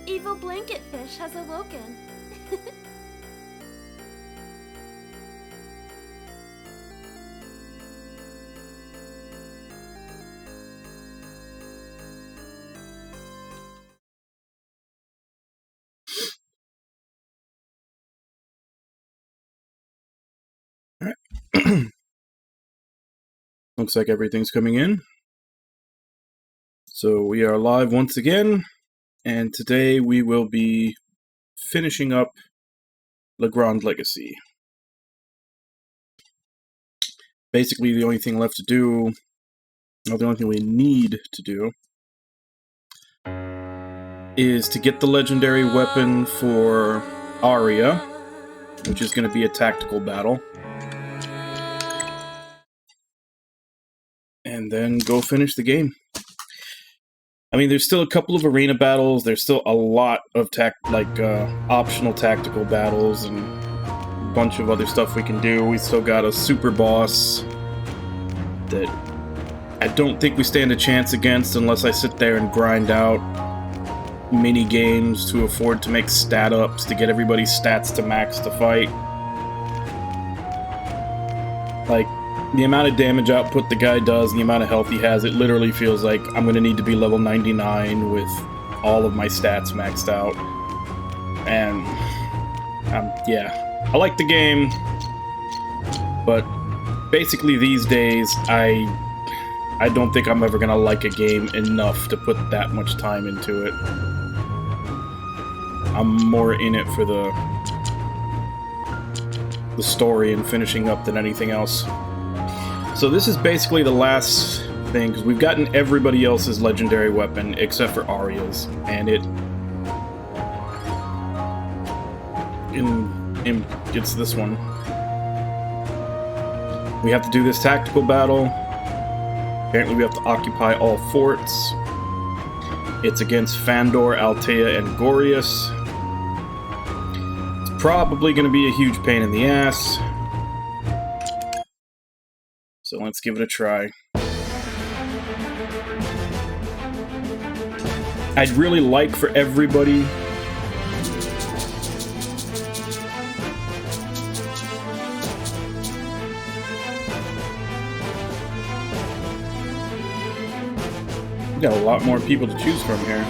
Evil Blanket Fish has awoken. Looks like everything's coming in. So we are live once again, and today we will be finishing up Legrand Legacy. Basically, the only thing left to do, or the only thing we need to do, is to get the legendary weapon for Aria, which is going to be a tactical battle. And then go finish the game. I mean, there's still a couple of arena battles. There's still a lot of optional tactical battles and a bunch of other stuff we can do. We still got a super boss that I don't think we stand a chance against unless I sit there and grind out mini games to afford to make stat ups to get everybody's stats to max to fight. Like, the amount of damage output the guy does and the amount of health he has, it literally feels like I'm going to need to be level 99 with all of my stats maxed out. And, yeah, I like the game, but basically these days, I don't think I'm ever going to like a game enough to put that much time into it. I'm more in it for the story and finishing up than anything else. So this is basically the last thing, because we've gotten everybody else's legendary weapon except for Aria's, and it's this one. We have to do this tactical battle. Apparently we have to occupy all forts. It's against Fandor, Altea, and Gorius. It's probably going to be a huge pain in the ass. So let's give it a try. I'd really like for everybody we got a lot more people to choose from here.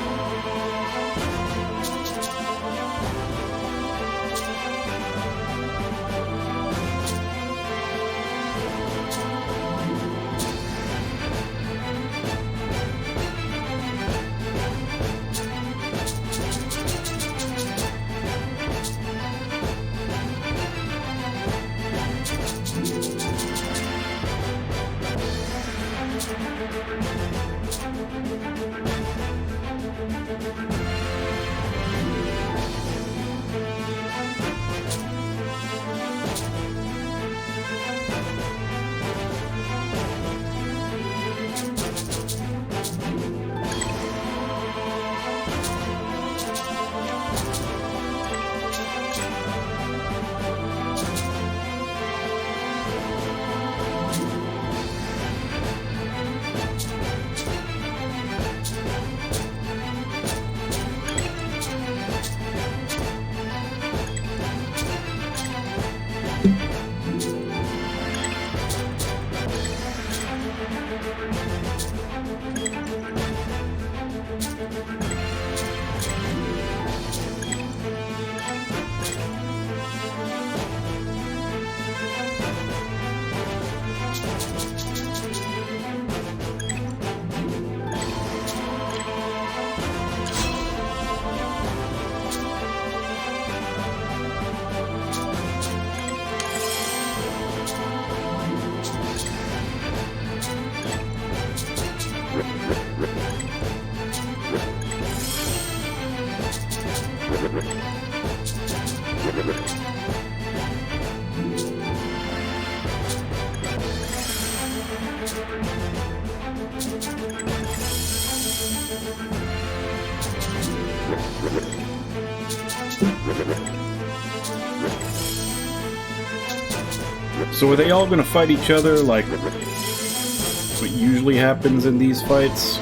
So are they all going to fight each other like what usually happens in these fights?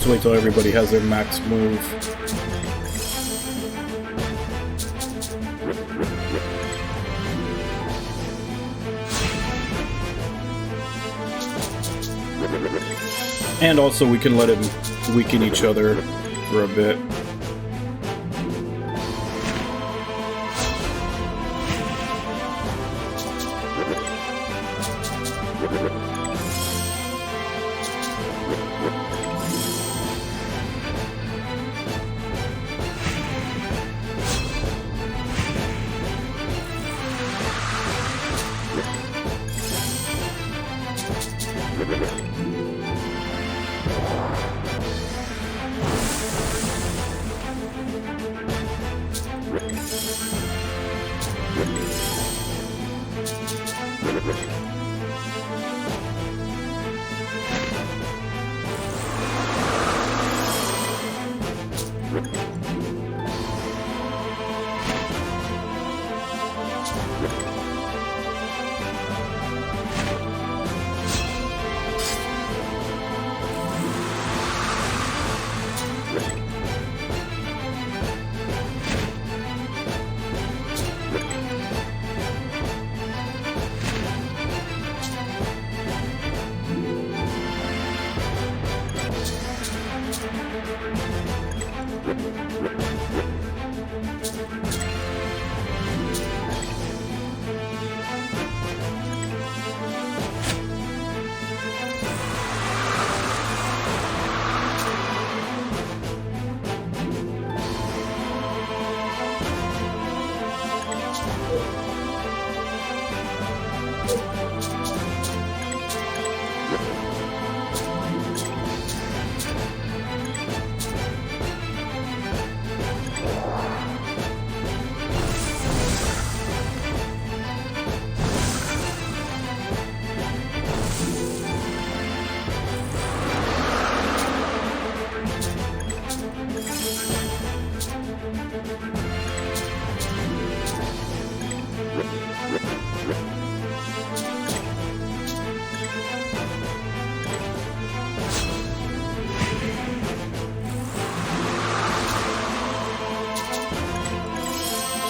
Let's wait till everybody has their max move. And also we can let him weaken each other for a bit.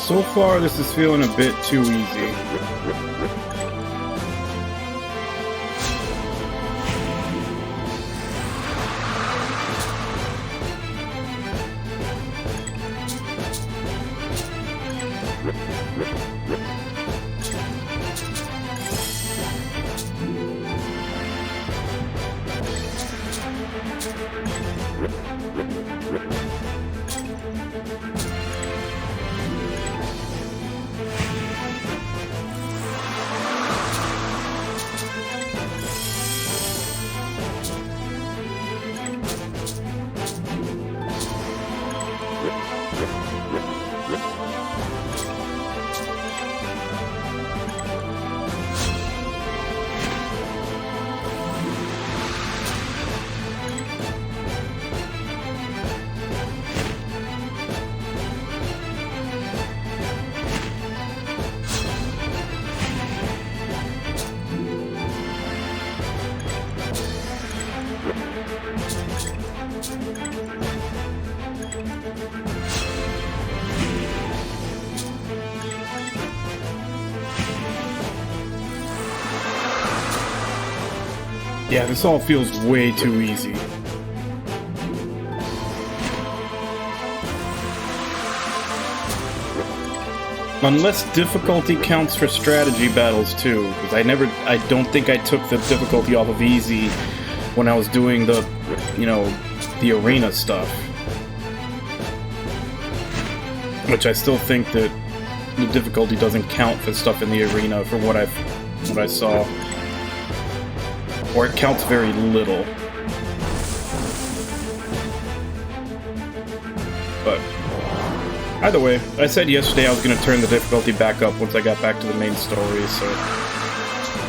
So far, this is feeling a bit too easy. Yeah, this all feels way too easy. Unless difficulty counts for strategy battles too, because I don't think I took the difficulty off of easy when I was doing the, the arena stuff. Which I still think that the difficulty doesn't count for stuff in the arena from what I saw. Or it counts very little. But either way, I said yesterday I was going to turn the difficulty back up once I got back to the main story, so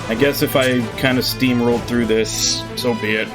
I guess if I kind of steamrolled through this, so be it.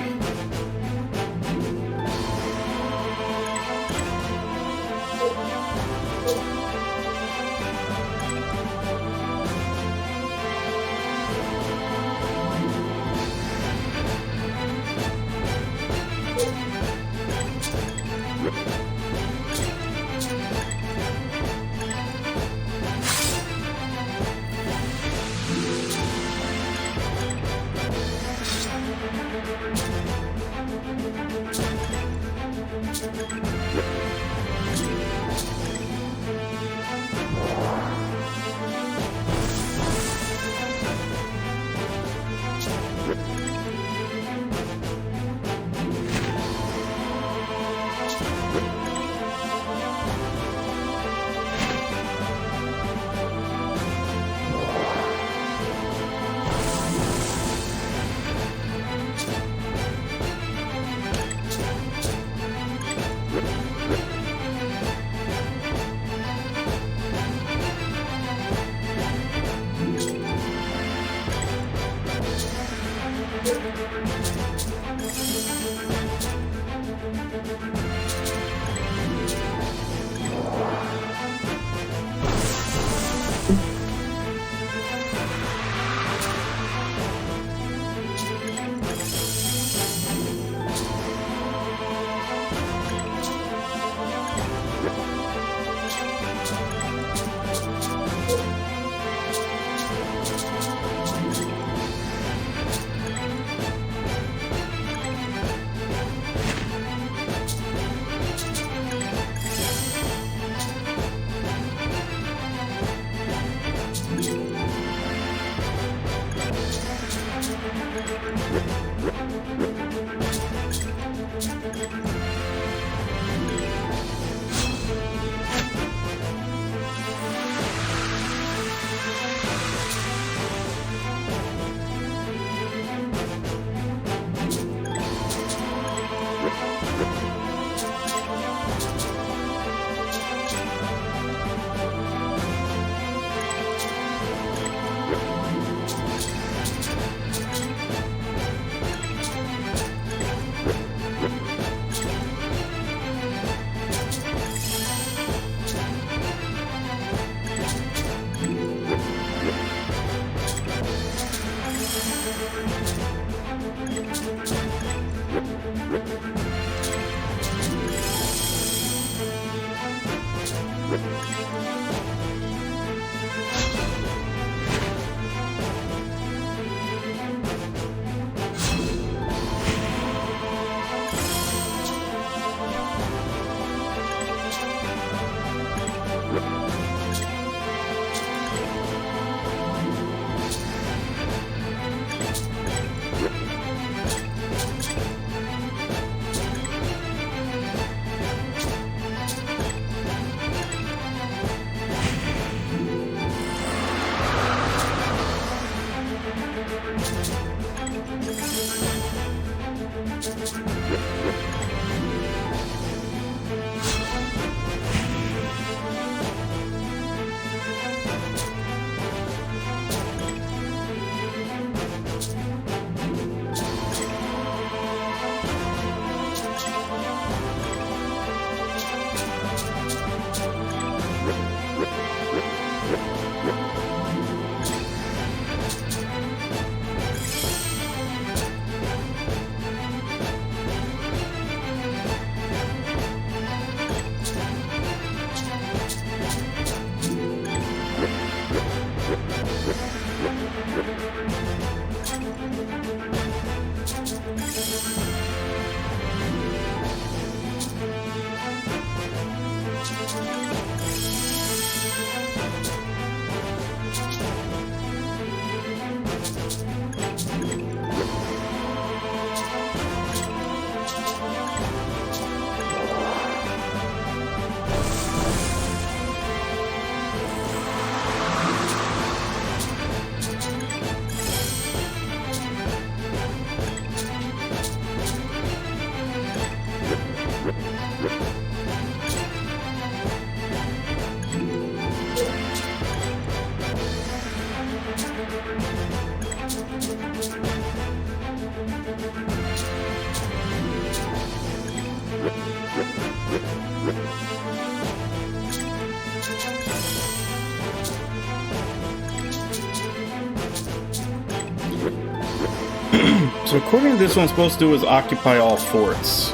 So according to this, what I'm supposed to do is occupy all forts.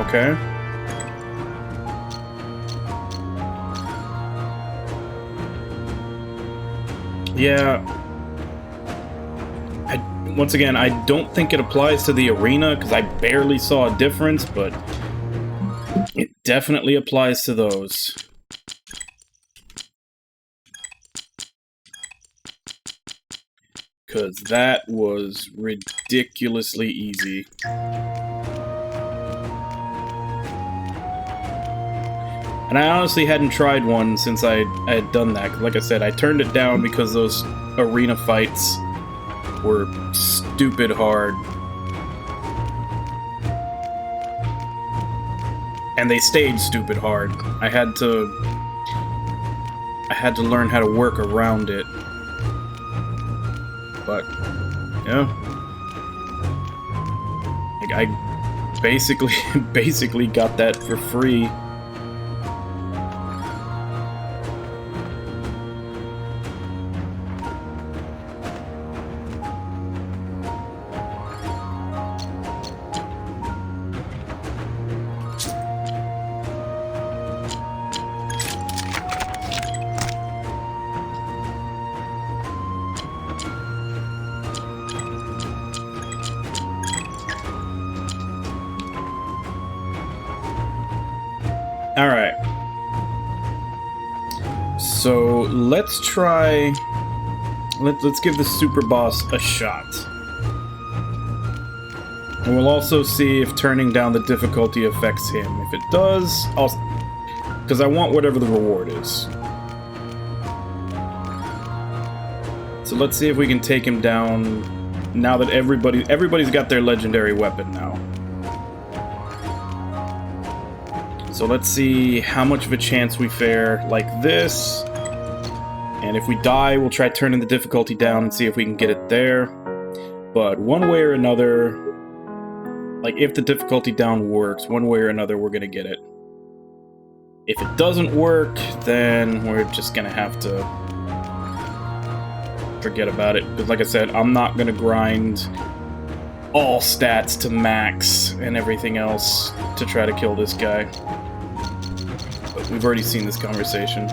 Okay. Yeah. Once again, I don't think it applies to the arena, because I barely saw a difference, but it definitely applies to those. Because that was ridiculously easy. And I honestly hadn't tried one since I had done that. Like I said, I turned it down because those arena fights were stupid hard. And they stayed stupid hard. I had to learn how to work around it. But yeah. Like I basically got that for free. Alright. So, let's try... Let's give the super boss a shot. And we'll also see if turning down the difficulty affects him. If it does, I'll... because I want whatever the reward is. So let's see if we can take him down now that everybody's got their legendary weapon now. So let's see how much of a chance we fare like this. And if we die, we'll try turning the difficulty down and see if we can get it there. But one way or another, like if the difficulty down works, one way or another, we're gonna get it. If it doesn't work, then we're just gonna have to forget about it. Because like I said, I'm not gonna grind all stats to max and everything else to try to kill this guy. But we've already seen this conversation.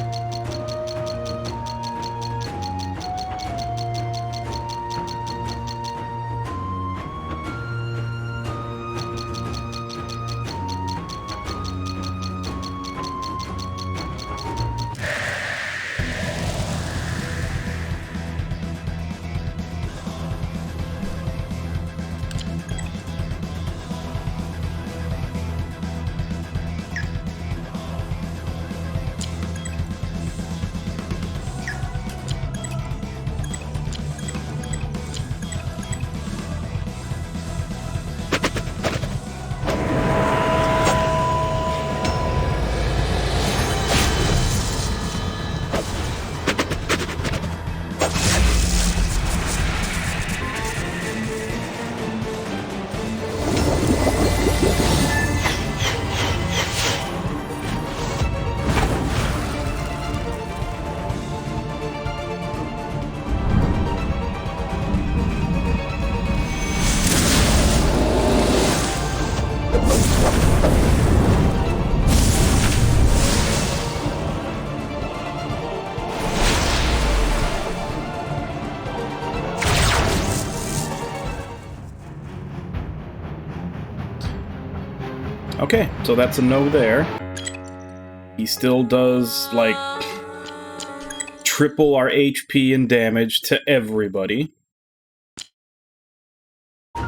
Okay, so that's a no there. He still does, like, triple our HP and damage to everybody. So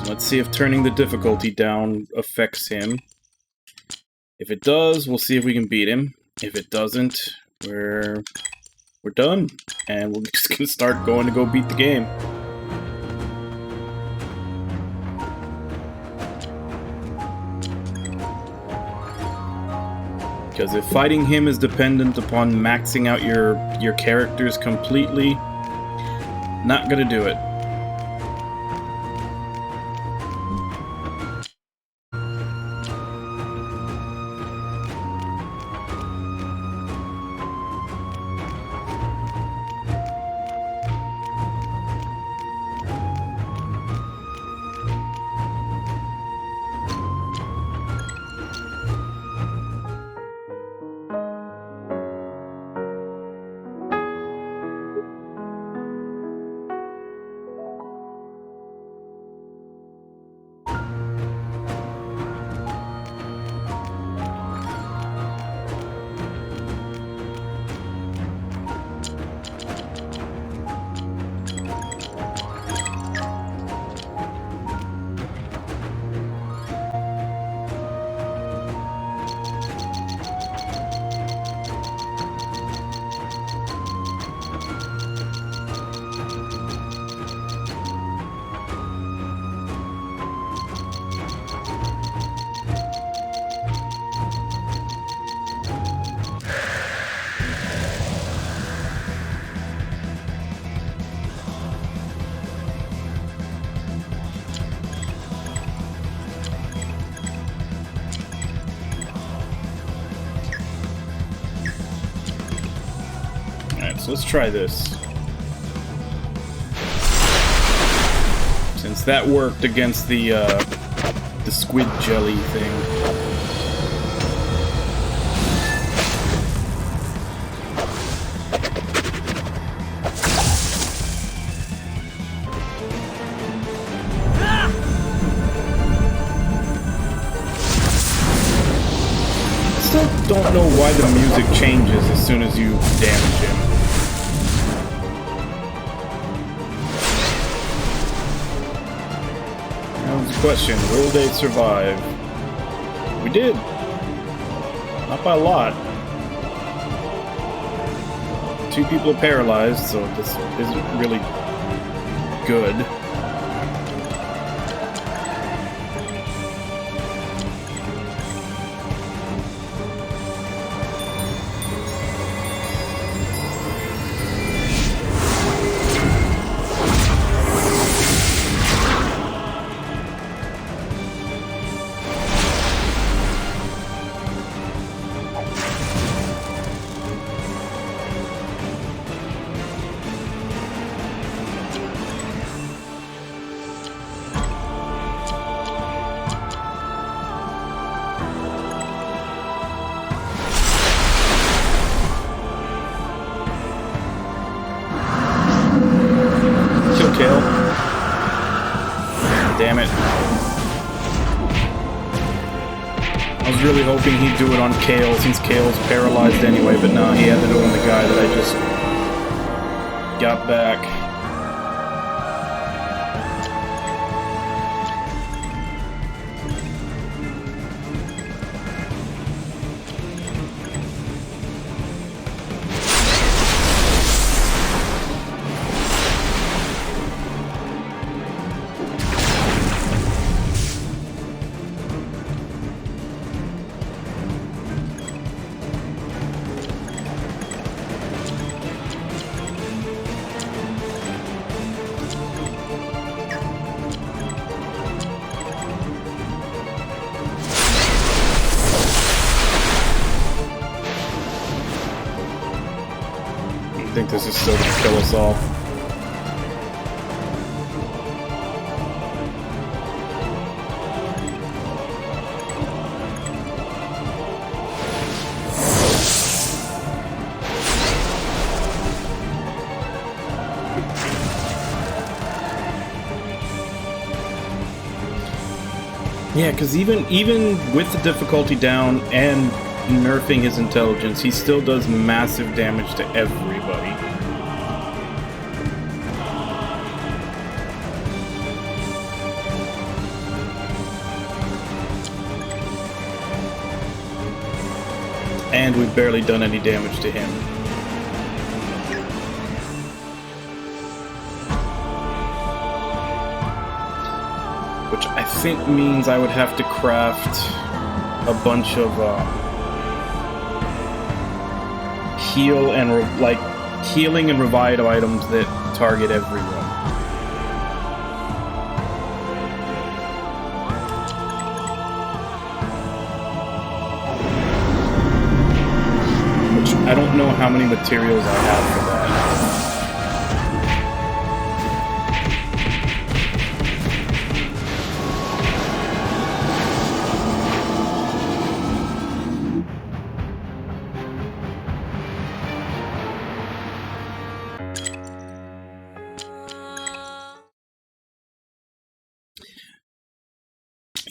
let's see if turning the difficulty down affects him. If it does, we'll see if we can beat him. If it doesn't, we're done. And we're just gonna start going to go beat the game. Because if fighting him is dependent upon maxing out your characters completely, Not gonna do it. So let's try this. Since that worked against the squid jelly thing. Still don't know why the music changes as soon as you damage him. Question, will they survive? We did. Not by a lot. 2 people are paralyzed, so this isn't really good. Damn it. I was really hoping he'd do it on Kale, since Kale's paralyzed anyway, but no, he had to do it on the guy that I just got back. I think this is still going to kill us all. Yeah, because even with the difficulty down and nerfing his intelligence, he still does massive damage to everybody. And we've barely done any damage to him. Which I think means I would have to craft a bunch of healing and revive items that target everyone. Which I don't know how many materials I have for that.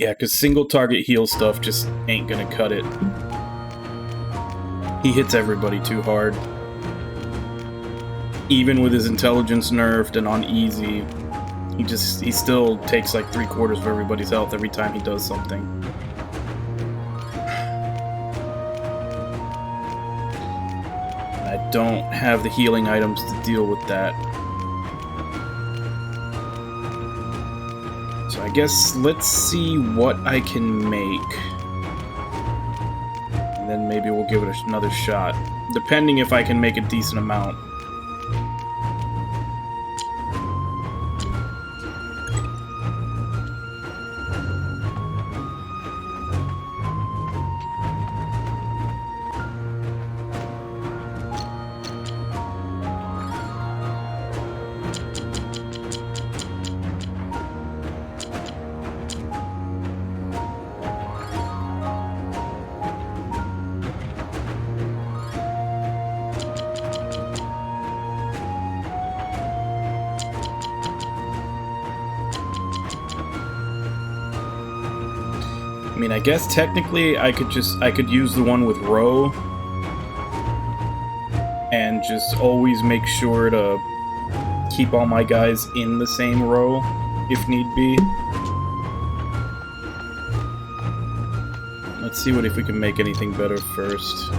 Yeah, because single target heal stuff just ain't gonna cut it. He hits everybody too hard. Even with his intelligence nerfed and on easy, he still takes like 3/4 of everybody's health every time he does something. I don't have the healing items to deal with that. So I guess let's see what I can make. And then maybe we'll give it another shot. Depending if I can make a decent amount. I mean, I guess technically I could use the one with row and just always make sure to keep all my guys in the same row if need be. Let's see if we can make anything better first.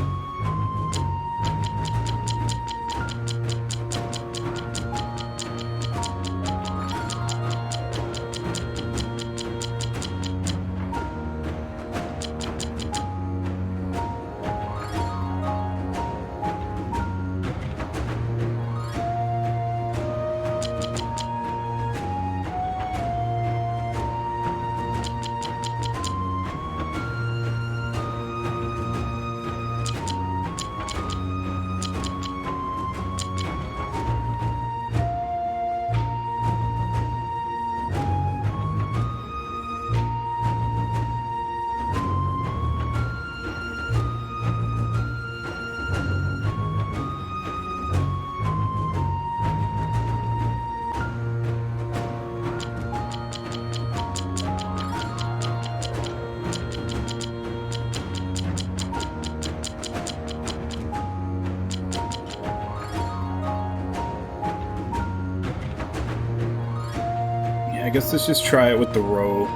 I guess let's just try it with the row.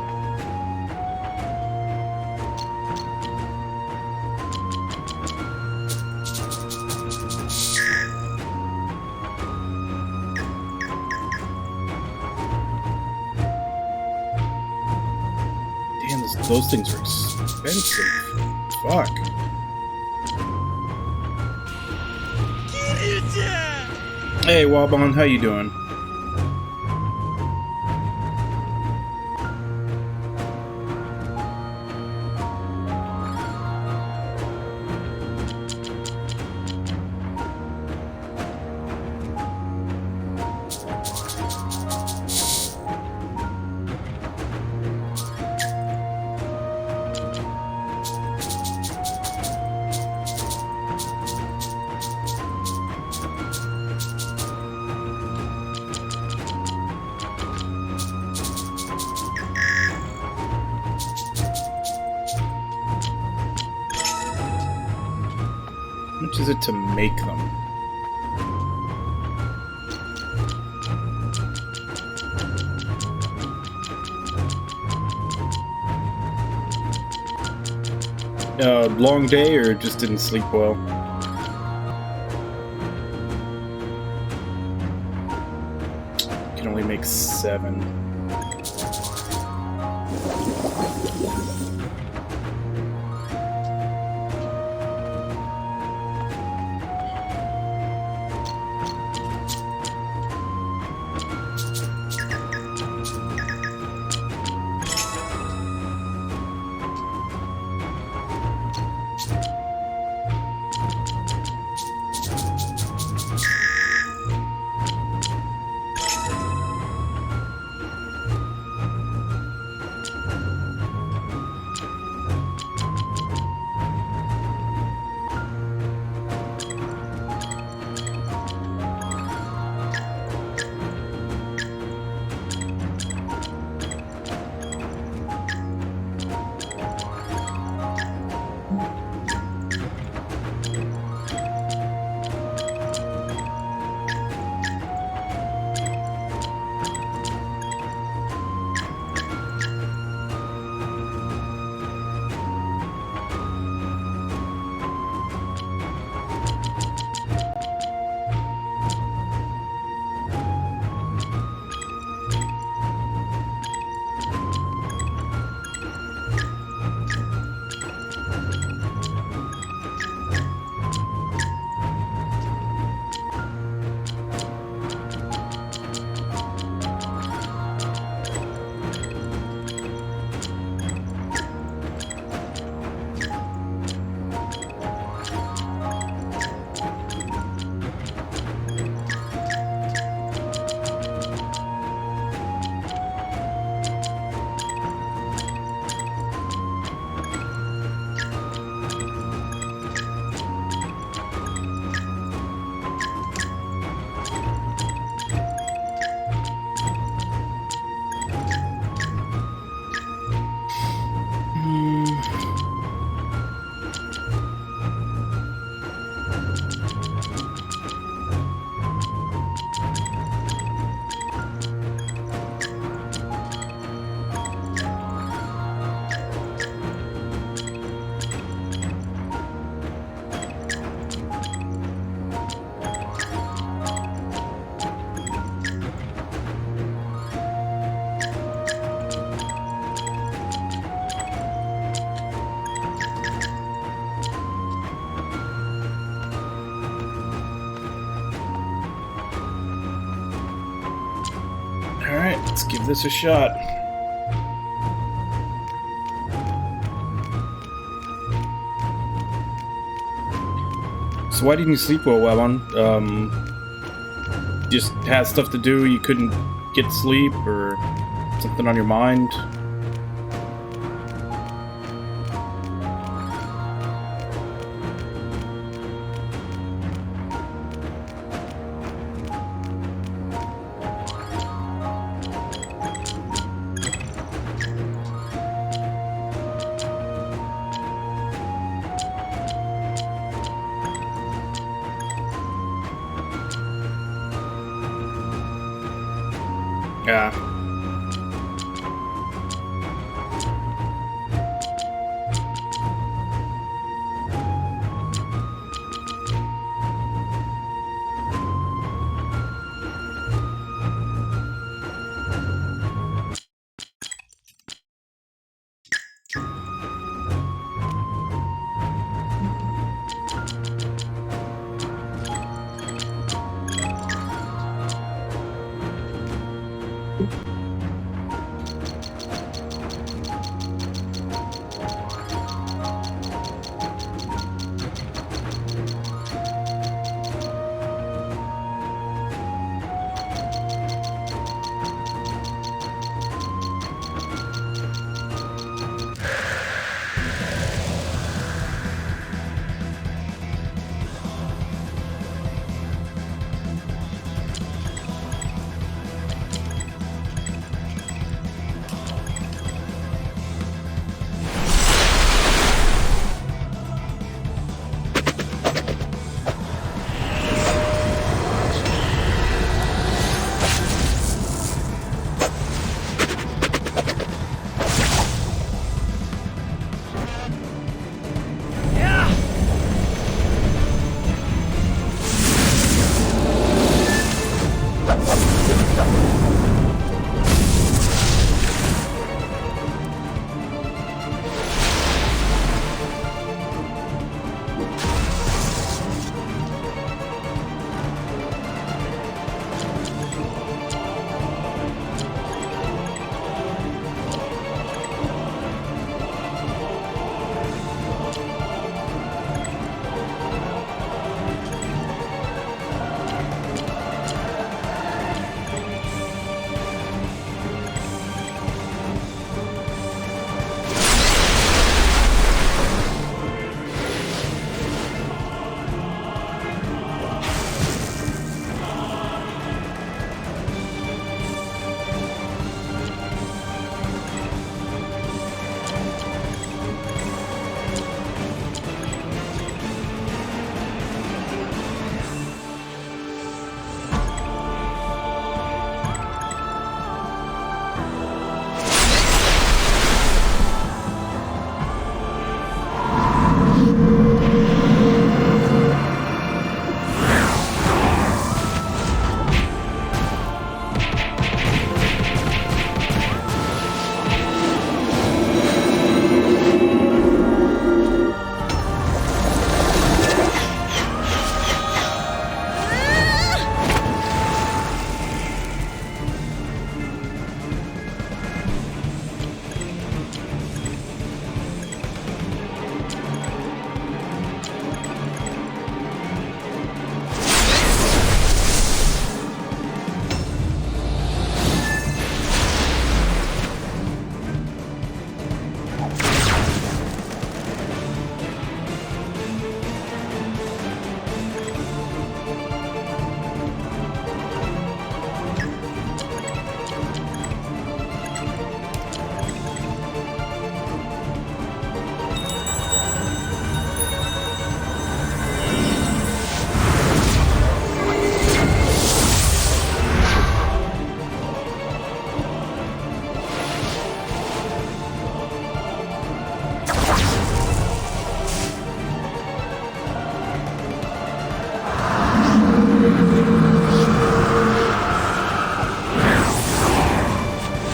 Damn, those things are expensive. Fuck. Hey, Wabon, how you doing? How much is it to make them? Long day or just didn't sleep well? Can only make 7. Let's give this a shot. So why didn't you sleep well, Wellon? Just had stuff to do, you couldn't get sleep, or something on your mind? Yeah.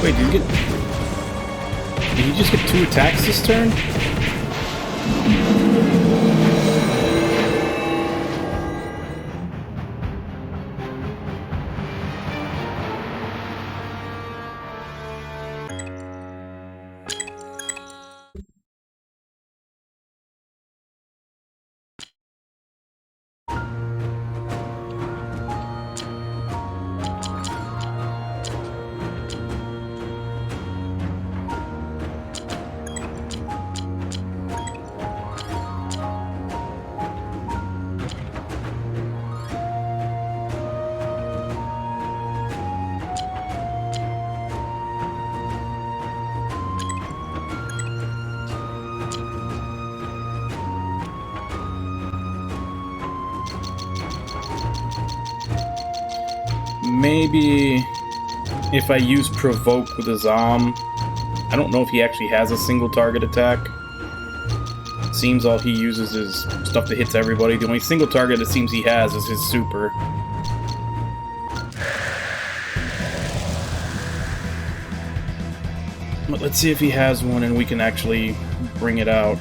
Wait, did he just get 2 attacks this turn? maybe if I use Provoke with a Zom, I don't know if he actually has a single target attack. Seems all he uses is stuff that hits everybody. The only single target it seems he has is his super. But let's see if he has one and we can actually bring it out.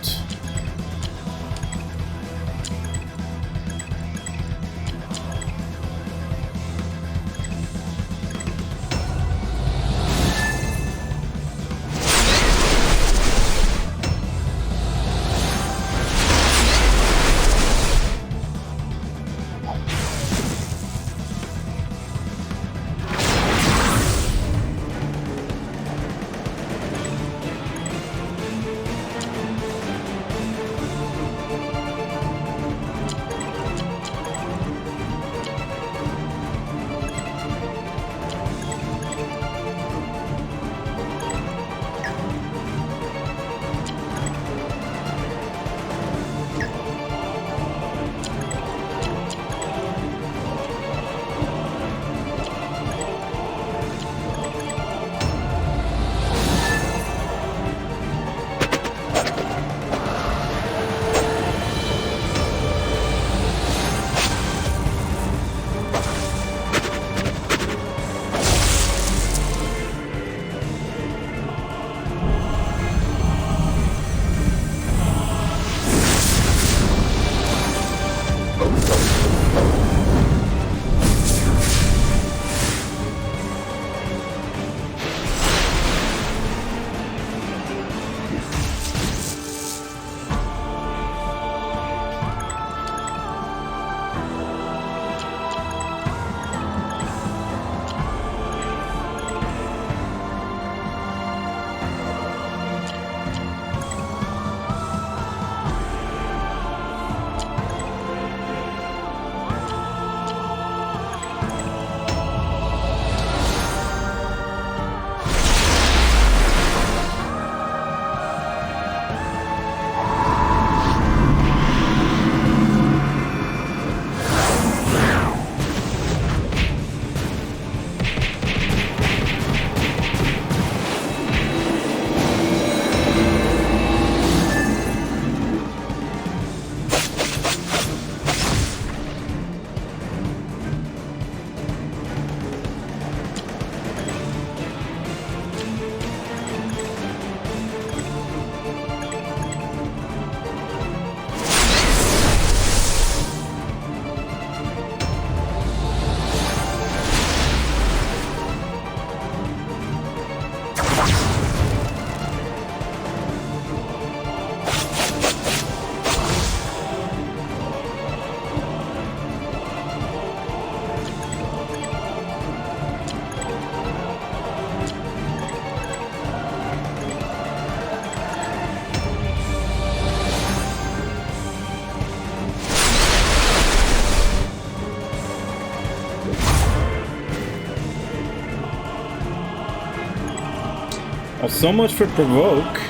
Well, so much for Provoke.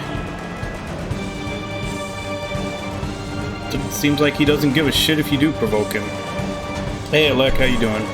It seems like he doesn't give a shit if you do provoke him. Hey, Alec, how you doing?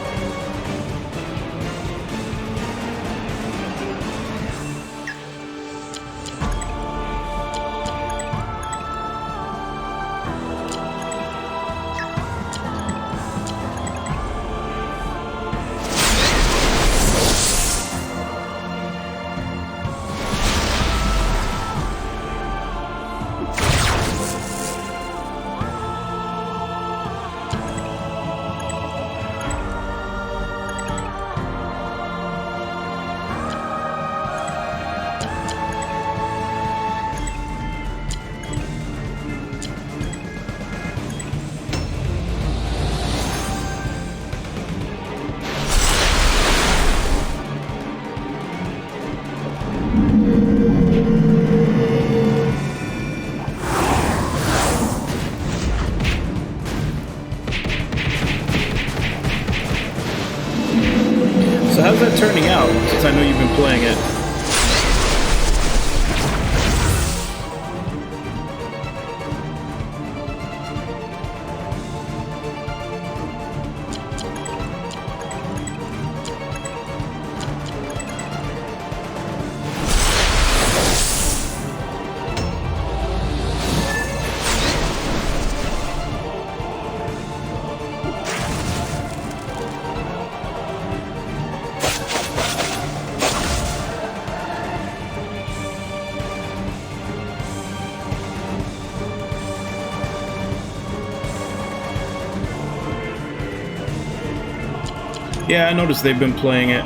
So how's that turning out, since I know you've been playing it? Yeah, I noticed they've been playing it.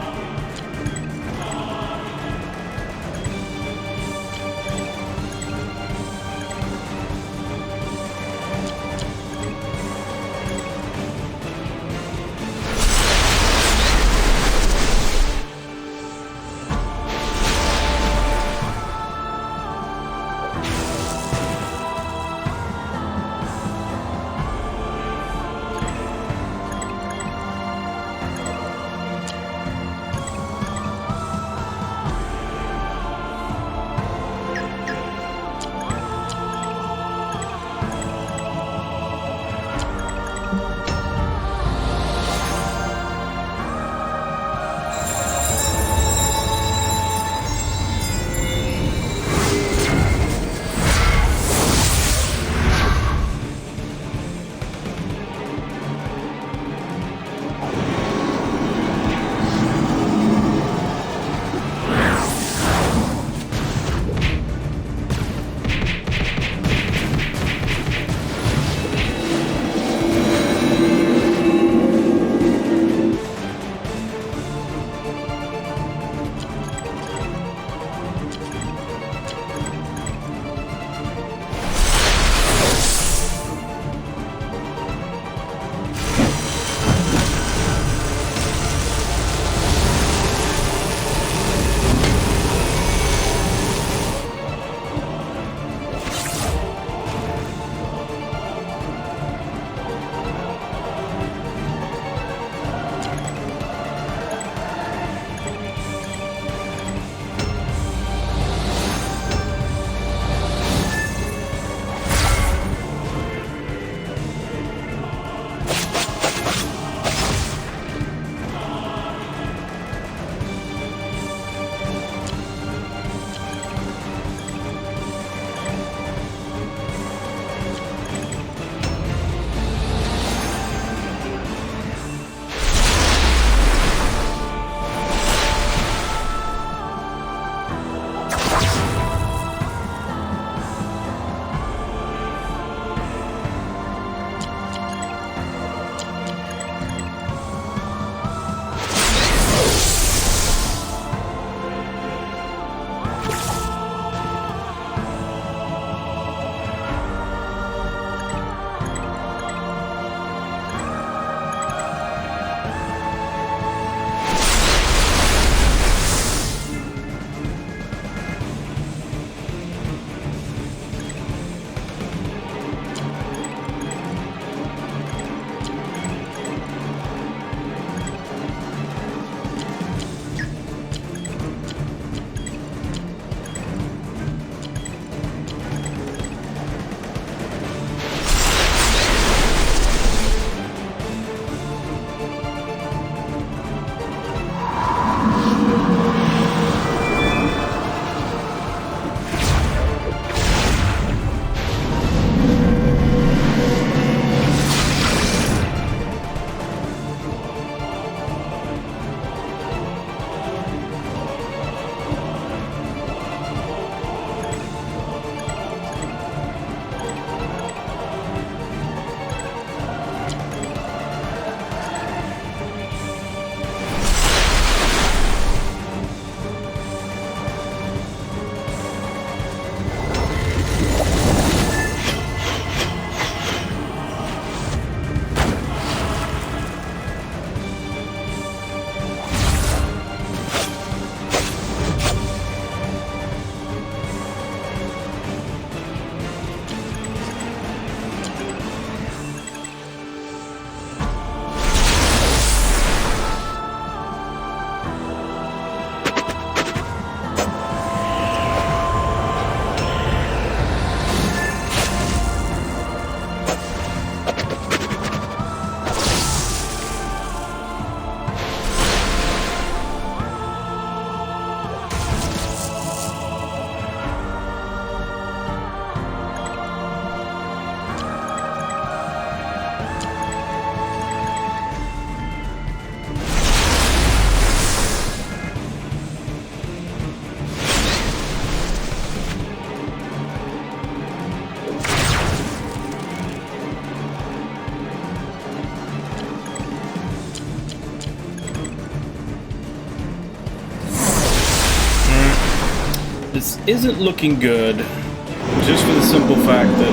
This isn't looking good, just for the simple fact that...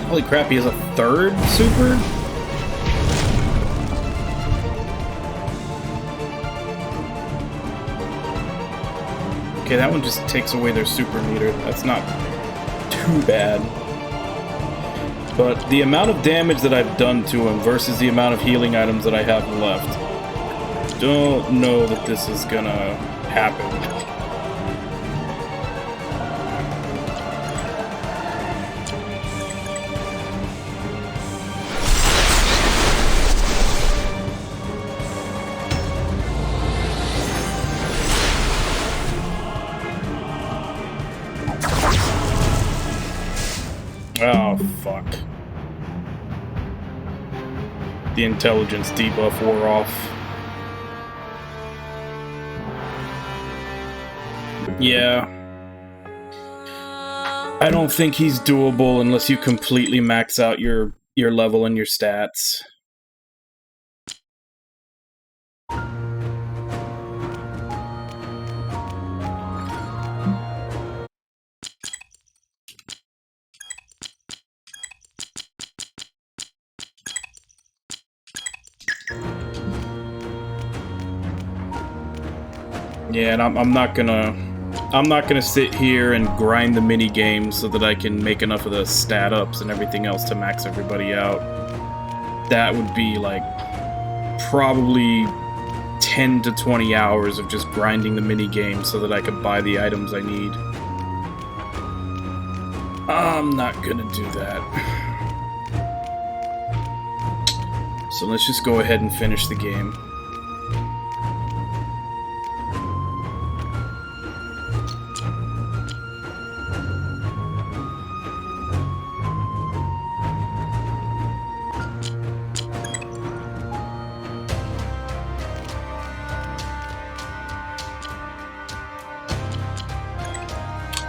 Holy crap, he has a third super? Okay, that one just takes away their super meter. That's not too bad. But the amount of damage that I've done to him versus the amount of healing items that I have left, don't know that this is gonna happen. Oh, fuck. The intelligence debuff wore off. Yeah. I don't think he's doable unless you completely max out your level and your stats. Yeah, and I'm not gonna sit here and grind the mini games so that I can make enough of the stat ups and everything else to max everybody out. That would be like probably 10 to 20 hours of just grinding the mini games so that I could buy the items I need. I'm not gonna do that. So let's just go ahead and finish the game.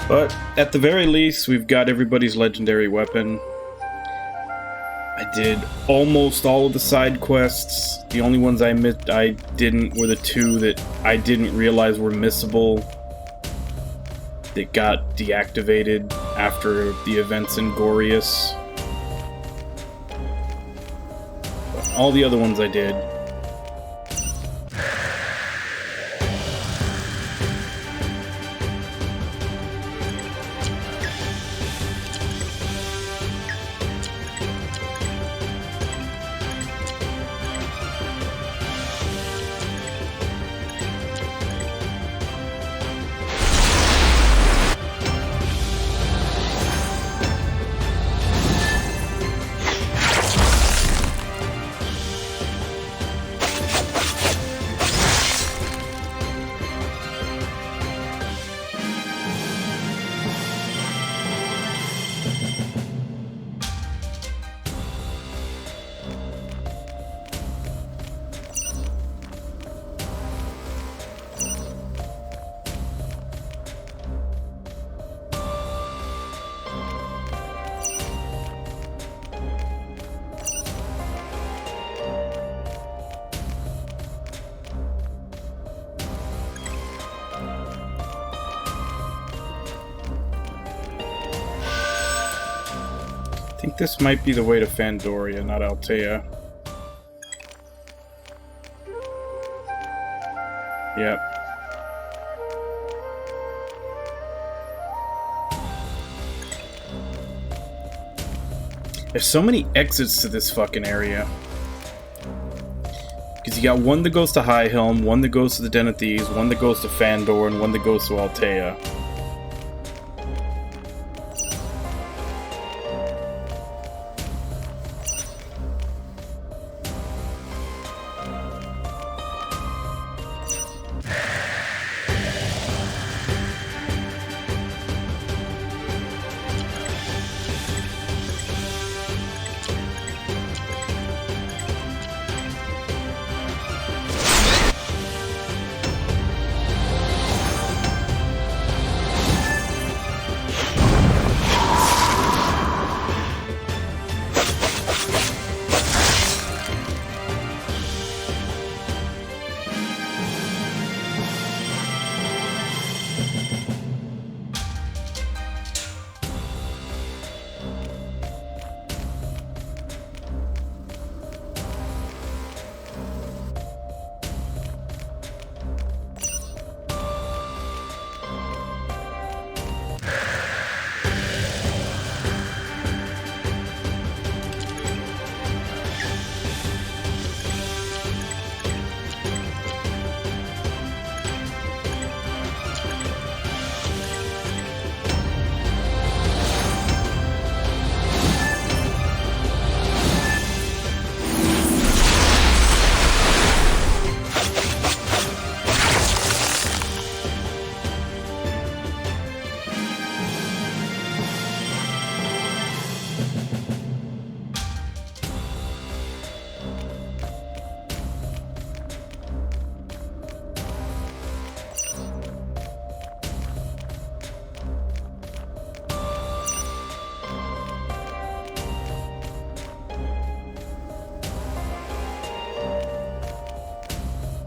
But at the very least, we've got everybody's legendary weapon. I did almost all of the side quests. The only ones I didn't were the two that I didn't realize were missable. That got deactivated after the events in Gorius. But all the other ones I did. I think this might be the way to Fandoria, not Altea. Yep. There's so many exits to this fucking area. Because you got one that goes to High Helm, one that goes to the Den of Thieves, one that goes to Fandor, and one that goes to Altea.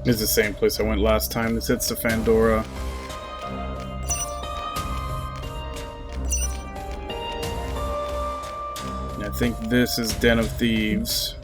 This is the same place I went last time. This hits the Fandora. And I think this is Den of Thieves.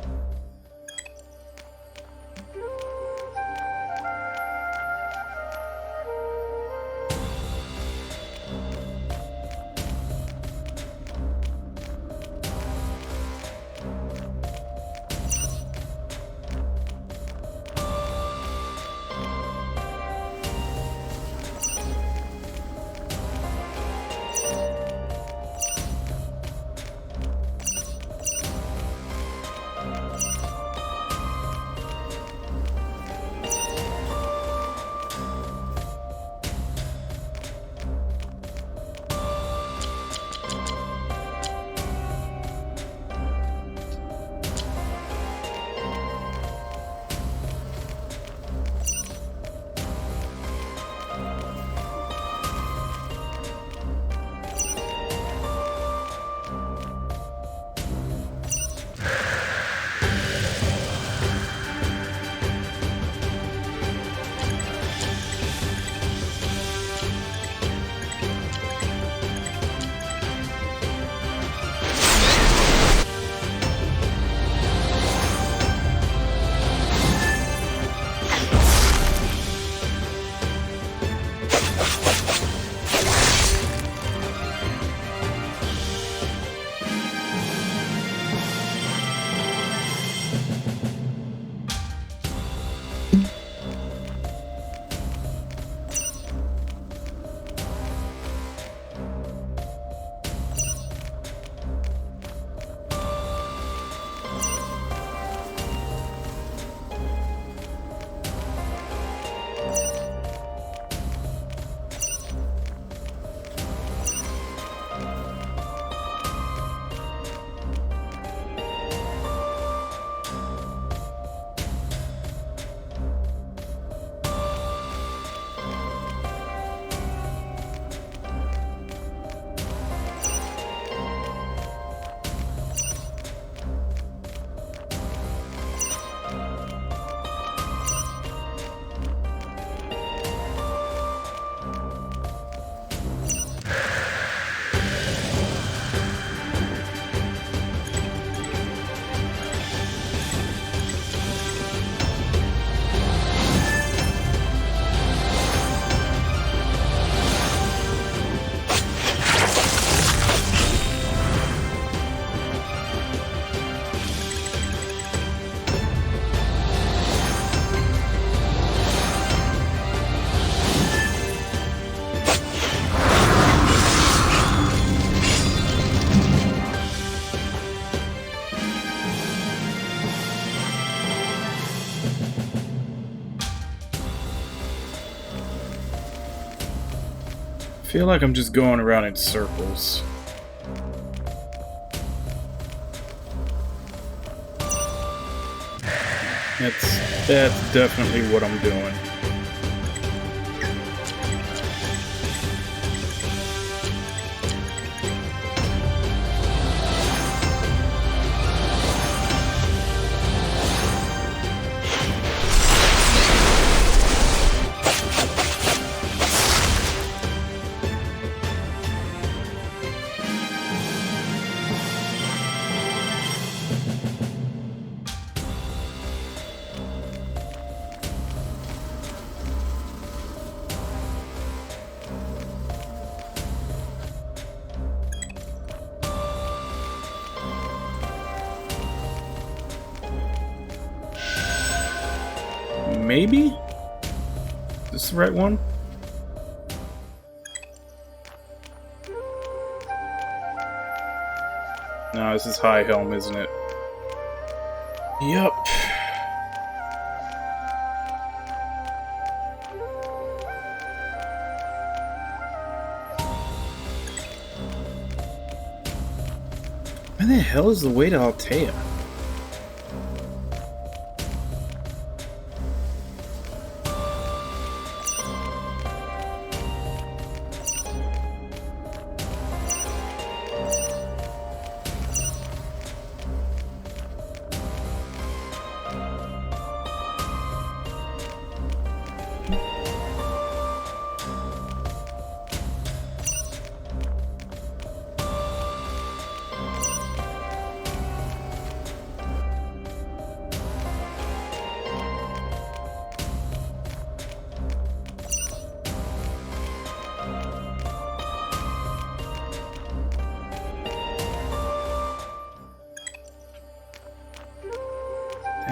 I feel like I'm just going around in circles. That's definitely what I'm doing. Maybe? Is this the right one? No, this is High Helm, isn't it? Yup. Where the hell is the way to Altea?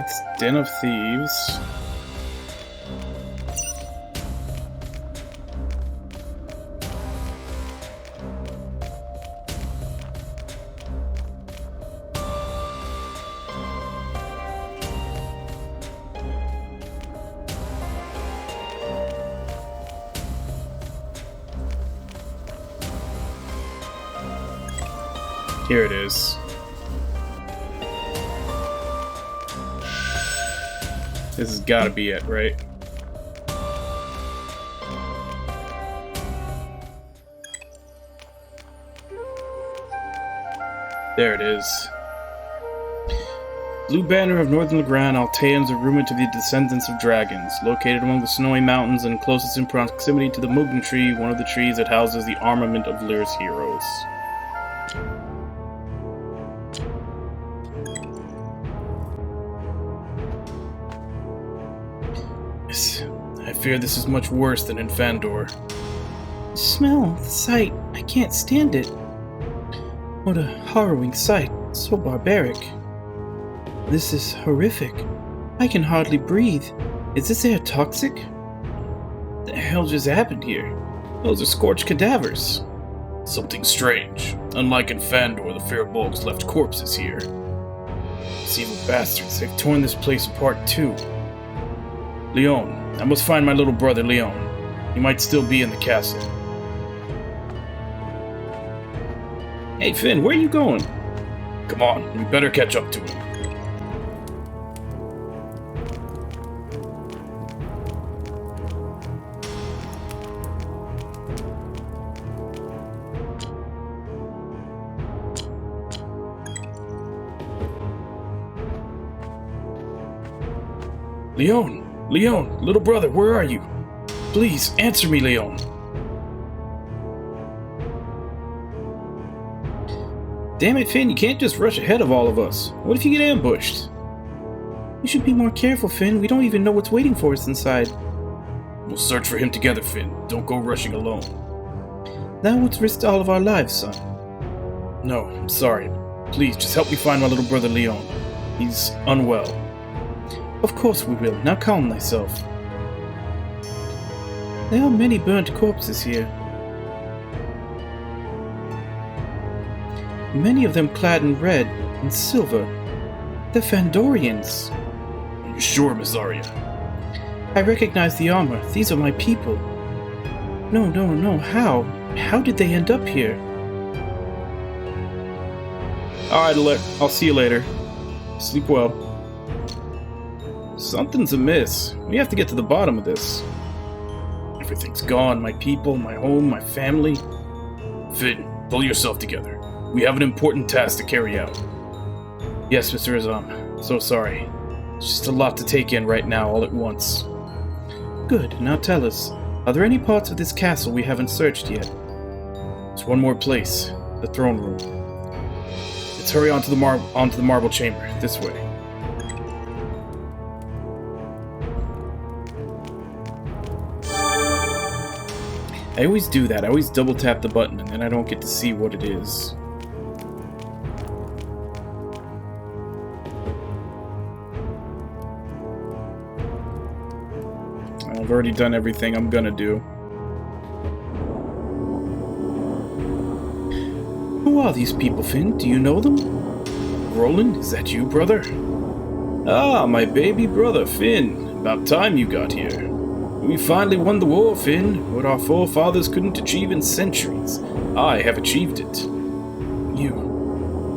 It's Den of Thieves. Here it is. This has got to be it, right? There it is. Blue banner of Northern Legrand, Alteans are rumored to be descendants of dragons, located among the snowy mountains and closest in proximity to the Mugen tree, one of the trees that houses the armament of Lyr's heroes. I fear this is much worse than in Fandor. The smell, the sight, I can't stand it. What a harrowing sight, so barbaric. This is horrific. I can hardly breathe. Is this air toxic? The hell just happened here? Those are scorched cadavers. Something strange. Unlike in Fandor, the Fir Bolgs left corpses here. These evil bastards, they've torn this place apart too. Leon, I must find my little brother Leon. He might still be in the castle. Hey Finn, where are you going? Come on, we better catch up to him. Leon! Leon! Little brother, where are you? Please, answer me, Leon! Damn it, Finn, you can't just rush ahead of all of us. What if you get ambushed? You should be more careful, Finn. We don't even know what's waiting for us inside. We'll search for him together, Finn. Don't go rushing alone. That would risk all of our lives, son. No, I'm sorry. Please, just help me find my little brother Leon. He's unwell. Of course we will. Now calm thyself. There are many burnt corpses here. Many of them clad in red and silver. They're Fandorians. Are you sure, Miss Arya? I recognize the armor. These are my people. No. How? How did they end up here? Alright, I'll see you later. Sleep well. Something's amiss. We have to get to the bottom of this. Everything's gone. My people, my home, my family. Finn, pull yourself together. We have an important task to carry out. Yes, Mr. Azam. So sorry. It's just a lot to take in right now, all at once. Good. Now tell us, are there any parts of this castle we haven't searched yet? There's one more place. The throne room. Let's hurry onto the marble chamber. This way. I always do that. I always double tap the button and then I don't get to see what it is. I've already done everything I'm gonna do. Who are these people, Finn? Do you know them? Roland, is that you, brother? Ah, my baby brother, Finn. About time you got here. We finally won the war, Finn. What our forefathers couldn't achieve in centuries. I have achieved it.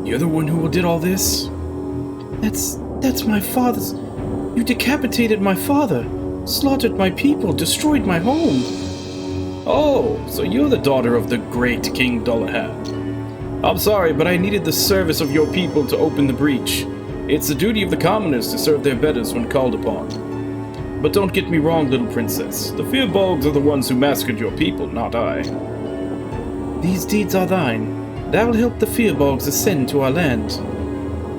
You're the one who did all this? That's my father's... You decapitated my father, slaughtered my people, destroyed my home. Oh, so you're the daughter of the great King Dullahan. I'm sorry, but I needed the service of your people to open the breach. It's the duty of the commoners to serve their betters when called upon. But don't get me wrong, little princess. The Fir Bolgs are the ones who massacred your people, not I. These deeds are thine. Thou will help the Fir Bolgs ascend to our land.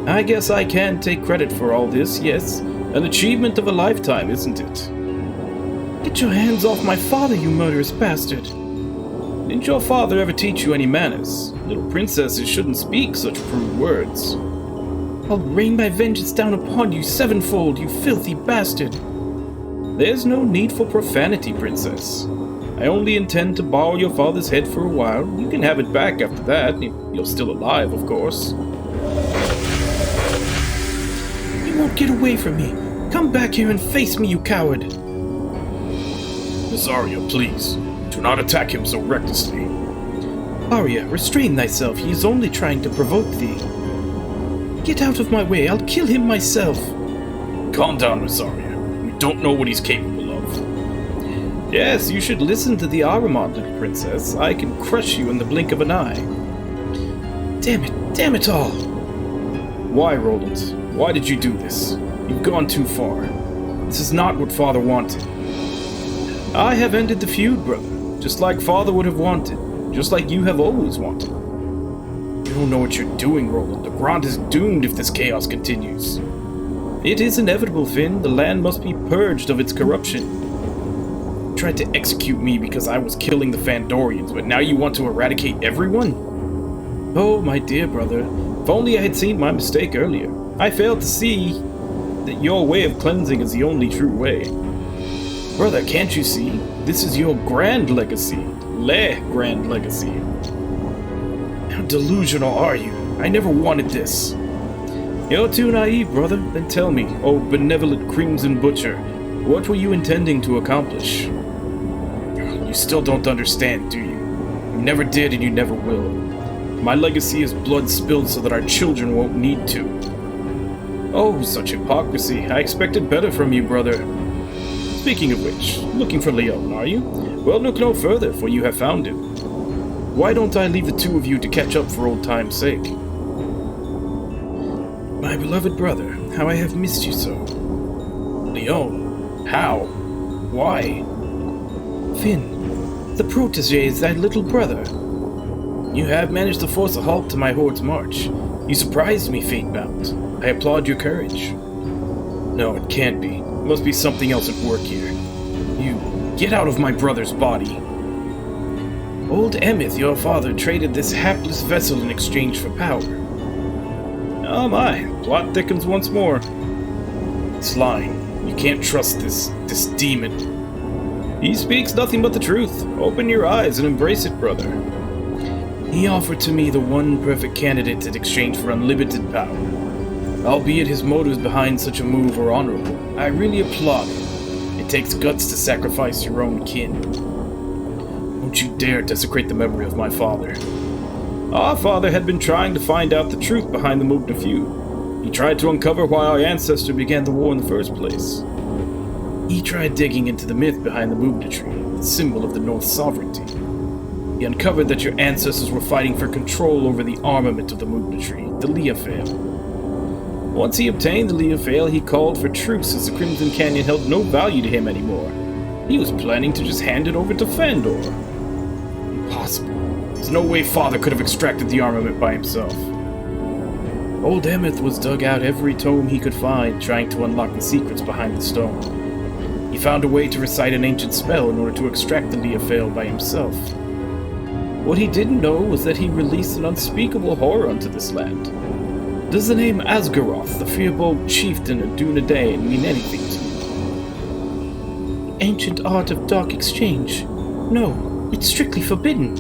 I guess I can take credit for all this, yes. An achievement of a lifetime, isn't it? Get your hands off my father, you murderous bastard. Didn't your father ever teach you any manners? Little princesses shouldn't speak such crude words. I'll rain my vengeance down upon you sevenfold, you filthy bastard. There's no need for profanity, Princess. I only intend to borrow your father's head for a while. You can have it back after that, if you're still alive, of course. You won't get away from me. Come back here and face me, you coward. Rosaria, please. Do not attack him so recklessly. Arya, restrain thyself. He is only trying to provoke thee. Get out of my way. I'll kill him myself. Calm down, Rosaria. We don't know what he's capable of. Yes, you should listen to the Ahriman, little princess. I can crush you in the blink of an eye. Damn it all. Why, Roland? Why did you do this? You've gone too far. This is not what Father wanted. I have ended the feud, brother, just like Father would have wanted, just like you have always wanted. You don't know what you're doing, Roland. Legrand is doomed if this chaos continues. It is inevitable, Finn. The land must be purged of its corruption. You tried to execute me because I was killing the Fandorians, but now you want to eradicate everyone? Oh, my dear brother, if only I had seen my mistake earlier. I failed to see that your way of cleansing is the only true way. Brother, can't you see? This is your grand legacy. Grand Legacy. How delusional are you? I never wanted this. You're too naive, brother. Then tell me, oh benevolent Crimson Butcher, what were you intending to accomplish? You still don't understand, do you? You never did and you never will. My legacy is blood spilled so that our children won't need to. Oh, such hypocrisy. I expected better from you, brother. Speaking of which, looking for Leon, are you? Well, look no further, for you have found him. Why don't I leave the two of you to catch up for old time's sake? My beloved brother, how I have missed you so. Leon, how? Why? Finn, the protege is thy little brother. You have managed to force a halt to my horde's march. You surprised me, Fatebounds. I applaud your courage. No, it can't be. There must be something else at work here. You, get out of my brother's body. Old Emeth, your father, traded this hapless vessel in exchange for power. Oh my, plot thickens once more. It's lying. You can't trust this demon. He speaks nothing but the truth. Open your eyes and embrace it, brother. He offered to me the one perfect candidate in exchange for unlimited power. Albeit his motives behind such a move were honorable, I really applaud him. It takes guts to sacrifice your own kin. Don't you dare desecrate the memory of my father. Our father had been trying to find out the truth behind the Mugna feud. He tried to uncover why our ancestor began the war in the first place. He tried digging into the myth behind the Mugna tree, the symbol of the North's sovereignty. He uncovered that your ancestors were fighting for control over the armament of the Mugna tree, the Leofail. Once he obtained the Leofail, he called for truce as the Crimson Canyon held no value to him anymore. He was planning to just hand it over to Fandor. Impossible. There's no way Father could have extracted the armament by himself. Old Emeth was dug out every tome he could find, trying to unlock the secrets behind the stone. He found a way to recite an ancient spell in order to extract the Leofail by himself. What he didn't know was that he released an unspeakable horror onto this land. Does the name Asgaroth, the Fir Bolgs chieftain of Dunedain, mean anything to you? Ancient art of dark exchange. No, it's strictly forbidden.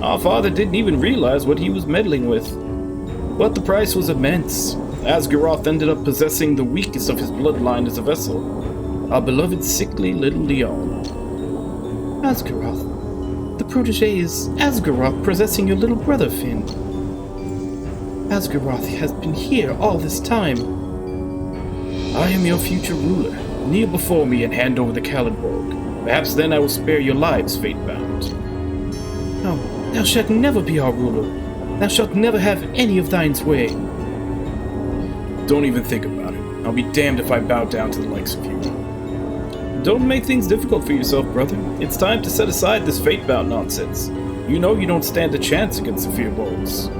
Our father didn't even realize what he was meddling with. But the price was immense. Asgaroth ended up possessing the weakest of his bloodline as a vessel. Our beloved sickly little Leon. Asgaroth. The protege is Asgaroth possessing your little brother, Finn. Asgaroth has been here all this time. I am your future ruler. Kneel before me and hand over the Kallenborg. Perhaps then I will spare your lives, Fatebound. No, thou shalt never be our ruler. Thou shalt never have any of thine's way. Don't even think about it. I'll be damned if I bow down to the likes of you. Don't make things difficult for yourself, brother. It's time to set aside this Fatebound nonsense. You know you don't stand a chance against the Fir Bolgs.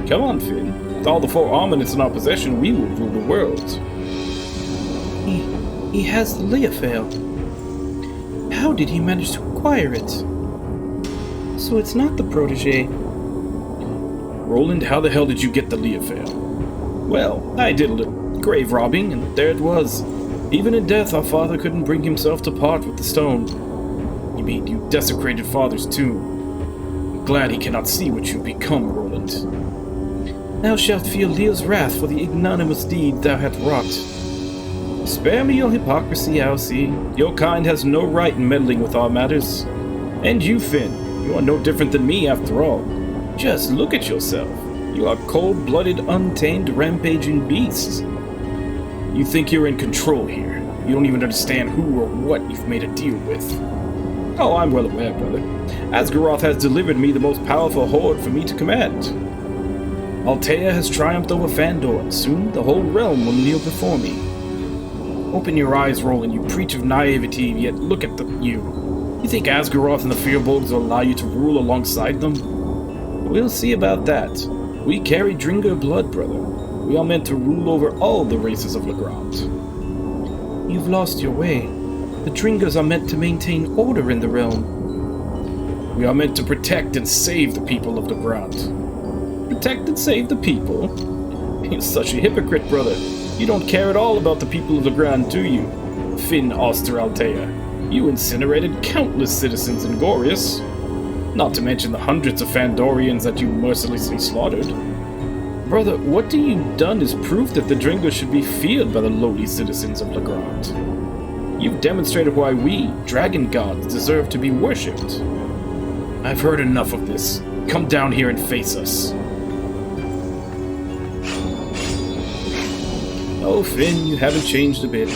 Come on, Finn. With all the 4 armaments in our possession, we will rule the world. He has the Leofail. How did he manage to acquire it? So it's not the protege. Roland, how the hell did you get the Leofail? Well, I did a little grave robbing, and there it was. Even in death, our father couldn't bring himself to part with the stone. You mean you desecrated father's tomb? I'm glad he cannot see what you've become, Roland. Thou shalt feel Leo's wrath for the ignominious deed thou hast wrought. Spare me your hypocrisy, Alcee. Your kind has no right in meddling with our matters. And you, Finn, you are no different than me after all. Just look at yourself. You are cold-blooded, untamed, rampaging beasts. You think you're in control here. You don't even understand who or what you've made a deal with. Oh, I'm well aware, brother. Asgaroth has delivered me the most powerful horde for me to command. Altea has triumphed over Fandor, and soon the whole realm will kneel before me. Open your eyes, Roland. You preach of naivety, yet look at you. You think Asgaroth and the Fir Bolgs will allow you to rule alongside them? We'll see about that. We carry Dringar blood, brother. We are meant to rule over all the races of Legrand. You've lost your way. The Dringars are meant to maintain order in the realm. We are meant to protect and save the people of Legrand. Protect and save the people? You're such a hypocrite, brother. You don't care at all about the people of Legrand, do you? Finn Oster Altea. You incinerated countless citizens in Gorius. Not to mention the hundreds of Fandorians that you mercilessly slaughtered. Brother, what you done is proof that the Dringar should be feared by the lowly citizens of Legrand. You've demonstrated why we, dragon gods, deserve to be worshipped. I've heard enough of this. Come down here and face us. Oh, Finn, you haven't changed a bit.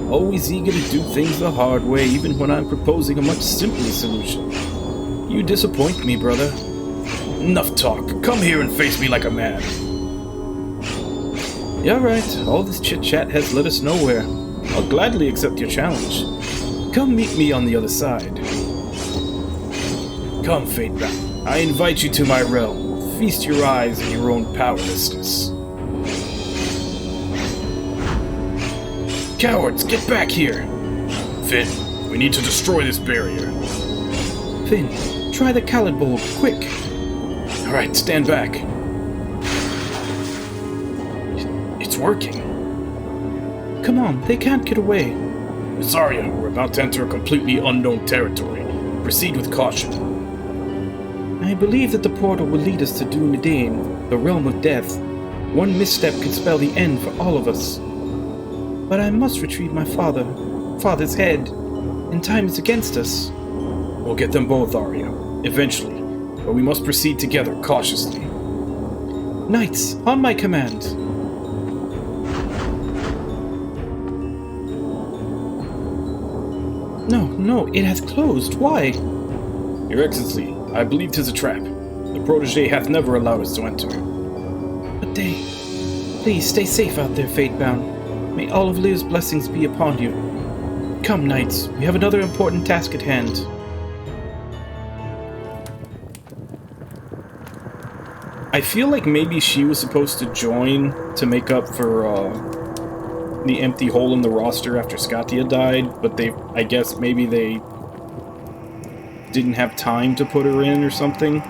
Always eager to do things the hard way, even when I'm proposing a much simpler solution. You disappoint me, brother. Enough talk. Come here and face me like a man. You're right. All this chit-chat has led us nowhere. I'll gladly accept your challenge. Come meet me on the other side. Come, Fatebound. I invite you to my realm. Feast your eyes on your own powerlessness. Cowards, get back here! Finn, we need to destroy this barrier. Finn, try the Khalid Bolg, quick! Alright, stand back. It's working. Come on, they can't get away. Zarya, we're about to enter a completely unknown territory. Proceed with caution. I believe that the portal will lead us to Dunedain, the realm of death. One misstep could spell the end for all of us. But I must retrieve my father's head, and time is against us. We'll get them both, Arya, eventually, but we must proceed together, cautiously. Knights, on my command! No, it hath closed. Why? Your Excellency, I believe 'tis a trap. The protege hath never allowed us to enter. But they... Please stay safe out there, Fatebound. May all of Leo's blessings be upon you. Come, knights, we have another important task at hand. I feel like maybe she was supposed to join to make up for the empty hole in the roster after Skatia died, but I guess maybe they didn't have time to put her in or something.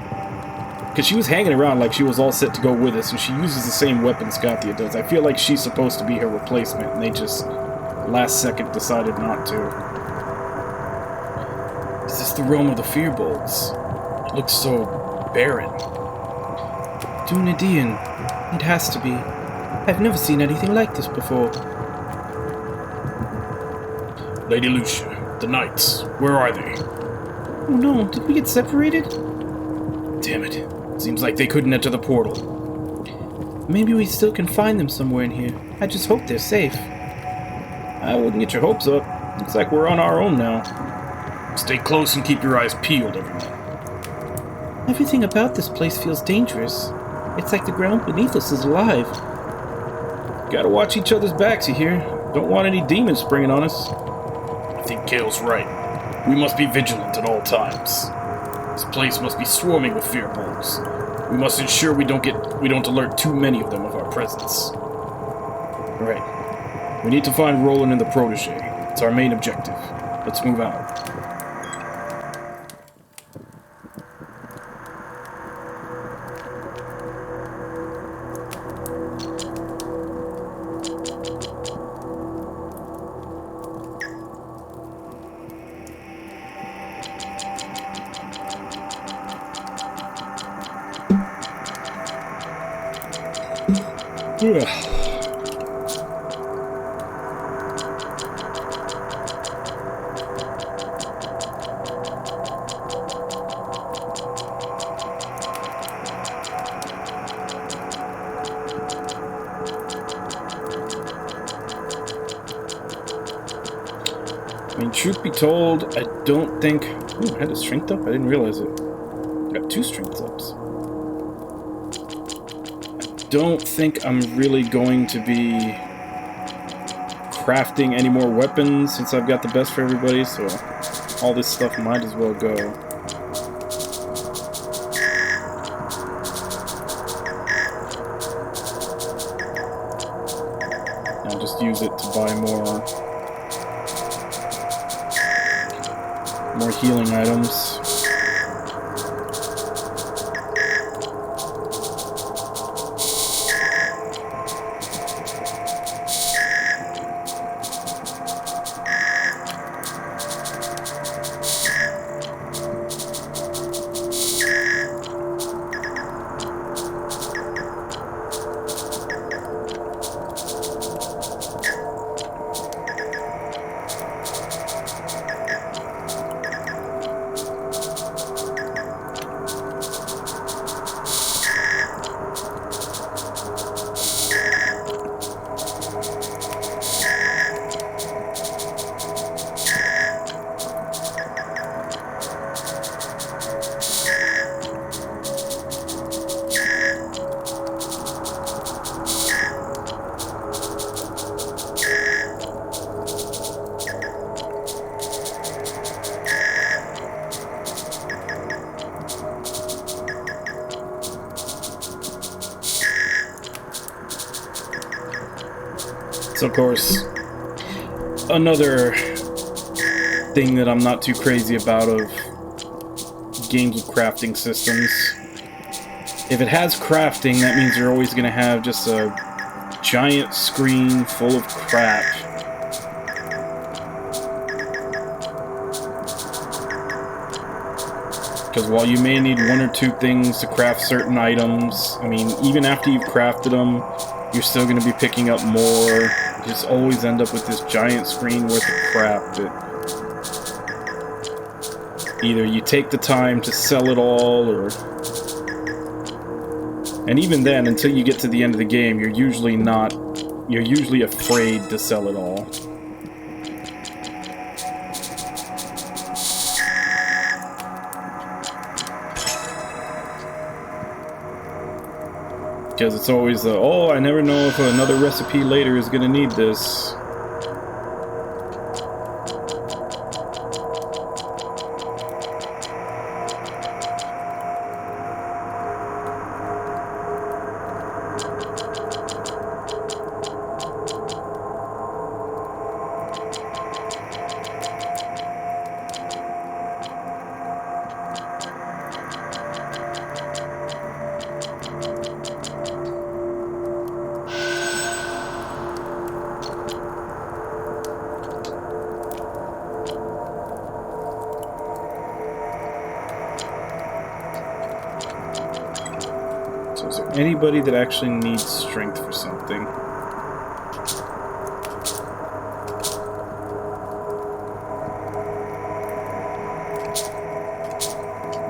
Because she was hanging around like she was all set to go with us, and she uses the same weapon Skatia does. I feel like she's supposed to be her replacement, and they just last second decided not to. Is this the realm of the Fir Bolgs? It looks so barren. Dunedain. It has to be. I've never seen anything like this before. Lady Lucia, the knights, where are they? Oh no, did we get separated? Damn it. Seems like they couldn't enter the portal. Maybe we still can find them somewhere in here. I just hope they're safe. I wouldn't get your hopes up. Looks like we're on our own now. Stay close and keep your eyes peeled, everyone. Everything about this place feels dangerous. It's like the ground beneath us is alive. Gotta watch each other's backs, you hear? Don't want any demons springing on us. I think Kale's right. We must be vigilant at all times. This place must be swarming with Fir Bolgs. We must ensure we don't alert too many of them of our presence. Alright. We need to find Roland and the protege. It's our main objective. Let's move out. Ugh. I mean, truth be told, I don't think... Ooh, I had a strength up? I didn't realize it. I got 2 strength ups. I don't think I'm really going to be crafting any more weapons since I've got the best for everybody, so all this stuff might as well go. I'll just use it to buy more healing items. So, of course, another thing that I'm not too crazy about of games with crafting systems. If it has crafting, that means you're always going to have just a giant screen full of crap. Because while you may need 1 or 2 things to craft certain items, I mean, even after you've crafted them, you're still going to be picking up more. You just always end up with this giant screen worth of crap that either you take the time to sell it all, or... And even then, until you get to the end of the game, you're usually afraid to sell it all. Because it's always the, oh, I never know if another recipe later is going to need this. So is there anybody that actually needs strength for something?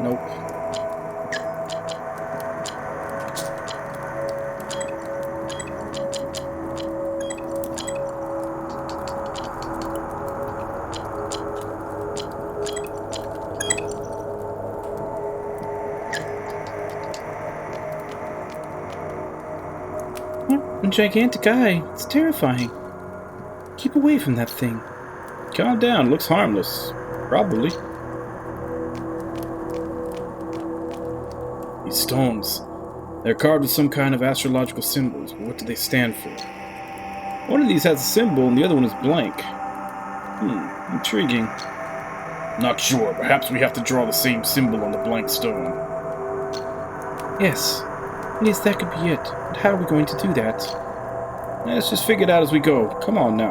Nope. A gigantic eye. It's terrifying. Keep away from that thing. Calm down, looks harmless. Probably. These stones. They're carved with some kind of astrological symbols, but what do they stand for? One of these has a symbol and the other one is blank. Intriguing. Not sure. Perhaps we have to draw the same symbol on the blank stone. Yes, that could be it. But how are we going to do that? Let's just figure it out as we go. Come on now.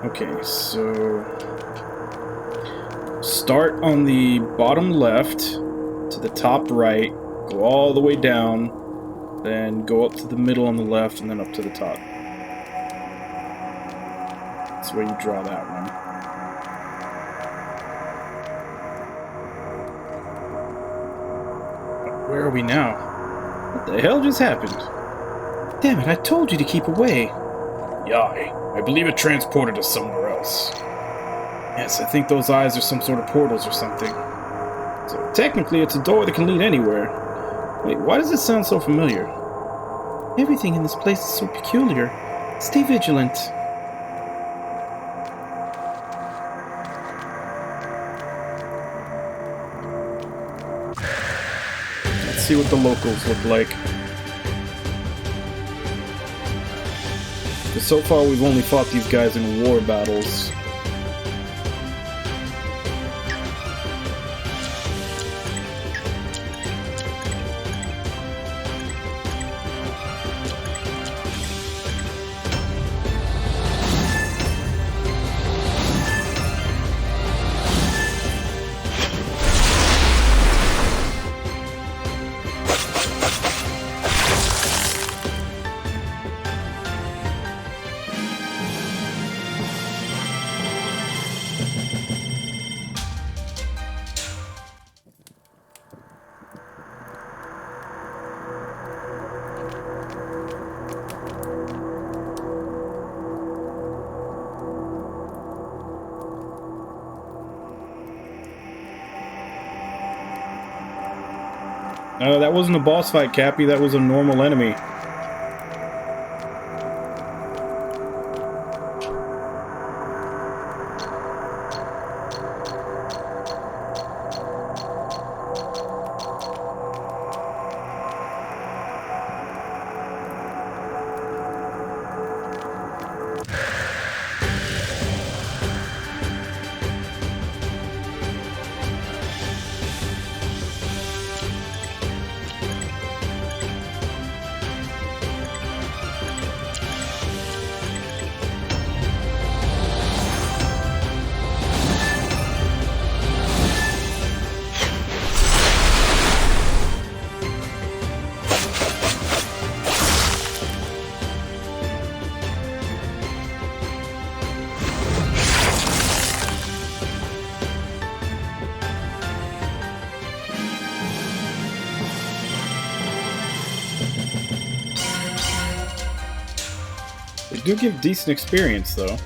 Okay, so start on the bottom left to the top right, go all the way down, then go up to the middle on the left, and then up to the top. That's where you draw that one. Where are we now? What the hell just happened? Damn it, I told you to keep away. Yeah, I believe it transported us somewhere else. Yes, I think those eyes are some sort of portals or something. So technically it's a door that can lead anywhere. Wait, why does it sound so familiar? Everything in this place is so peculiar. Stay vigilant. Let's see what the locals look like. But so far we've only fought these guys in war battles. That wasn't a boss fight, Cappy. That was a normal enemy. They do give decent experience, though.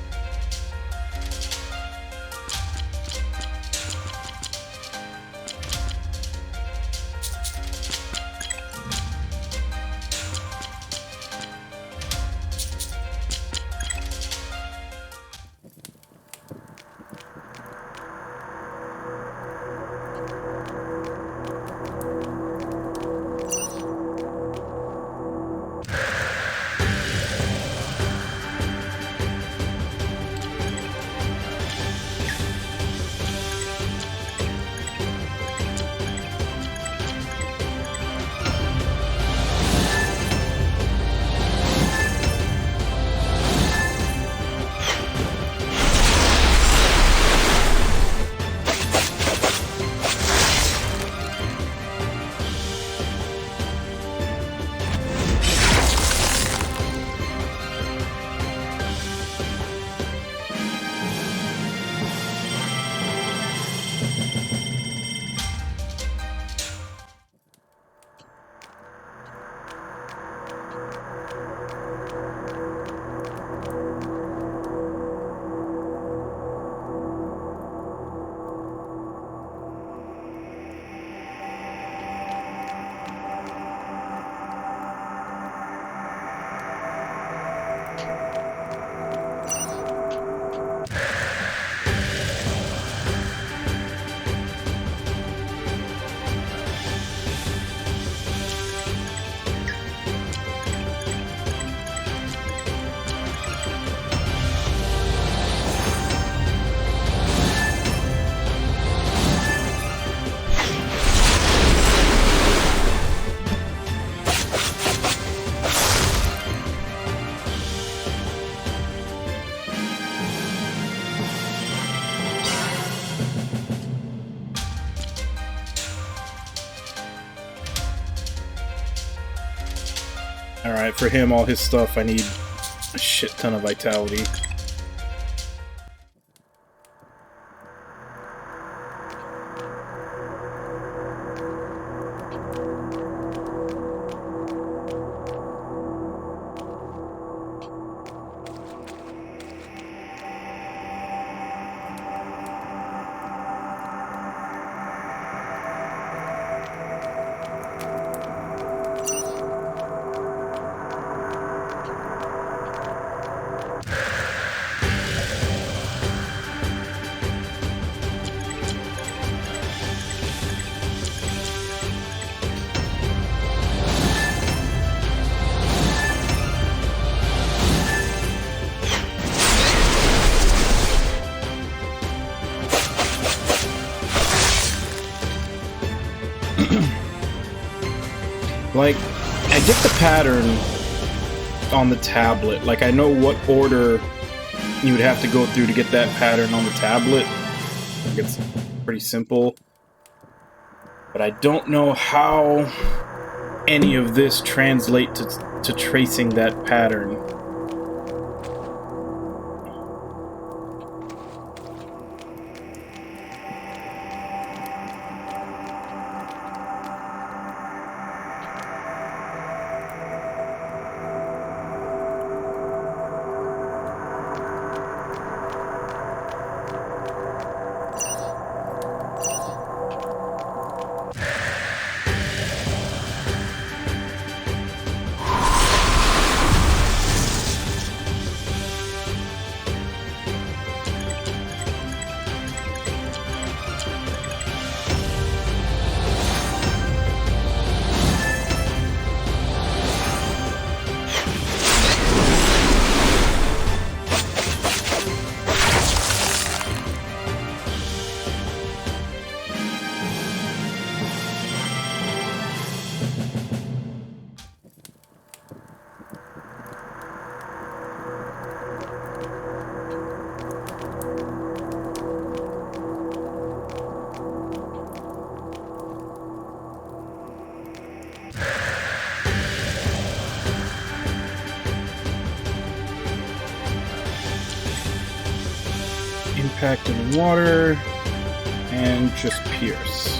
Alright, for him, all his stuff, I need a shit ton of vitality. Like, I get the pattern on the tablet. Like, I know what order you would have to go through to get that pattern on the tablet. Like, it's pretty simple. But I don't know how any of this translate to tracing that pattern. Impact in water, and just pierce.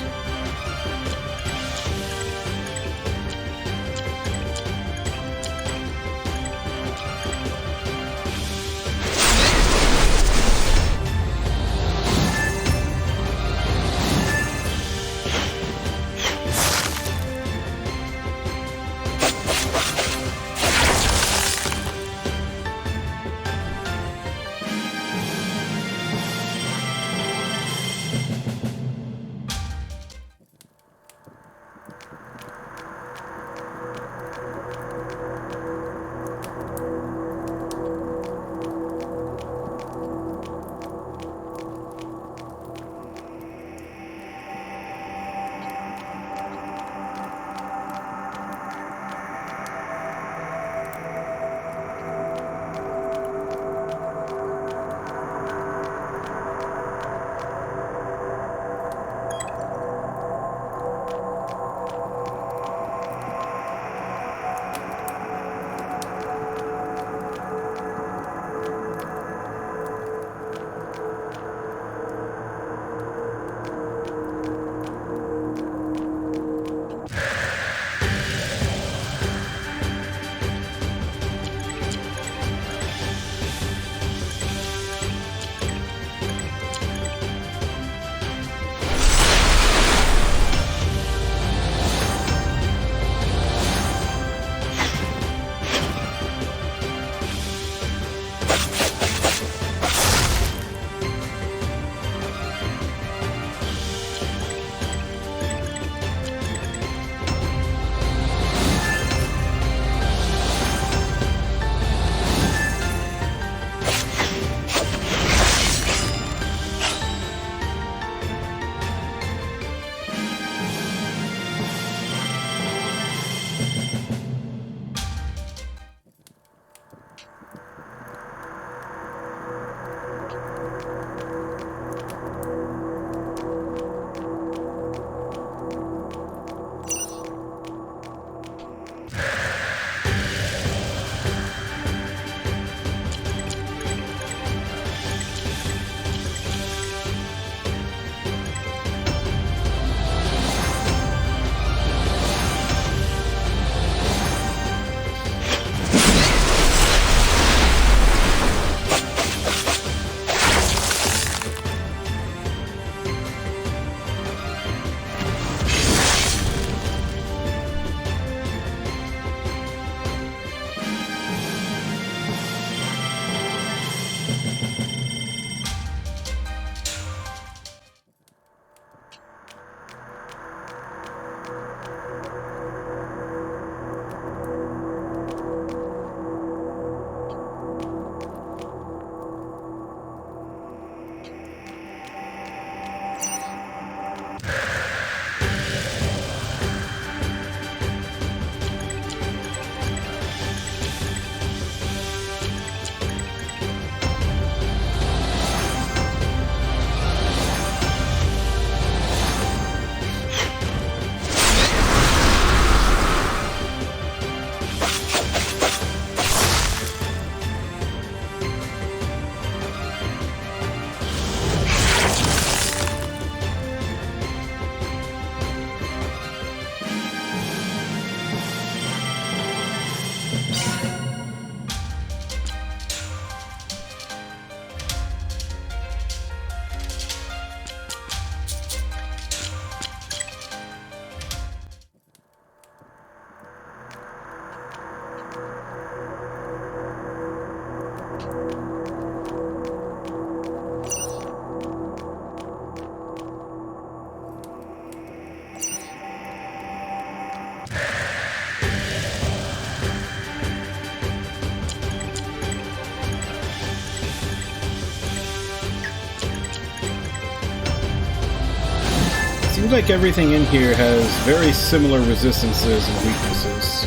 Seems like everything in here has very similar resistances and weaknesses.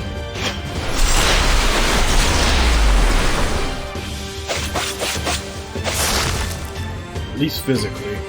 At least physically.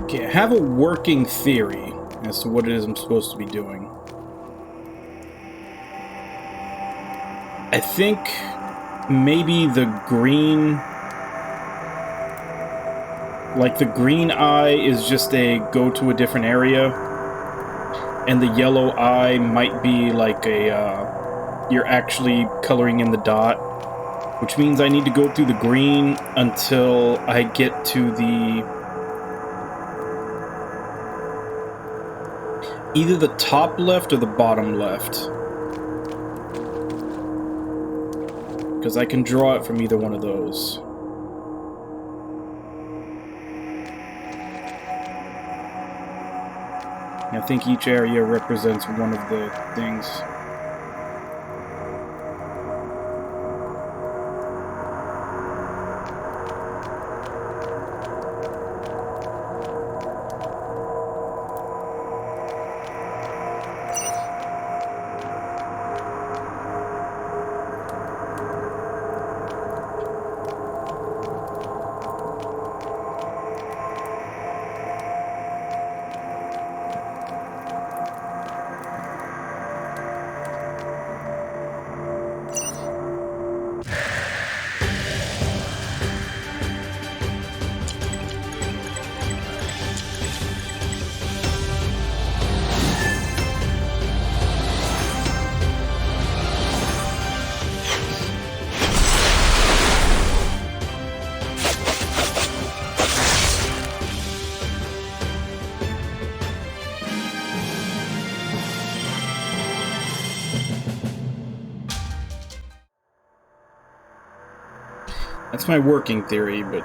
Okay, I have a working theory as to what it is I'm supposed to be doing. I think maybe the green... like, the green eye is just a go to a different area, and the yellow eye might be like a, you're actually coloring in the dot, which means I need to go through the green until I get to the... either the top left or the bottom left. Because I can draw it from either one of those. I think each area represents one of the things. That's my working theory, but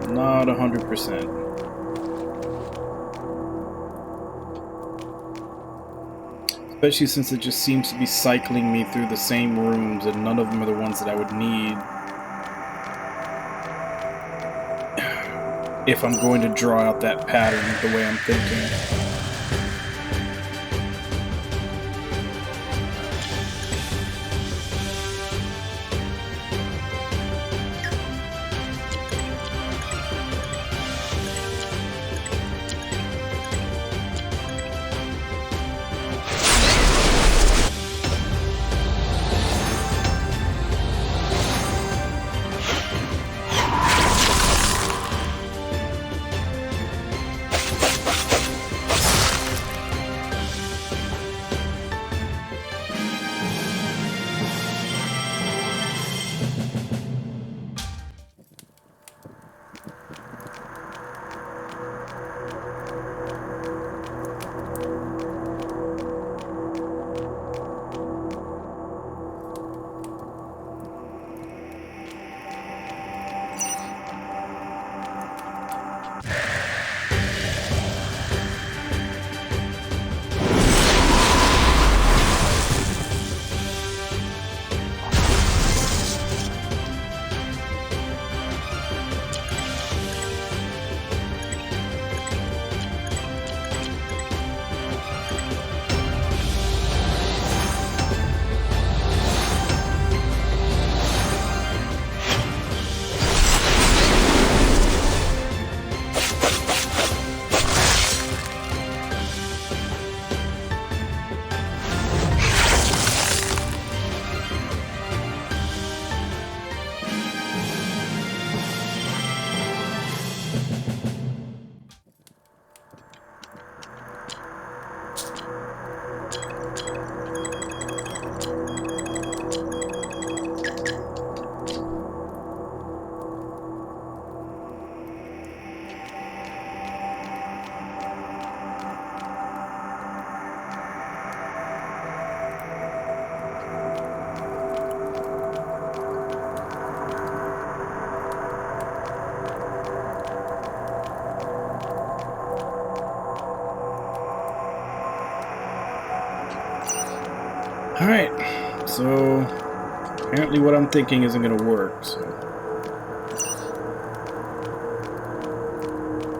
not 100%. Especially since it just seems to be cycling me through the same rooms, and none of them are the ones that I would need if I'm going to draw out that pattern the way I'm thinking. Alright, so apparently what I'm thinking isn't going to work, so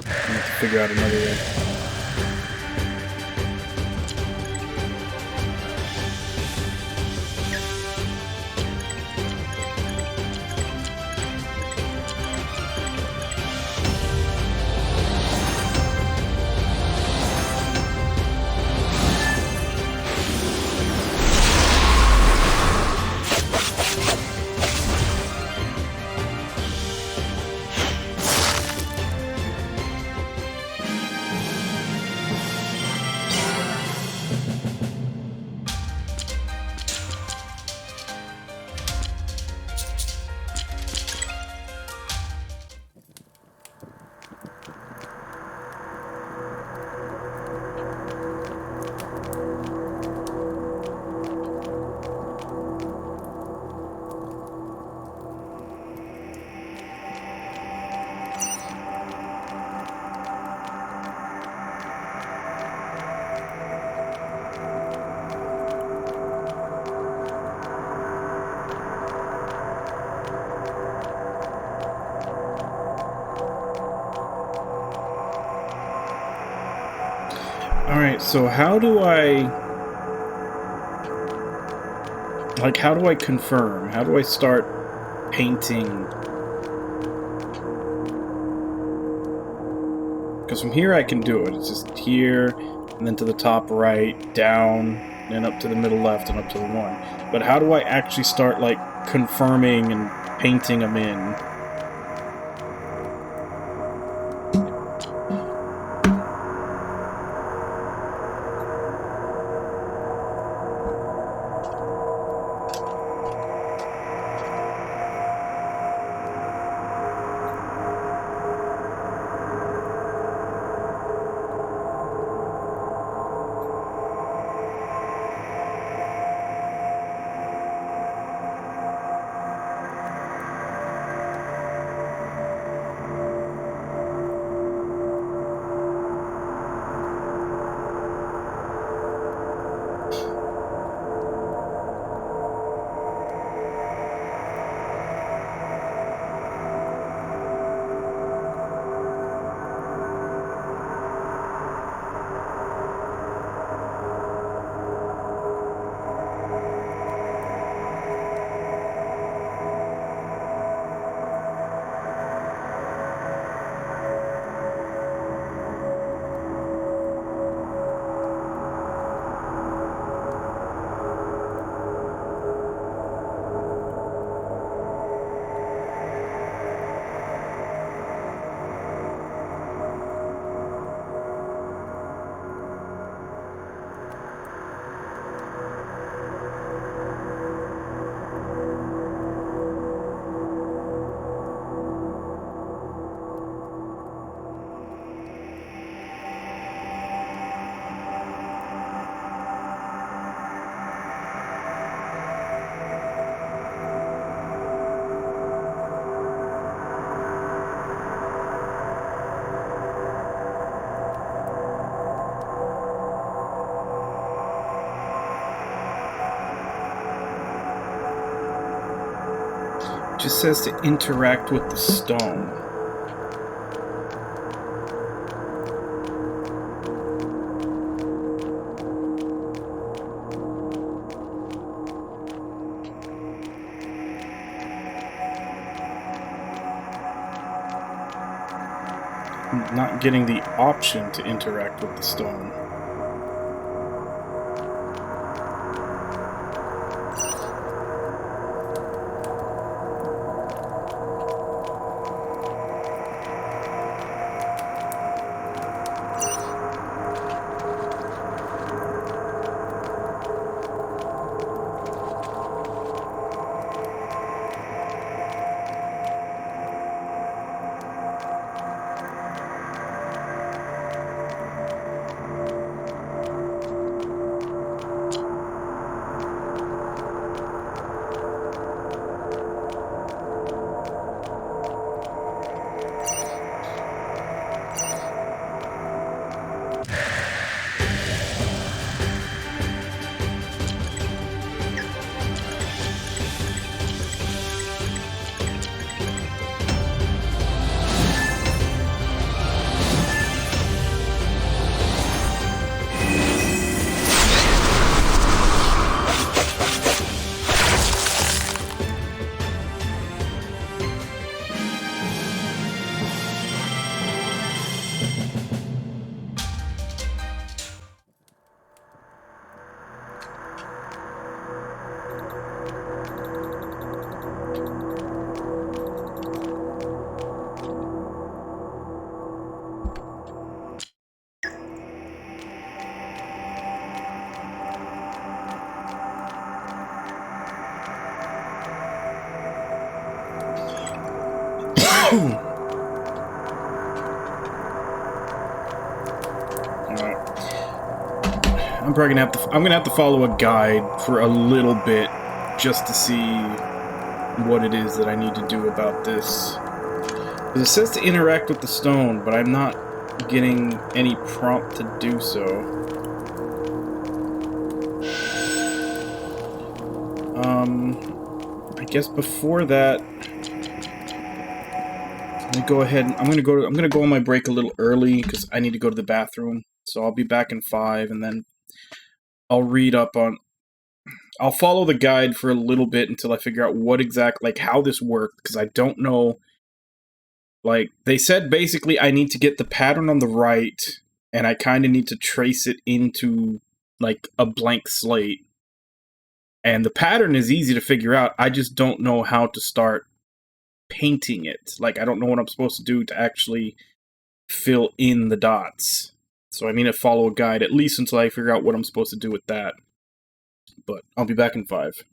I have to figure out another way. Alright, so how do I confirm? How do I start painting? Because from here I can do it. It's just here, and then to the top right, down, and up to the middle left, and up to the one. But how do I actually start, like, confirming and painting them in? It just says to interact with the stone. I'm not getting the option to interact with the stone. I'm probably gonna have to follow a guide for a little bit just to see what it is that I need to do about this. Because it says to interact with the stone, but I'm not getting any prompt to do so. I guess before that, let me go ahead and I'm gonna go on my break a little early because I need to go to the bathroom. So I'll be back in 5, and then I'll read up on. I'll follow the guide for a little bit until I figure out what exactly, like, how this works, because I don't know. Like, they said basically I need to get the pattern on the right, and I kind of need to trace it into, like, a blank slate. And the pattern is easy to figure out, I just don't know how to start painting it. Like, I don't know what I'm supposed to do to actually fill in the dots. So I need to follow a guide, at least until I figure out what I'm supposed to do with that. But I'll be back in 5.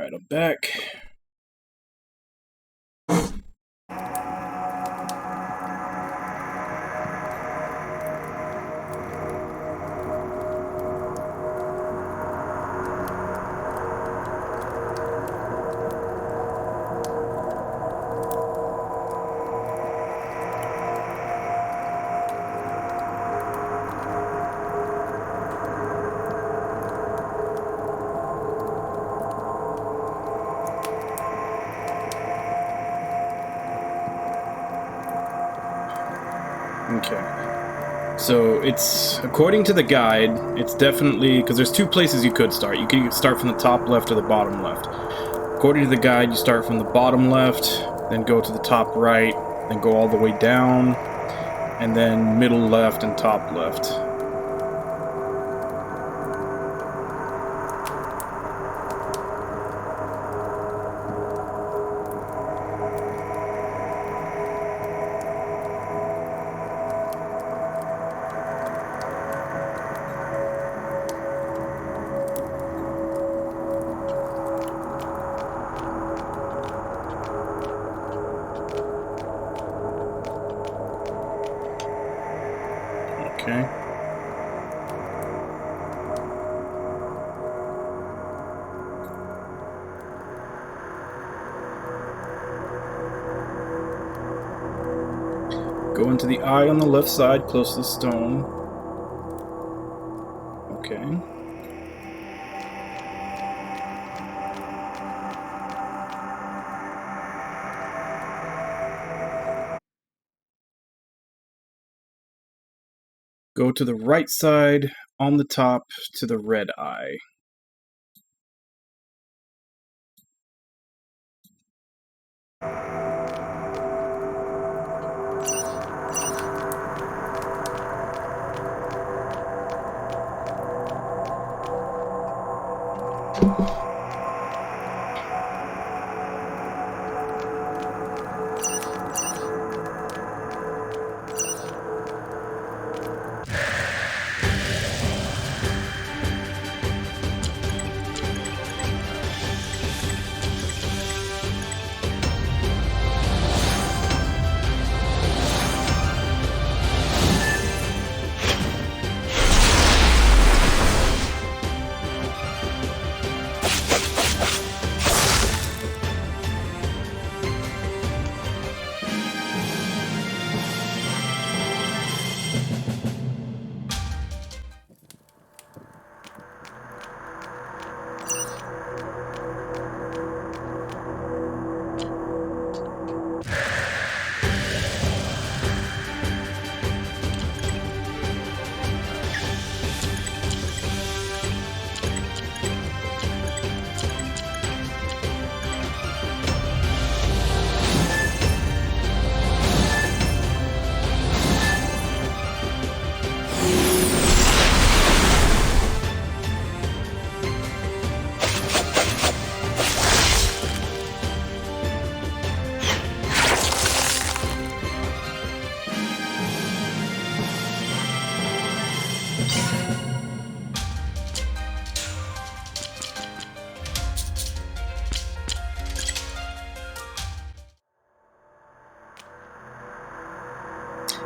Alright, I'm back. Okay. So it's, according to the guide, it's definitely, because there's two places you could start. You could start from the top left or the bottom left. According to the guide, you start from the bottom left, then go to the top right, then go all the way down, and then middle left and top left. Okay. Go into the eye on the left side, close to the stone. Okay. Go to the right side, on the top, to the red eye.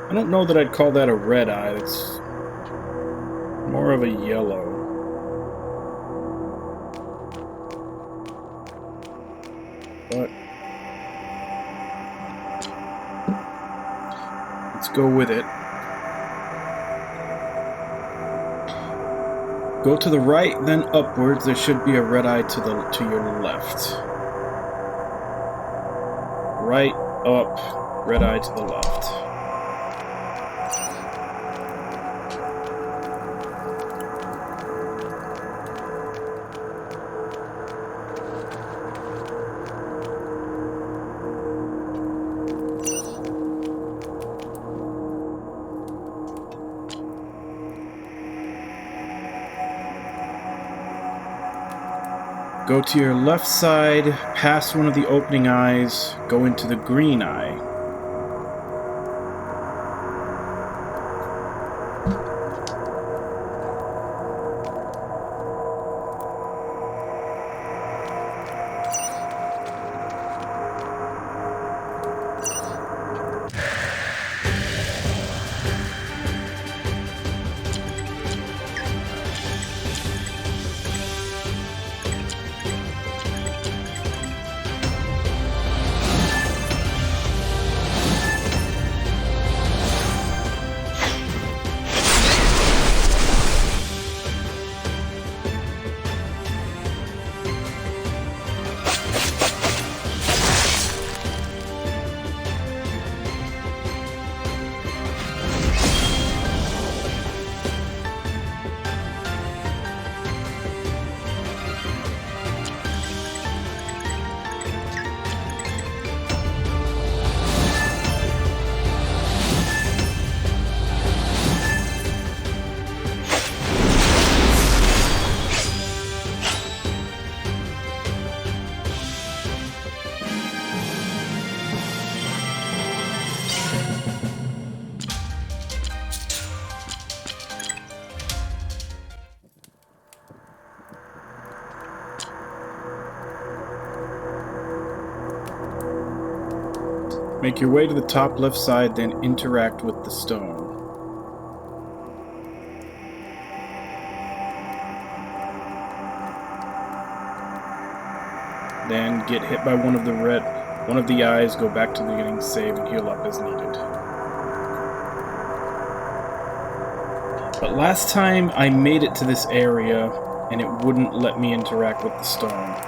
I don't know that I'd call that a red eye. It's more of a yellow. But let's go with it. Go to the right, then upwards. There should be a red eye to your left. Right, up, red eye to the left. Go to your left side, past one of the opening eyes, go into the green eye. Make your way to the top left side, then interact with the stone. Then get hit by one of the eyes, go back to the beginning, save, and heal up as needed. But last time I made it to this area, and it wouldn't let me interact with the stone.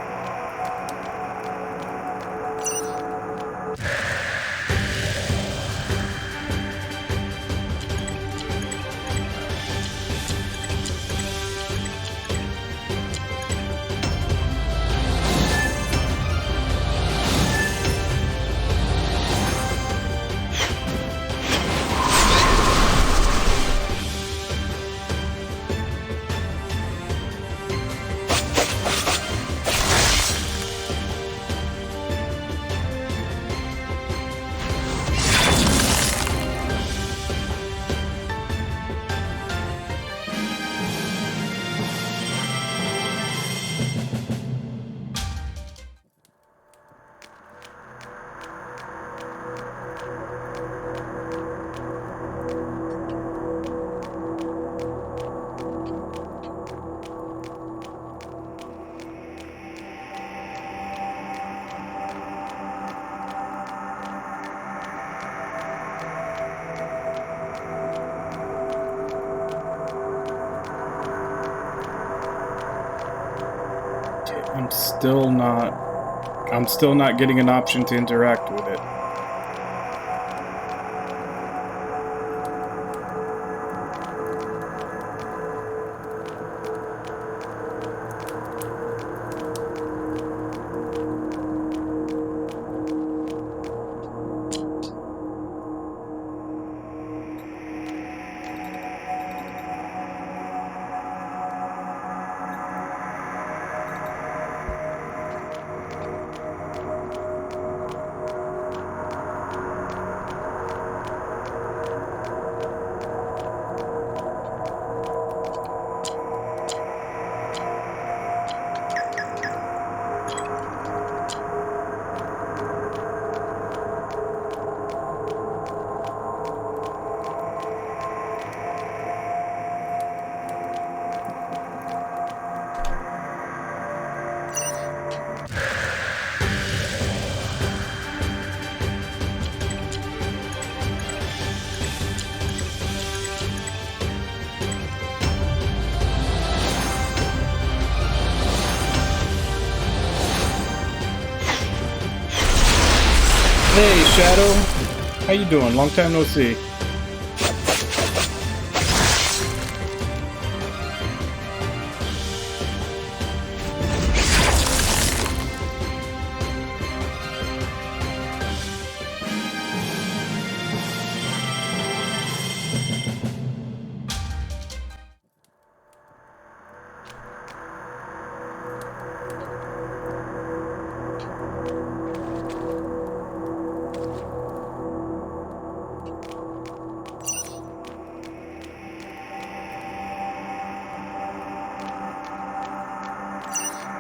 I'm still not getting an option to interact with it. Hey, Shadow. How you doing? Long time no see.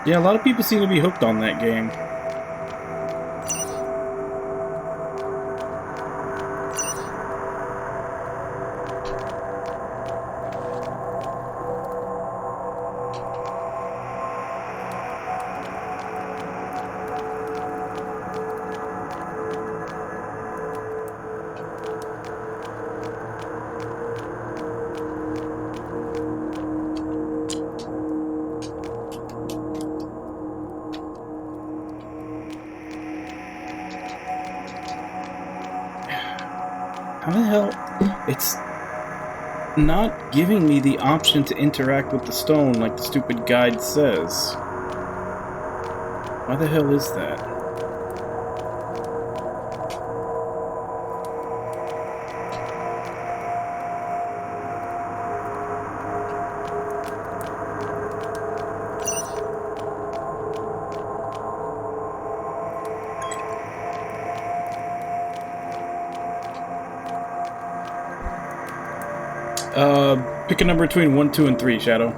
Yeah, a lot of people seem to be hooked on that game. How the hell? It's not giving me the option to interact with the stone like the stupid guide says. Why the hell is that? Pick a number between 1, 2, and 3, Shadow.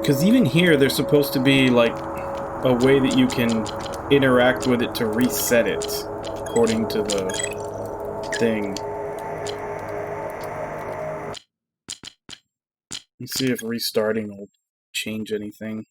Because even here, there's supposed to be, like, a way that you can interact with it to reset it, according to the thing. Let's see if restarting will change anything.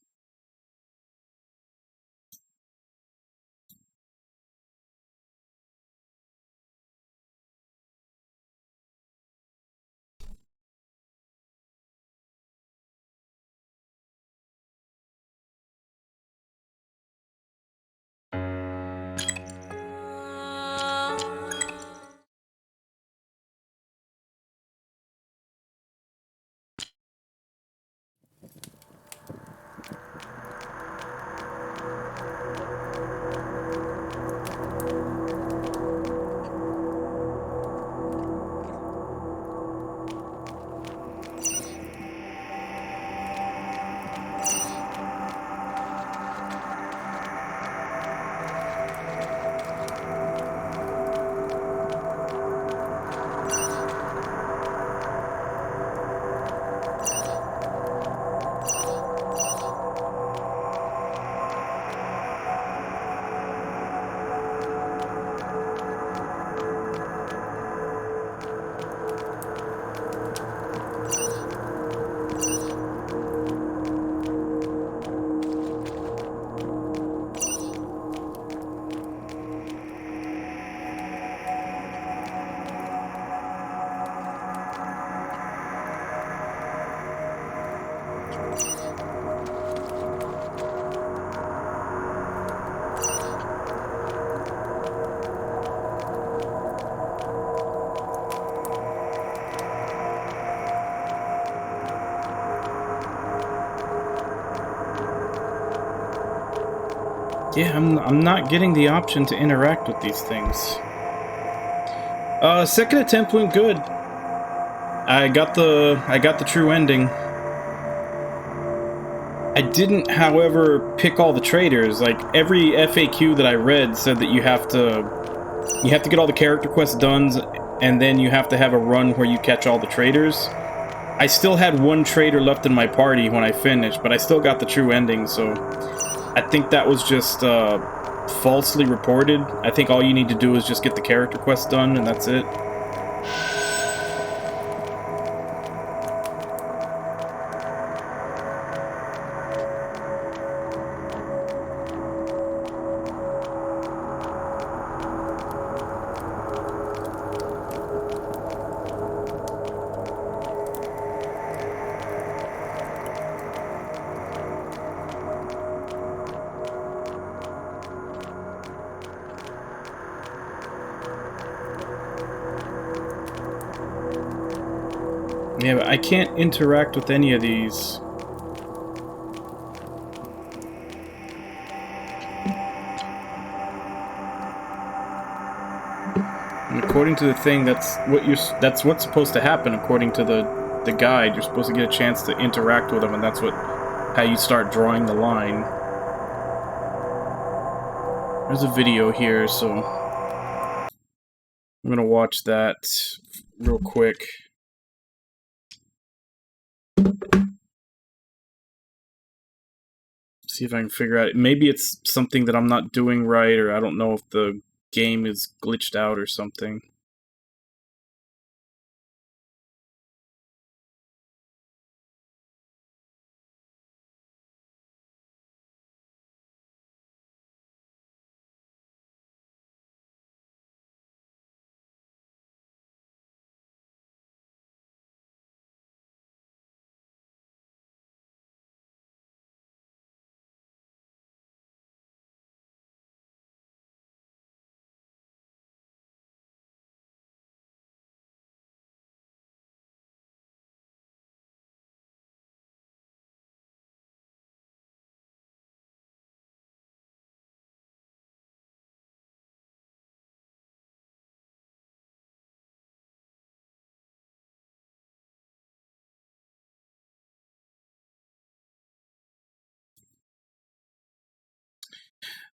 Yeah, I'm not getting the option to interact with these things. Second attempt went good. I got the true ending. I didn't, however, pick all the traders. Like, every FAQ that I read said that you have to get all the character quests done, and then you have to have a run where you catch all the traders. I still had one trader left in my party when I finished, but I still got the true ending, so I think that was just falsely reported. I think all you need to do is just get the character quest done, and that's it. Yeah, but I can't interact with any of these. And according to the thing, that's what's supposed to happen. According to the guide, you're supposed to get a chance to interact with them, and that's how you start drawing the line. There's a video here, so I'm gonna watch that real quick. See if I can figure out. Maybe it's something that I'm not doing right, or I don't know if the game is glitched out or something.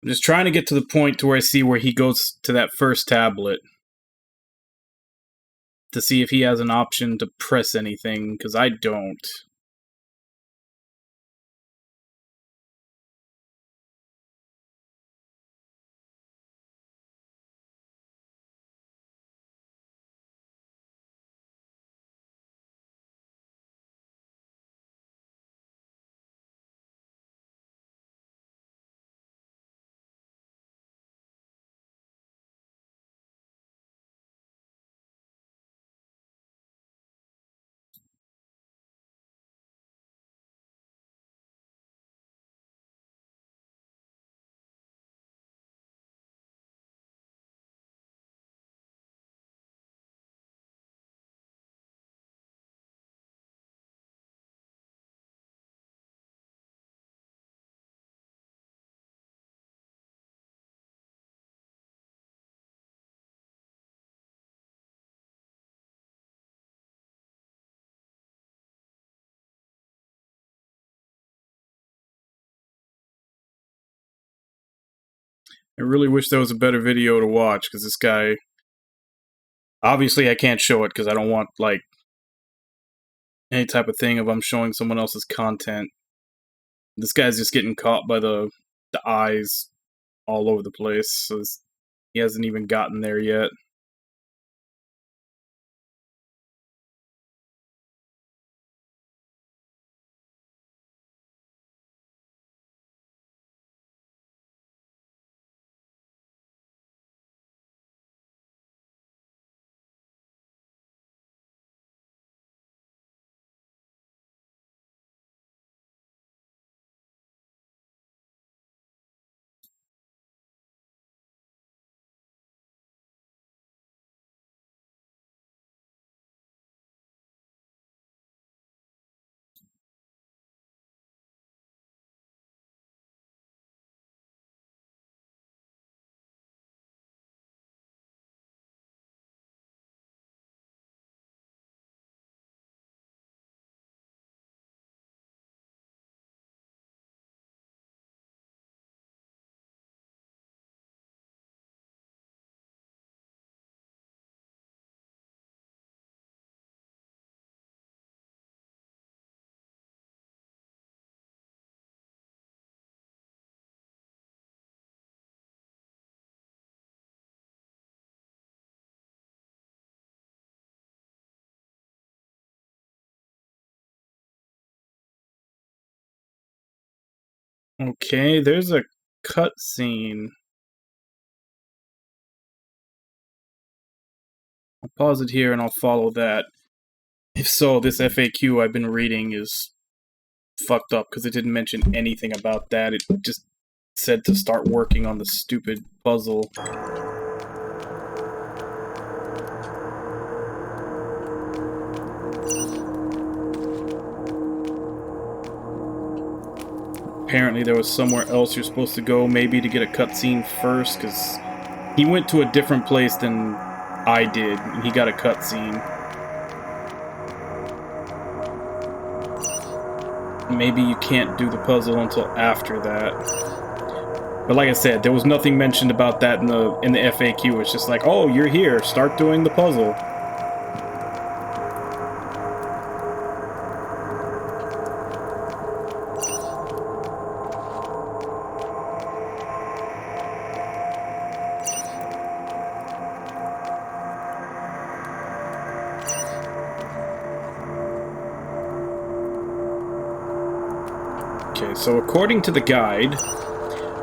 I'm just trying to get to the point to where I see where he goes to that first tablet to see if he has an option to press anything, because I don't. I really wish there was a better video to watch, because this guy... Obviously, I can't show it, because I don't want, like, any type of thing if I'm showing someone else's content. This guy's just getting caught by the eyes all over the place, so he hasn't even gotten there yet. Okay, there's a cutscene. I'll pause it here and I'll follow that. If so, this FAQ I've been reading is fucked up because it didn't mention anything about that. It just said to start working on the stupid puzzle. Apparently there was somewhere else you're supposed to go, maybe to get a cutscene first, because he went to a different place than I did, and he got a cutscene. Maybe you can't do the puzzle until after that. But like I said, there was nothing mentioned about that in the FAQ. It's just like, oh, you're here, start doing the puzzle. Okay, so according to the guide,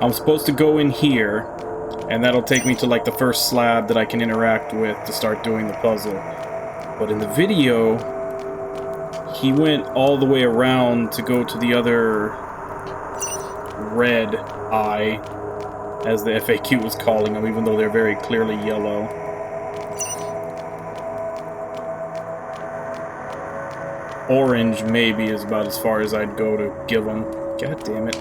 I'm supposed to go in here, and that'll take me to like the first slab that I can interact with to start doing the puzzle. But in the video, he went all the way around to go to the other red eye, as the FAQ was calling them, even though they're very clearly yellow. Orange, maybe, is about as far as I'd go to give them. God damn it.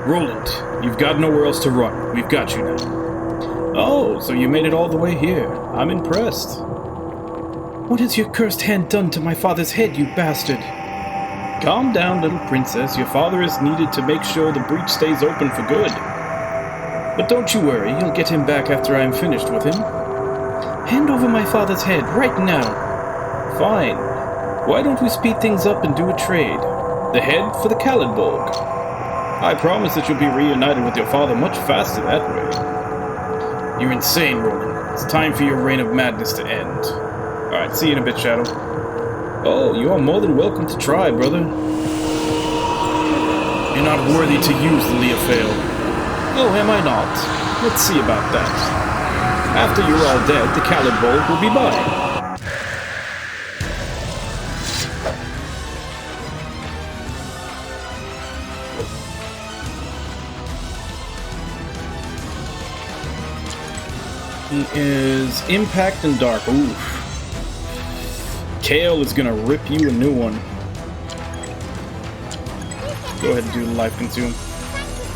Roland, you've got nowhere else to run. We've got you now. Oh, so you made it all the way here. I'm impressed. What has your cursed hand done to my father's head, you bastard? Calm down, little princess. Your father is needed to make sure the breach stays open for good. But don't you worry, you'll get him back after I am finished with him. Hand over my father's head, right now. Fine. Why don't we speed things up and do a trade? The head for the Fir Bolgs. I promise that you'll be reunited with your father much faster that way. You're insane, Roland. It's time for your reign of madness to end. Alright, see you in a bit, Shadow. Oh, you are more than welcome to try, brother. You're not worthy to use the Leofail. Oh, am I not? Let's see about that. After you're all dead, the Callid Bolg will be mine. He is Impact and Dark. Oof. Kale is gonna rip you a new one. Go ahead and do the Life Consume.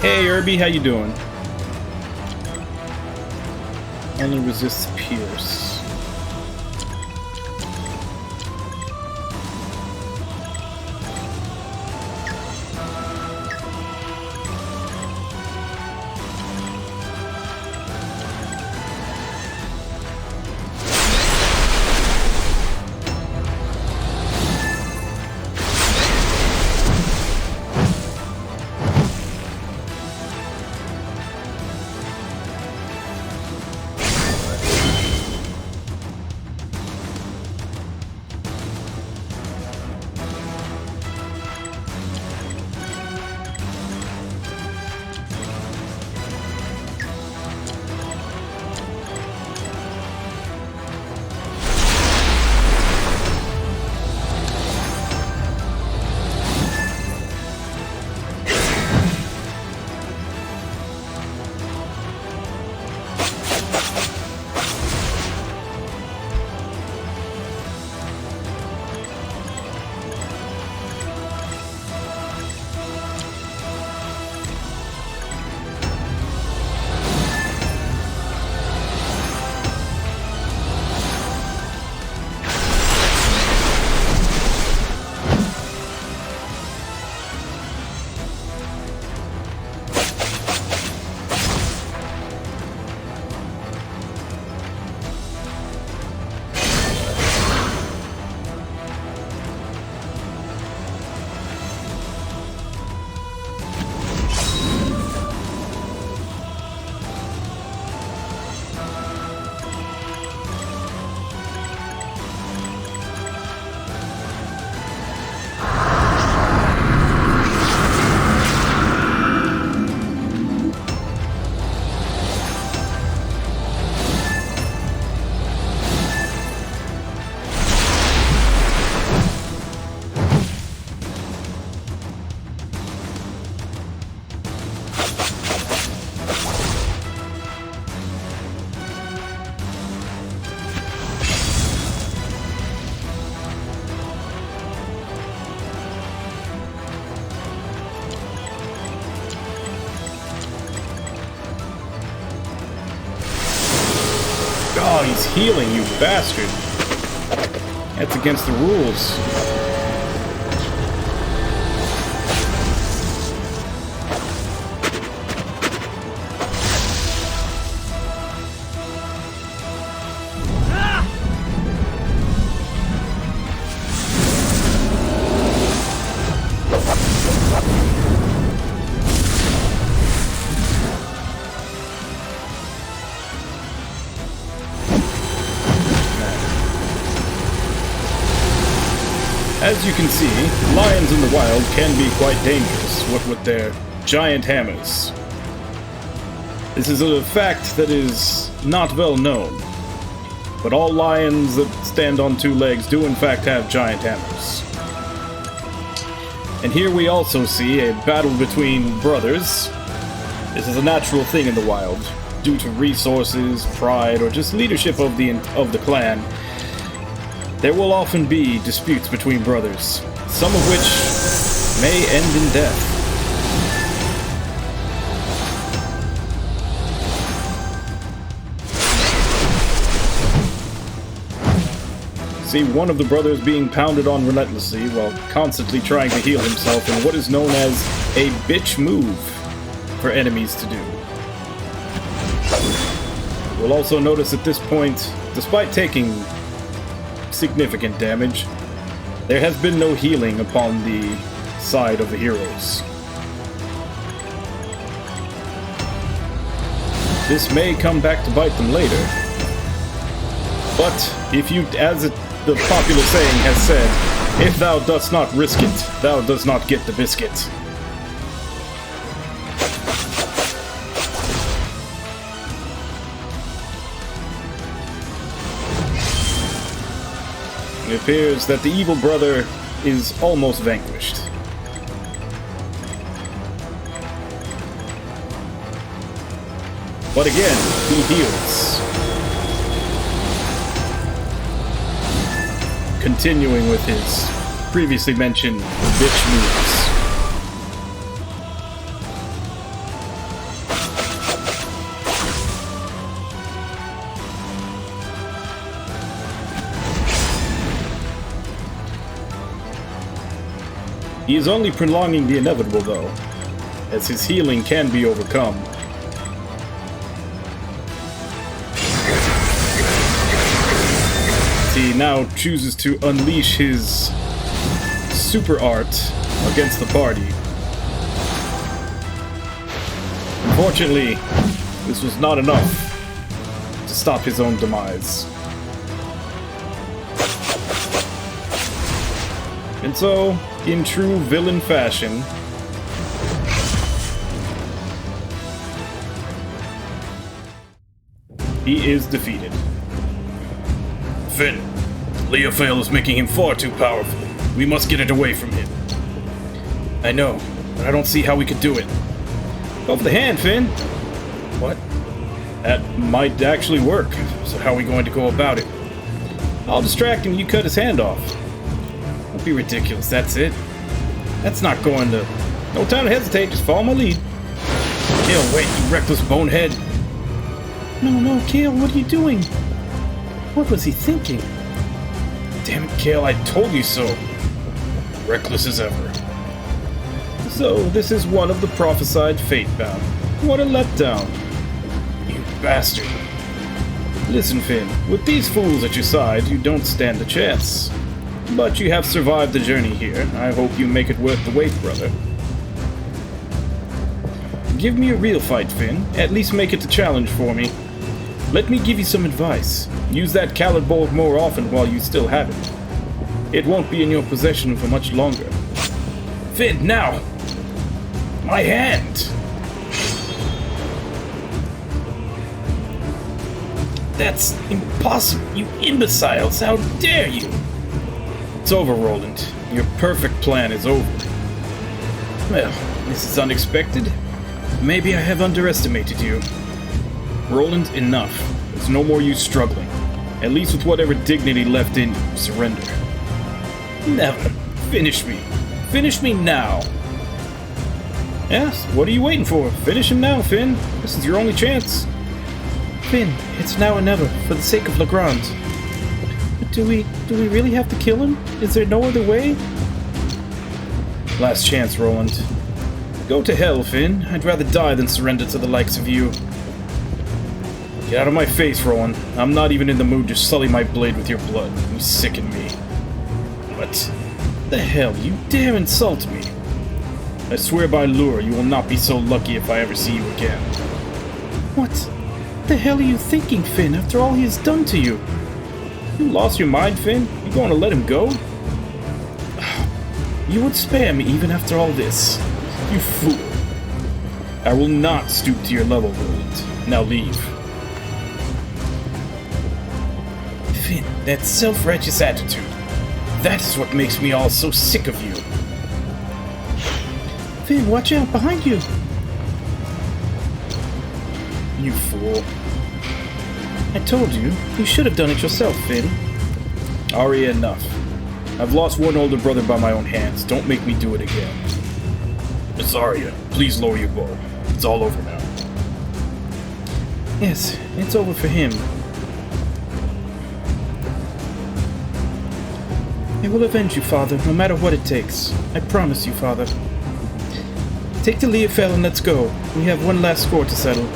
Hey, Irby, how you doing? Only resists Pierce. Oh, he's healing, you bastard. That's against the rules. As you can see, lions in the wild can be quite dangerous, what with their giant hammers. This is a fact that is not well known, but all lions that stand on two legs do in fact have giant hammers. And here we also see a battle between brothers. This is a natural thing in the wild, due to resources, pride, or just leadership of the clan. There will often be disputes between brothers, some of which may end in death. See one of the brothers being pounded on relentlessly while constantly trying to heal himself in what is known as a bitch move for enemies to do. We'll also notice at this point, despite taking significant damage, there has been no healing upon the side of the heroes. This may come back to bite them later, but if you, as the popular saying has said, if thou dost not risk it, thou dost not get the biscuit. It appears that the evil brother is almost vanquished. But again, he heals. Continuing with his previously mentioned bitch moves. He is only prolonging the inevitable, though, as his healing can be overcome. He now chooses to unleash his super art against the party. Unfortunately, this was not enough to stop his own demise. And so, in true villain fashion, he is defeated. Finn, Leofail is making him far too powerful. We must get it away from him. I know, but I don't see how we could do it. Go for the hand, Finn. What? That might actually work. So how are we going to go about it? I'll distract him and you cut his hand off. Don't be ridiculous, that's it. That's not going to... No time to hesitate, just follow my lead. Kale, wait, you reckless bonehead. No, Kale, what are you doing? What was he thinking? Damn it, Kale, I told you so. Reckless as ever. So, this is one of the prophesied Fatebound. What a letdown. You bastard. Listen, Finn, with these fools at your side, you don't stand a chance. But you have survived the journey here. I hope you make it worth the wait, brother. Give me a real fight, Finn. At least make it a challenge for me. Let me give you some advice. Use that Caloid Bolg more often while you still have it. It won't be in your possession for much longer. Finn, now! My hand! That's impossible, you imbeciles! How dare you! It's over, Roland. Your perfect plan is over. Well, this is unexpected. Maybe I have underestimated you. Roland, enough. There's no more use struggling. At least with whatever dignity left in you, surrender. Never. Finish me. Finish me now. Yes, what are you waiting for? Finish him now, Finn. This is your only chance. Finn, it's now or never, for the sake of Legrand. But do we really have to kill him? Is there no other way? Last chance, Roland. Go to hell, Finn. I'd rather die than surrender to the likes of you. Get out of my face, Roland. I'm not even in the mood to sully my blade with your blood. You sicken me. What the hell? You dare insult me? I swear by Lure, you will not be so lucky if I ever see you again. What the hell are you thinking, Finn, after all he has done to you? You lost your mind, Finn? You going to let him go? You would spare me even after all this. You fool. I will not stoop to your level, Roland. Now leave. Finn, that self-righteous attitude. That is what makes me all so sick of you. Finn, watch out, behind you! You fool. I told you, you should have done it yourself, Finn. Arya, enough. I've lost one older brother by my own hands. Don't make me do it again. Miss Arya, please lower your bow. It's all over now. Yes, it's over for him. I will avenge you, Father, no matter what it takes. I promise you, Father. Take the Leofail and let's go. We have one last score to settle.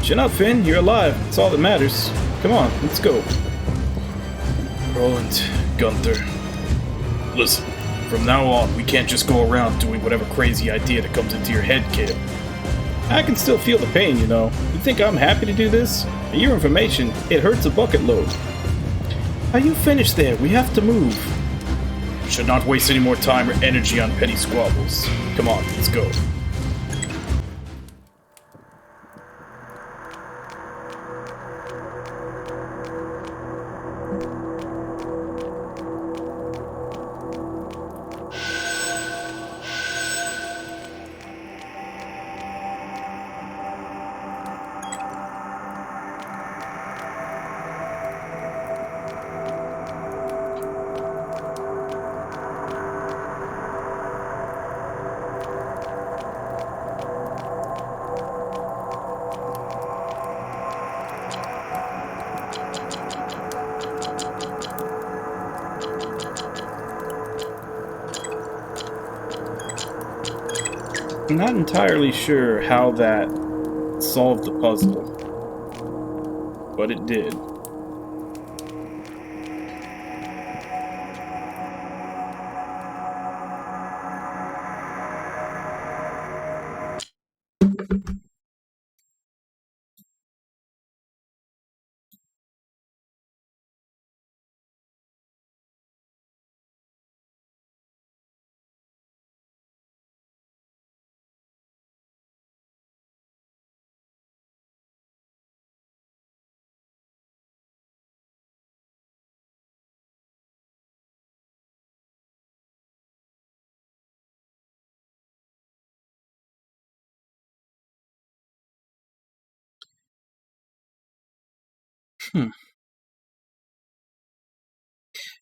Chin up, Finn. You're alive. That's all that matters. Come on, let's go. Roland, Gunther. Listen, from now on, we can't just go around doing whatever crazy idea that comes into your head, kid. I can still feel the pain, you know. You think I'm happy to do this? For your information, it hurts a bucket load. Are you finished there? We have to move. Should not waste any more time or energy on petty squabbles. Come on, let's go. I'm not entirely sure how that solved the puzzle, but it did.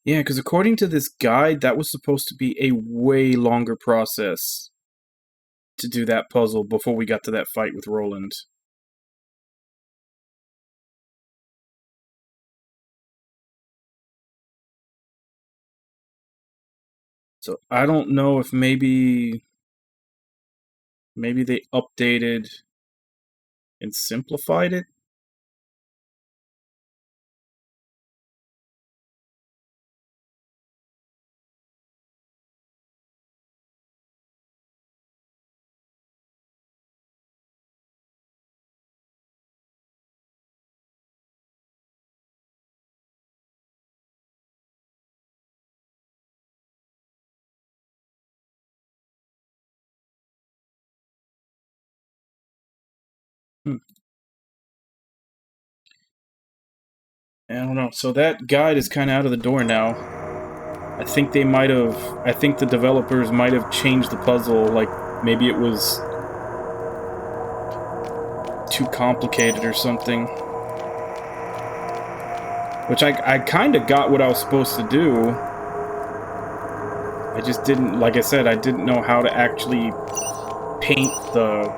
Yeah, because according to this guide, that was supposed to be a way longer process to do that puzzle before we got to that fight with Roland. So I don't know if maybe they updated and simplified it. I don't know. So that guide is kind of out of the door now. I think the developers might have changed the puzzle. Like, maybe it was too complicated or something. Which I kind of got what I was supposed to do. I just didn't, like I said, I didn't know how to actually paint the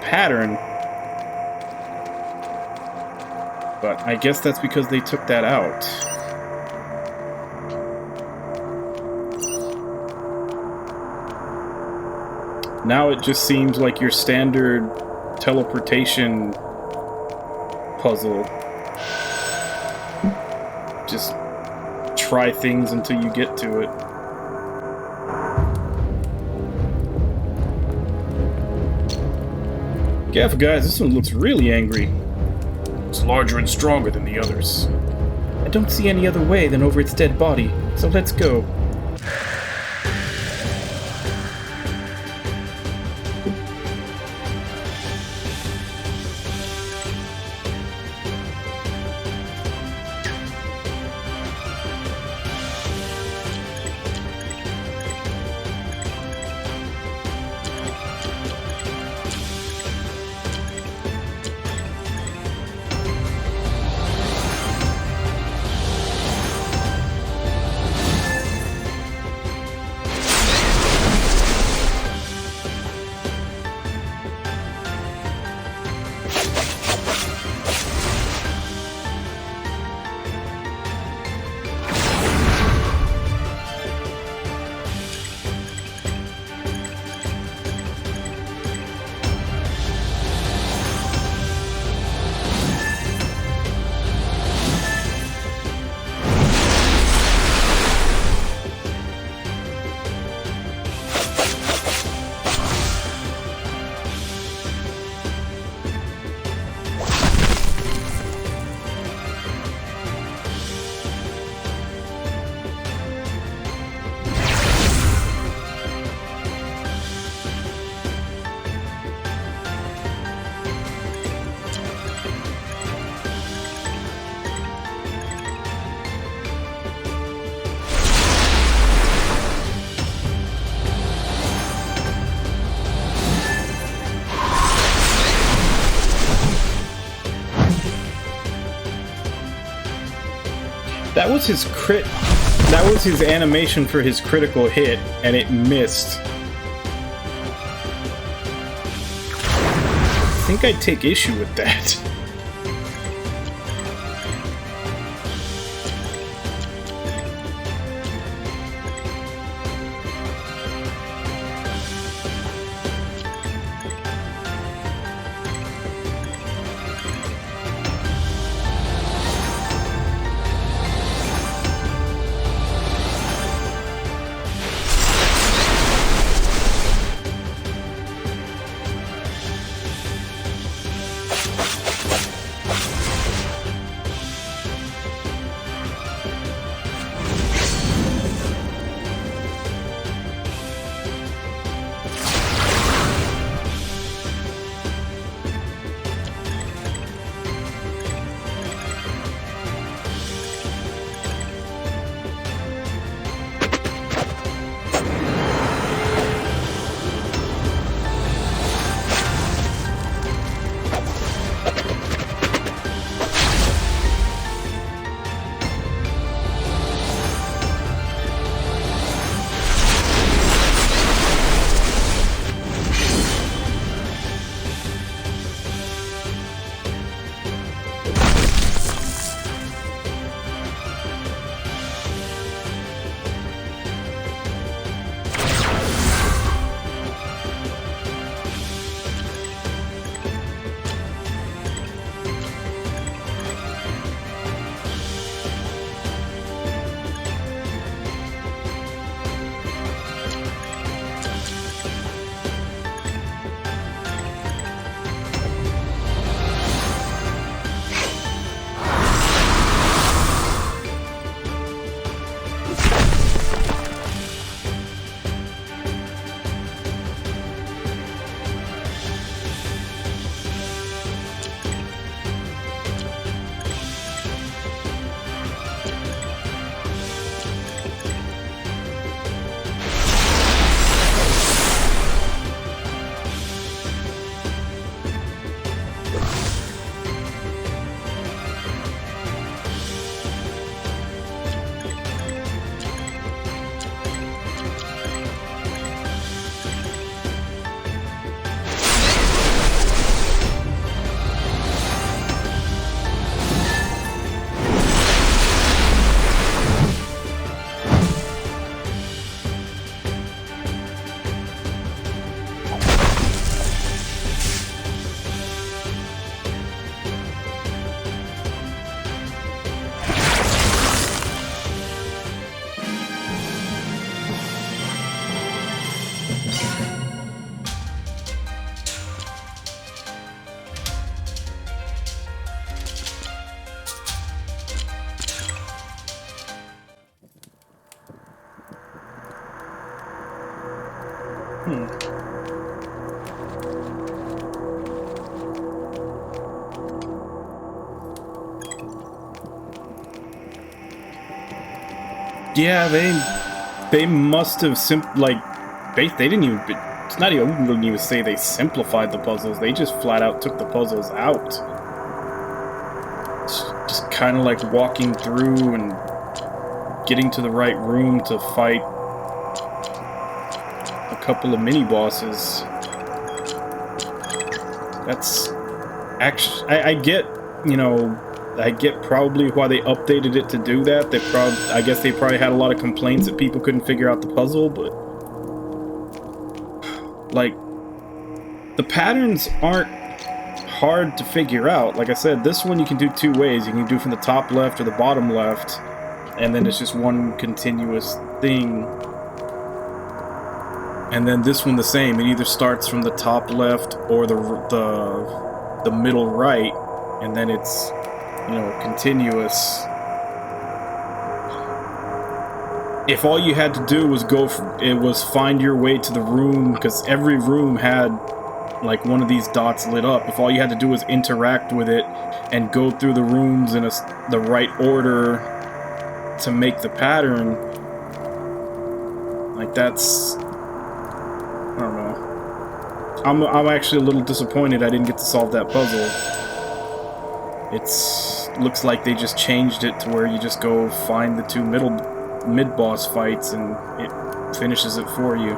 pattern. But I guess that's because they took that out. Now it just seems like your standard teleportation puzzle. Just try things until you get to it. Careful, guys, this one looks really angry. It's larger and stronger than the others. I don't see any other way than over its dead body, so let's go. That was his crit. That was his animation for his critical hit, and it missed. I think I'd take issue with that. Yeah, they must have they didn't even. It's not even. I wouldn't even say they simplified the puzzles. They just flat out took the puzzles out. It's just kind of like walking through and getting to the right room to fight a couple of mini bosses. That's actually I get, I get probably why they updated it to do that. I guess they probably had a lot of complaints that people couldn't figure out the puzzle, but like the patterns aren't hard to figure out. Like I said, this one you can do two ways. You can do from the top left or the bottom left, and then it's just one continuous thing. And then this one the same. It either starts from the top left or the middle right, and then it's, continuous. If all you had to do was find your way to the room, because every room had like one of these dots lit up. If all you had to do was interact with it and go through the rooms in the right order to make the pattern, like that's, I don't know. I'm actually a little disappointed I didn't get to solve that puzzle. Looks like they just changed it to where you just go find the two mid-boss fights and it finishes it for you.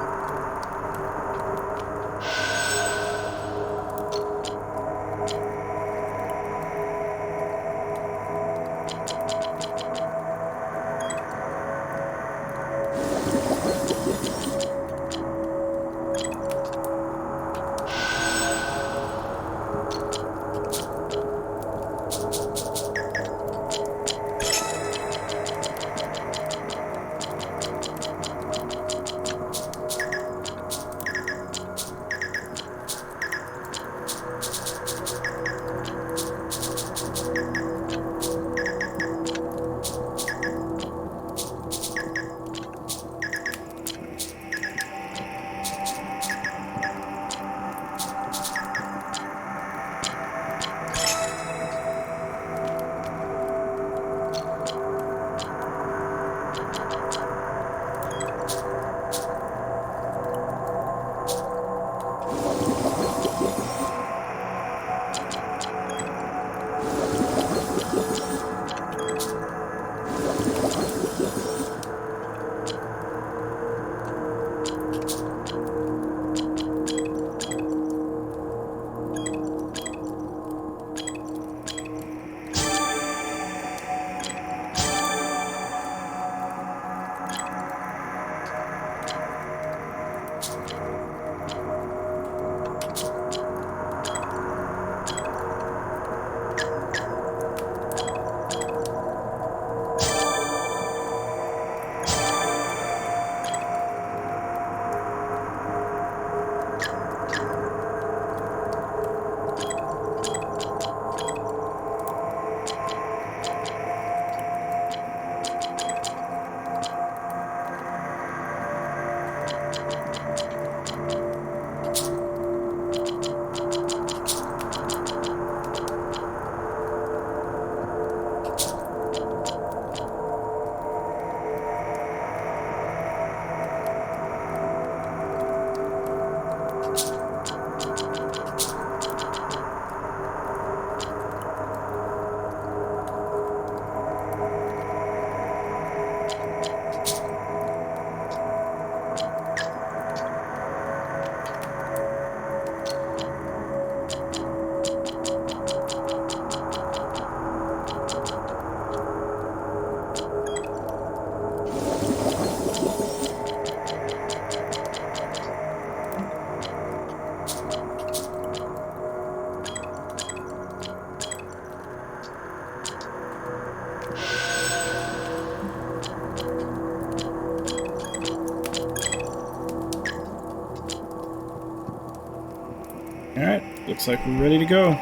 Alright, looks like we're ready to go.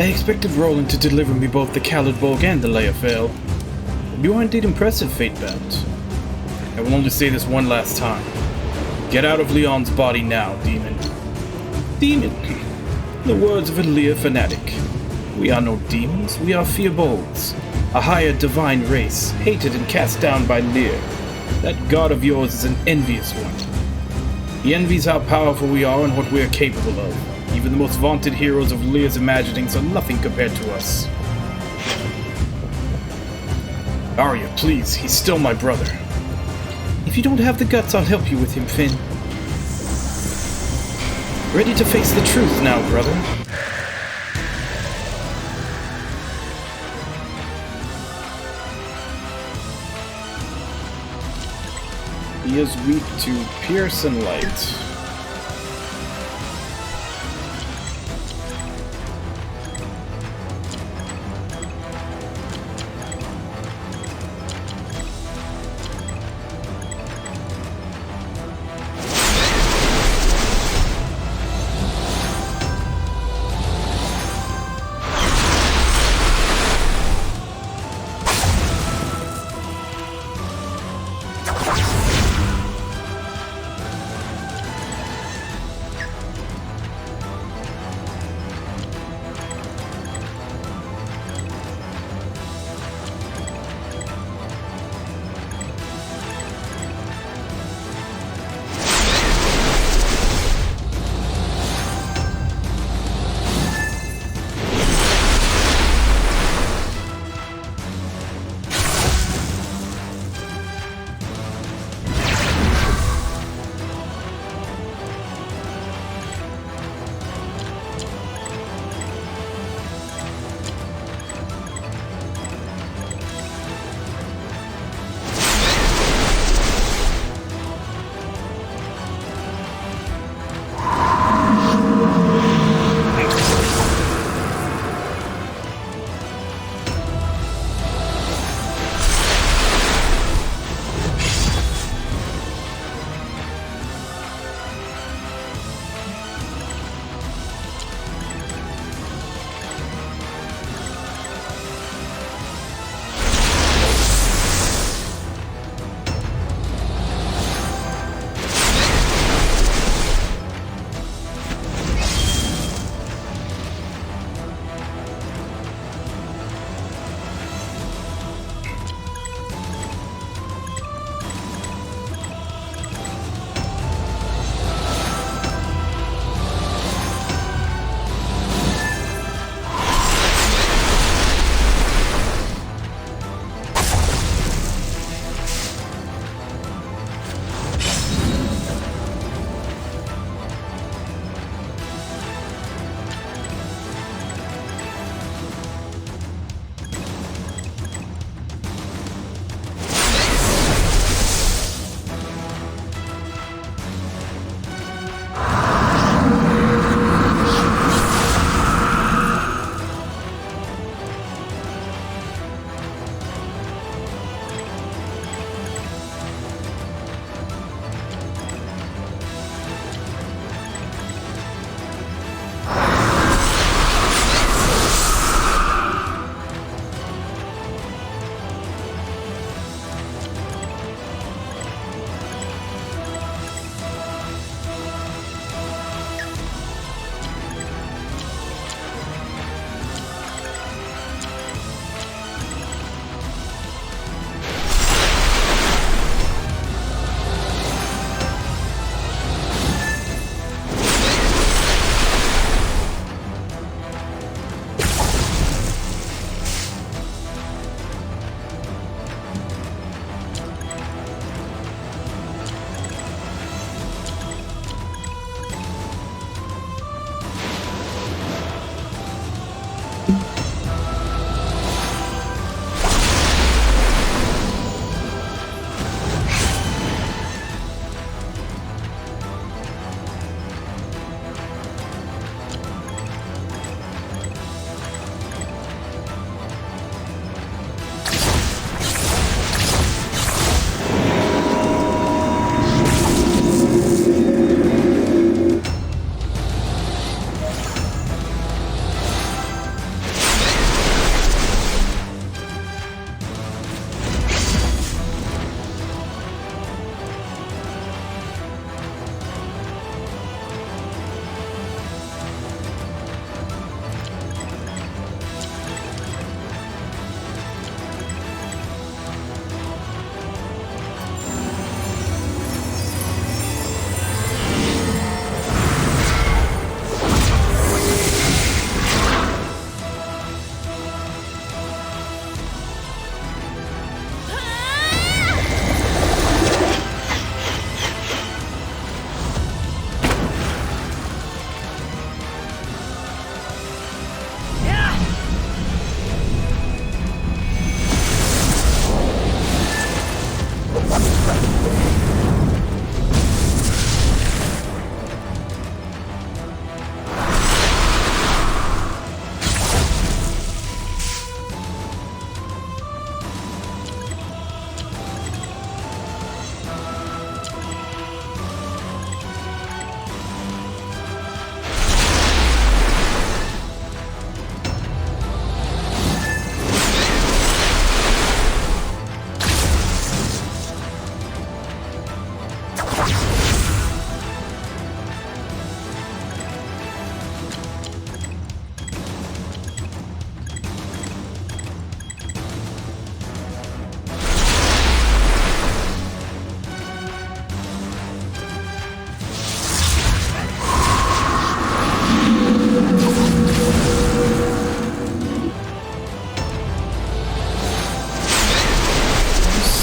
I expected Roland to deliver me both the Fir Bolg and the Leafale. You are indeed impressive, Fatebounds. I will only say this one last time. Get out of Leon's body now, demon. Demon? In the words of a Lear fanatic, we are no demons, we are Fir Bolgs, a higher divine race, hated and cast down by Lear. That god of yours is an envious one. He envies how powerful we are and what we are capable of. Even the most vaunted heroes of Lear's imaginings are nothing compared to us. Arya, please, he's still my brother. If you don't have the guts, I'll help you with him, Finn. Ready to face the truth now, brother? He is weak to pierce and light.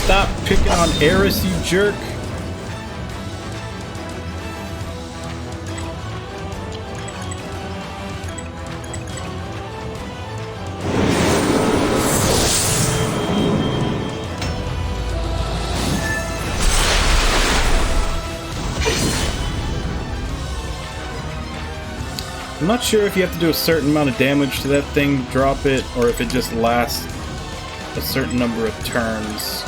Stop picking on Eris, you jerk. I'm not sure if you have to do a certain amount of damage to that thing to drop it, or if it just lasts a certain number of turns.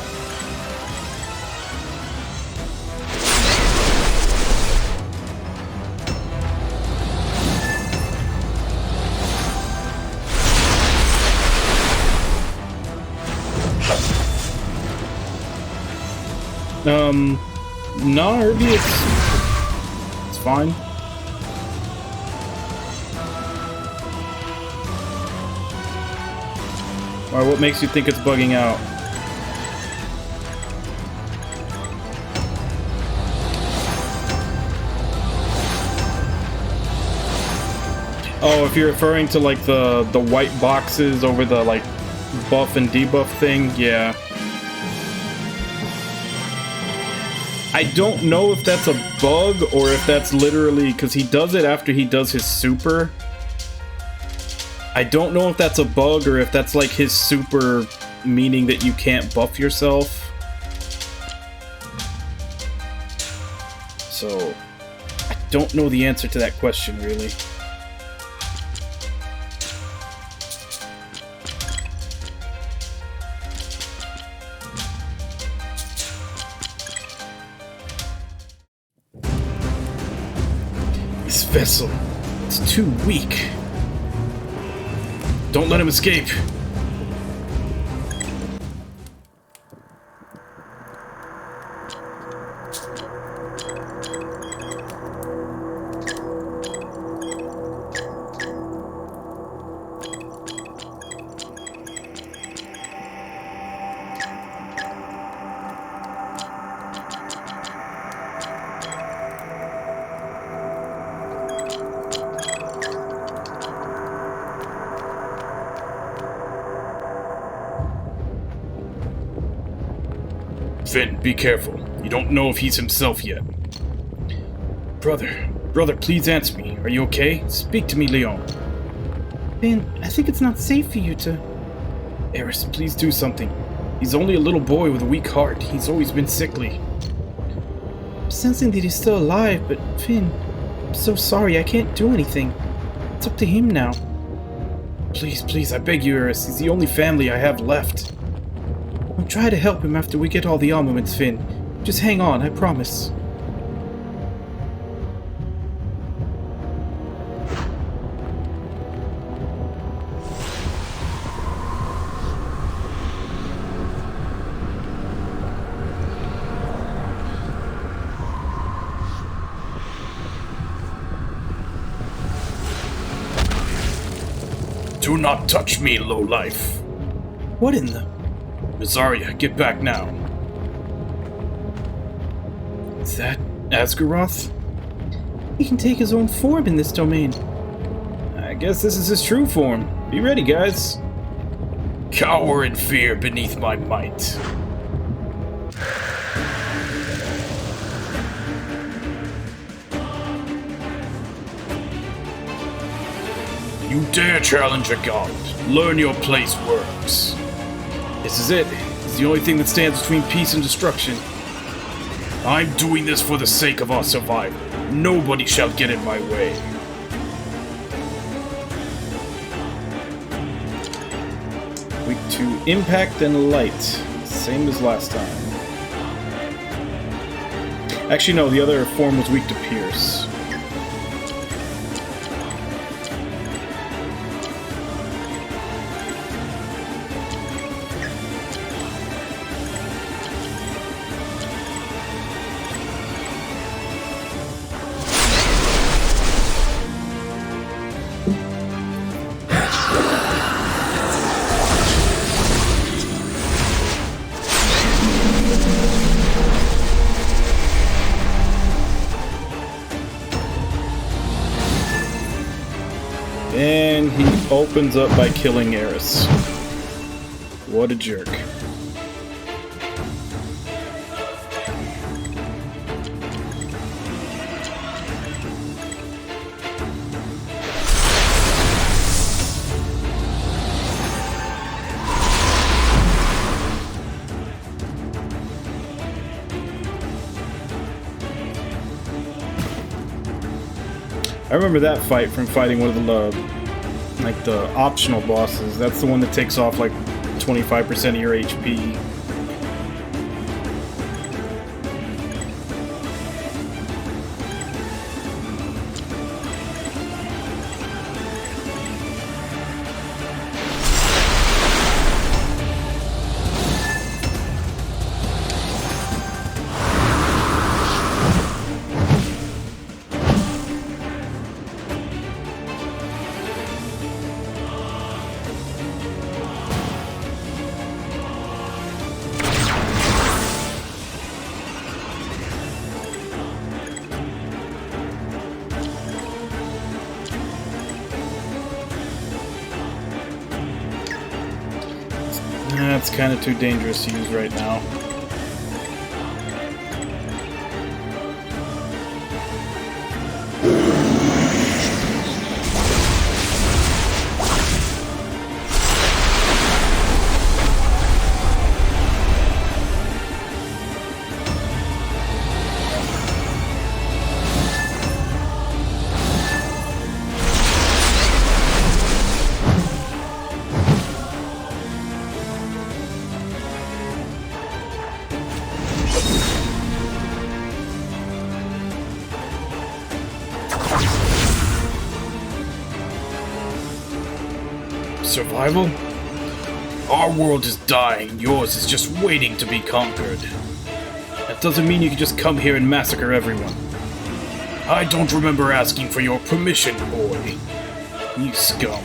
No, Herbie, it's fine. Alright, what makes you think it's bugging out? Oh, if you're referring to like the white boxes over the like buff and debuff thing, yeah. I don't know if that's a bug or if that's literally because he does it after he does his super. I don't know if that's a bug or if that's like his super, meaning that you can't buff yourself. So, I don't know the answer to that question, really. This vessel, it's too weak. Don't let him escape. Finn, be careful. You don't know if he's himself yet. Brother, please answer me. Are you okay? Speak to me, Leon. Finn, I think it's not safe for you to... Eris, please do something. He's only a little boy with a weak heart. He's always been sickly. I'm sensing that he's still alive, but Finn, I'm so sorry, I can't do anything. It's up to him now. Please, I beg you, Eris. He's the only family I have left. I'll try to help him after we get all the armaments, Finn. Just hang on, I promise. Do not touch me, lowlife. What in the... Zarya, get back now. Is that Asgaroth? He can take his own form in this domain. I guess this is his true form. Be ready, guys. Cower in fear beneath my might. You dare challenge a god. Learn your place, worms. This is it. It's the only thing that stands between peace and destruction. I'm doing this for the sake of our survival. Nobody shall get in my way. Weak to impact and light. Same as last time. Actually, no, the other form was weak to pierce. And he opens up by killing Eris. What a jerk. I remember that fight from fighting one of the, like, the optional bosses. That's the one that takes off, like, 25% of your HP. That's kind of too dangerous to use right now. Survival? Our world is dying, yours is just waiting to be conquered. That doesn't mean you can just come here and massacre everyone. I don't remember asking for your permission, boy. You scum.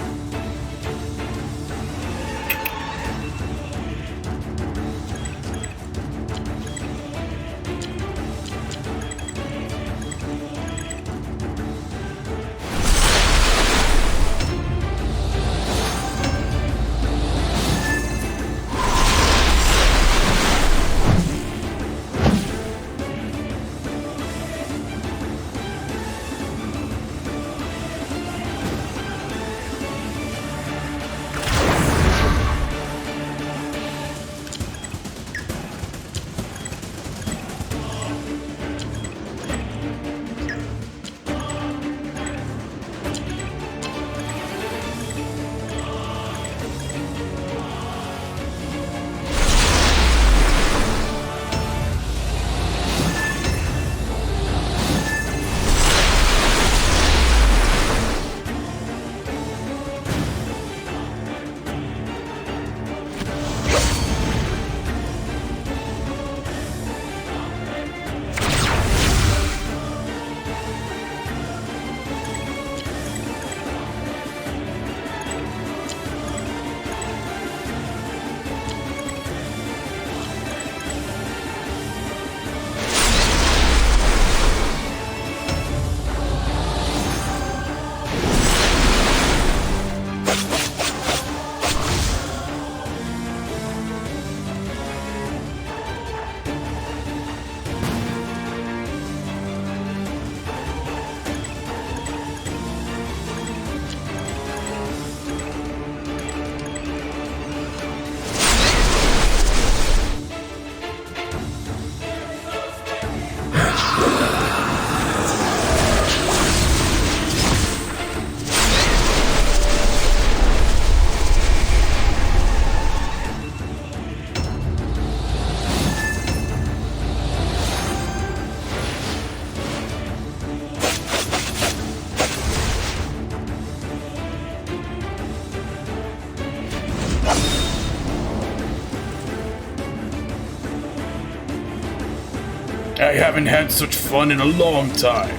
I haven't had such fun in a long time.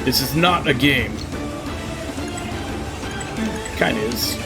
This is not a game. Kinda is.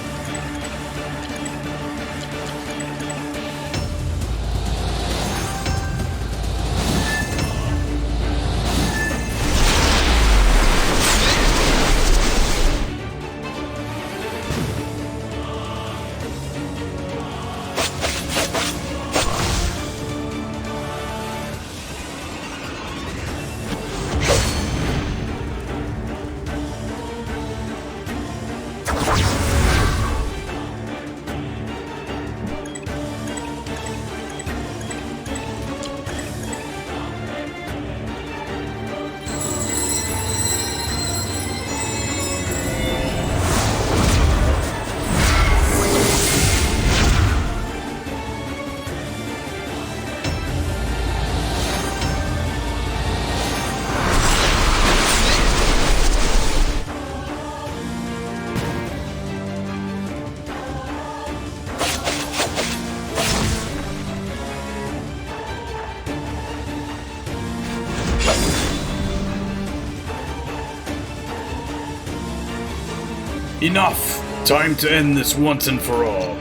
Enough! Time to end this once and for all.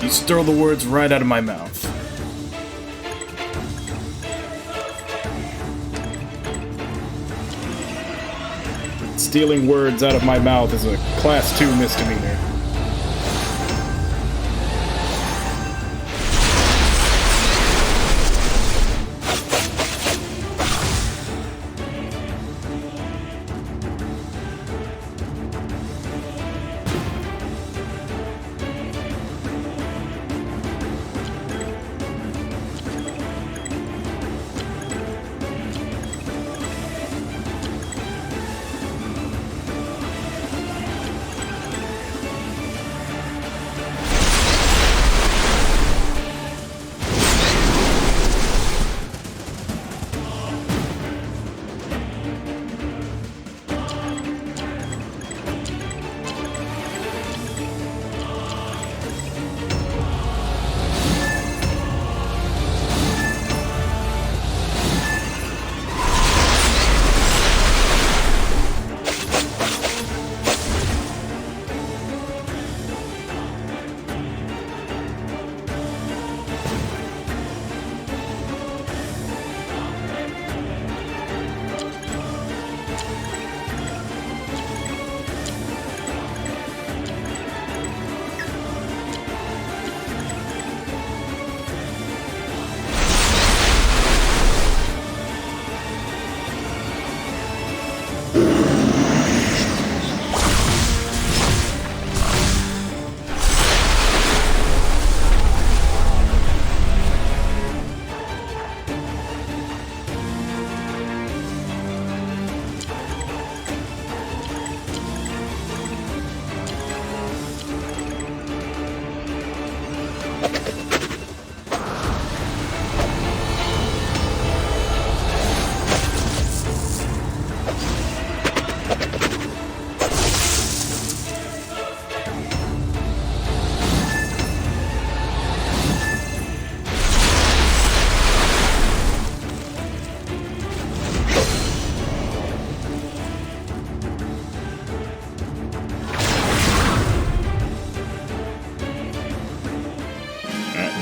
You stole the words right out of my mouth. Stealing words out of my mouth is a Class 2 misdemeanor.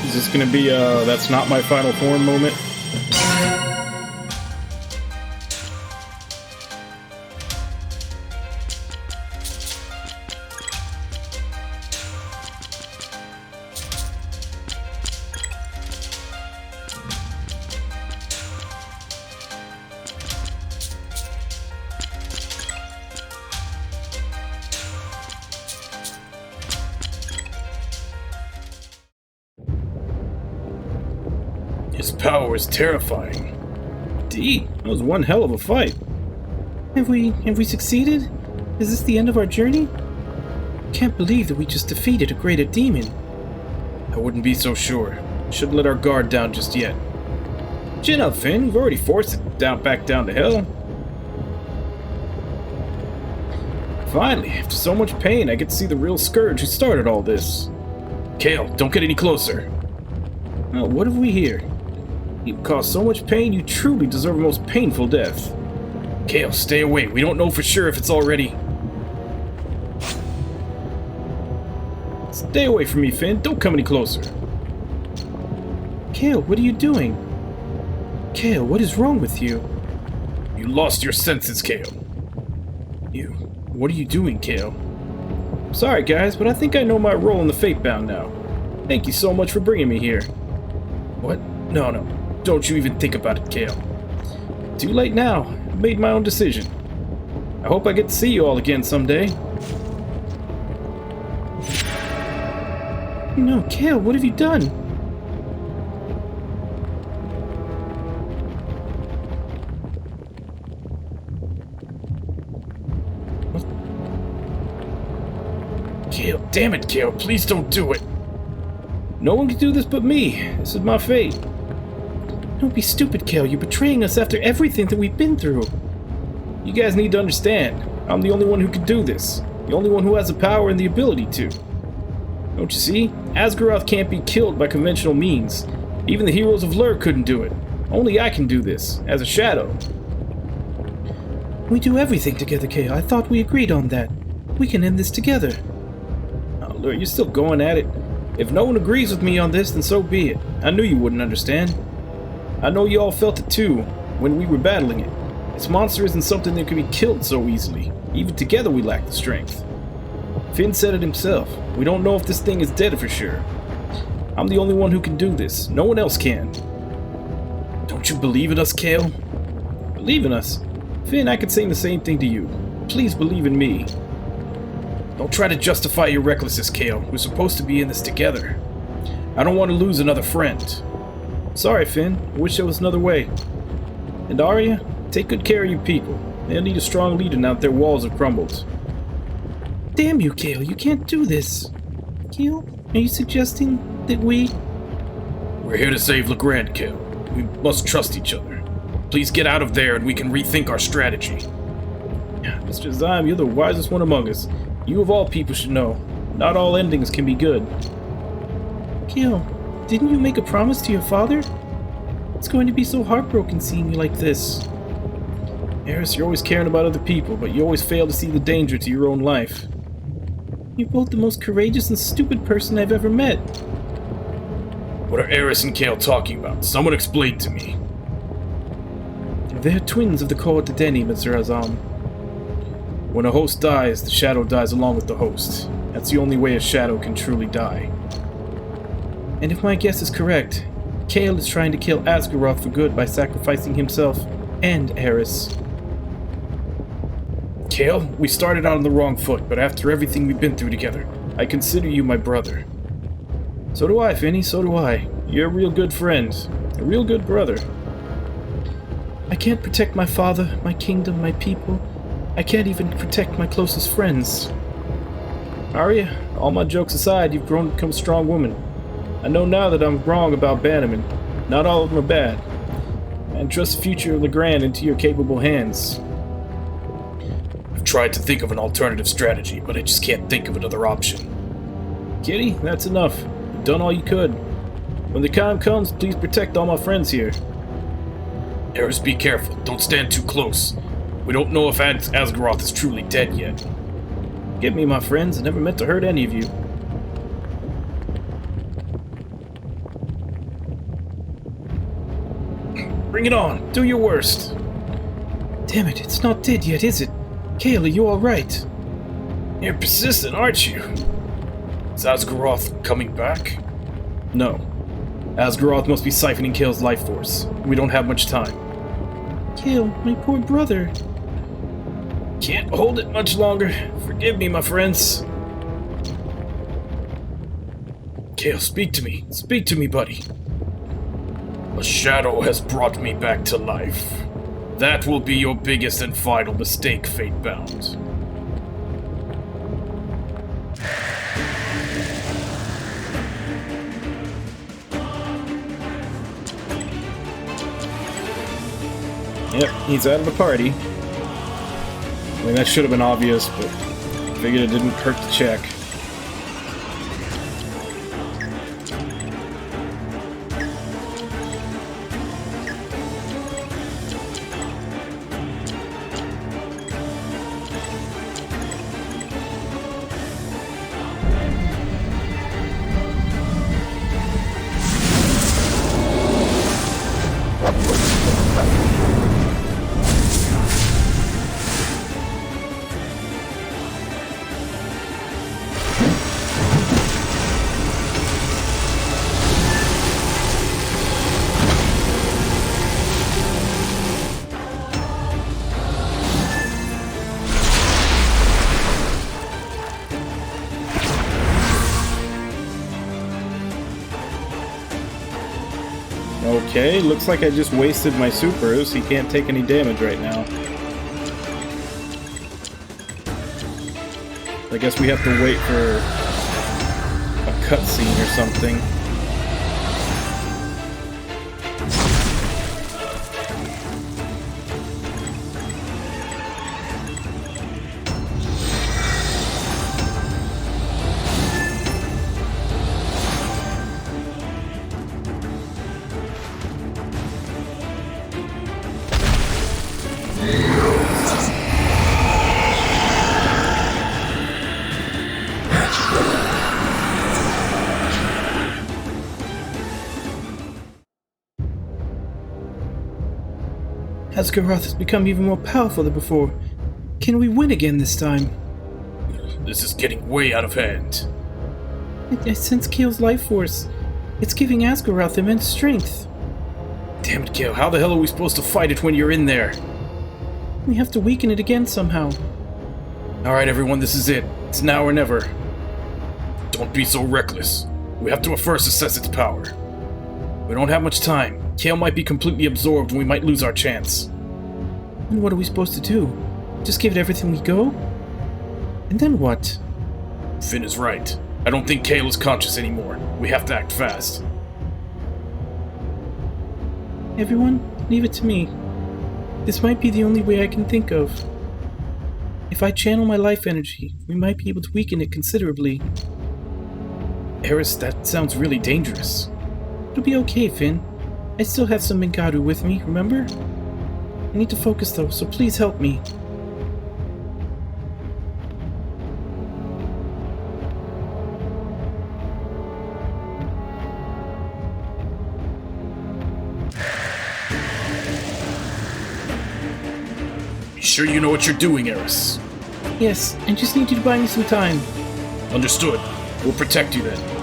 Is this gonna be that's not my final form moment? His power is terrifying. Indeed, that was one hell of a fight. Have we succeeded? Is this the end of our journey? Can't believe that we just defeated a greater demon. I wouldn't be so sure. Shouldn't let our guard down just yet. Chin up, Finn. We've already forced it back down to hell. Finally, after so much pain, I get to see the real scourge who started all this. Kale, don't get any closer. Oh, what have we here? You've caused so much pain, you truly deserve a most painful death. Kale, stay away. We don't know for sure if it's already... Stay away from me, Finn. Don't come any closer. Kale, what are you doing? Kale, what is wrong with you? You lost your senses, Kale. What are you doing, Kale? Sorry, guys, but I think I know my role in the Fatebound now. Thank you so much for bringing me here. What? No. Don't you even think about it, Kale. Too late now. I made my own decision. I hope I get to see you all again someday. No, Kale, what have you done? Kale, damn it, Kale, please don't do it. No one can do this but me. This is my fate. Don't be stupid, Kale. You're betraying us after everything that we've been through. You guys need to understand. I'm the only one who can do this. The only one who has the power and the ability to. Don't you see? Asgaroth can't be killed by conventional means. Even the heroes of Lur couldn't do it. Only I can do this, as a shadow. We do everything together, Kale. I thought we agreed on that. We can end this together. Oh, look, you're still going at it. If no one agrees with me on this, then so be it. I knew you wouldn't understand. I know you all felt it too, when we were battling it. This monster isn't something that can be killed so easily. Even together we lack the strength. Finn said it himself. We don't know if this thing is dead for sure. I'm the only one who can do this. No one else can. Don't you believe in us, Kale? Believe in us? Finn, I could say the same thing to you. Please believe in me. Don't try to justify your recklessness, Kale. We're supposed to be in this together. I don't want to lose another friend. Sorry, Finn. I wish there was another way. And Arya, take good care of your people. They'll need a strong leader now that their walls have crumbled. Damn you, Kale. You can't do this. Kale, are you suggesting that we... We're here to save Legrand, Kale. We must trust each other. Please get out of there and we can rethink our strategy. Mr. Zyme, you're the wisest one among us. You of all people should know. Not all endings can be good. Kale, didn't you make a promise to your father? It's going to be so heartbroken seeing you like this. Eris, you're always caring about other people, but you always fail to see the danger to your own life. You're both the most courageous and stupid person I've ever met. What are Eris and Kale talking about? Someone explain to me. They're twins of the Court of Denny, Mr. Azam. When a host dies, the shadow dies along with the host. That's the only way a shadow can truly die. And if my guess is correct, Kale is trying to kill Asgaroth for good by sacrificing himself and Eris. Kale, we started out on the wrong foot, but after everything we've been through together, I consider you my brother. So do I, Finny, so do I. You're a real good friend. A real good brother. I can't protect my father, my kingdom, my people. I can't even protect my closest friends. Arya, all my jokes aside, you've grown to become a strong woman. I know now that I'm wrong about Bannerman. Not all of them are bad. And trust the future of Legrand into your capable hands. I've tried to think of an alternative strategy, but I just can't think of another option. Kitty, that's enough. You've done all you could. When the time comes, please protect all my friends here. Eris, be careful. Don't stand too close. We don't know if Asgaroth is truly dead yet. Forgive me, my friends. I never meant to hurt any of you. Bring it on. Do your worst. Damn it, it's not dead yet, is it? Kale, are you alright? You're persistent, aren't you? Is Asgaroth coming back? No. Asgaroth must be siphoning Kale's life force. We don't have much time. Kale, my poor brother. Can't hold it much longer. Forgive me, my friends. Kale, speak to me. Speak to me, buddy. A shadow has brought me back to life. That will be your biggest and final mistake, Fatebounds. Yep, he's out of the party. I mean, that should have been obvious, but I figured it didn't hurt to check. Okay, looks like I just wasted my supers. He can't take any damage right now. I guess we have to wait for a cutscene or something. Asgaroth has become even more powerful than before. Can we win again this time? This is getting way out of hand. I sense Kael's life force. It's giving Asgaroth immense strength. Damn it, Kael, how the hell are we supposed to fight it when you're in there? We have to weaken it again somehow. Alright everyone, this is it. It's now or never. Don't be so reckless. We have to first assess its power. We don't have much time. Kael might be completely absorbed and we might lose our chance. And what are we supposed to do? Just give it everything we go? And then what? Finn is right. I don't think Kael is conscious anymore. We have to act fast. Everyone, leave it to me. This might be the only way I can think of. If I channel my life energy, we might be able to weaken it considerably. Eris, that sounds really dangerous. It'll be okay, Finn. I still have some Mingaru with me, remember? I need to focus though, so please help me. Be sure you know what you're doing, Eris. Yes, I just need you to buy me some time. Understood. We'll protect you then.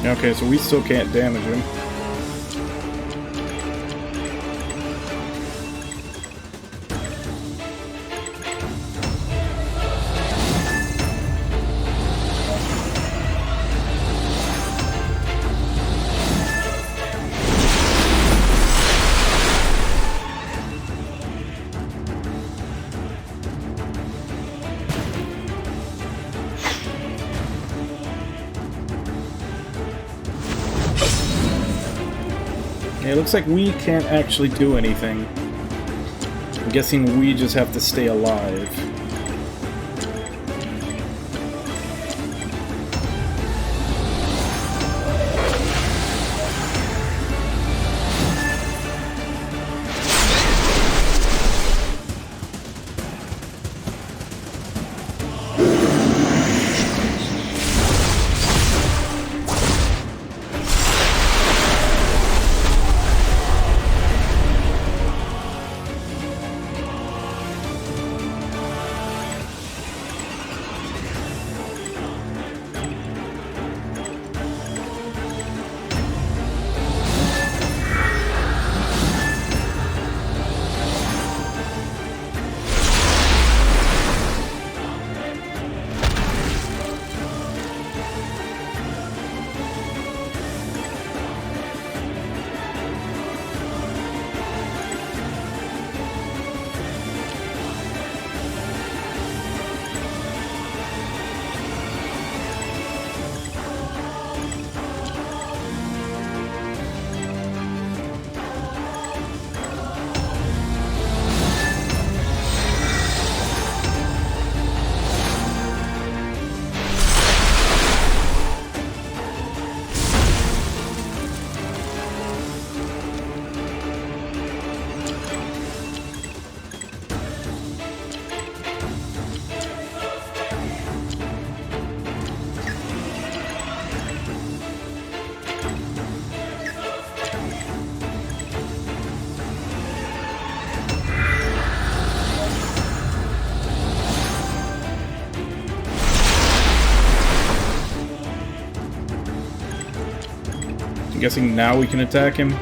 Okay, so we still can't damage him. Yeah, it looks like we can't actually do anything. I'm guessing we just have to stay alive. I'm guessing now we can attack him.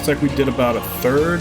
like we did about a third.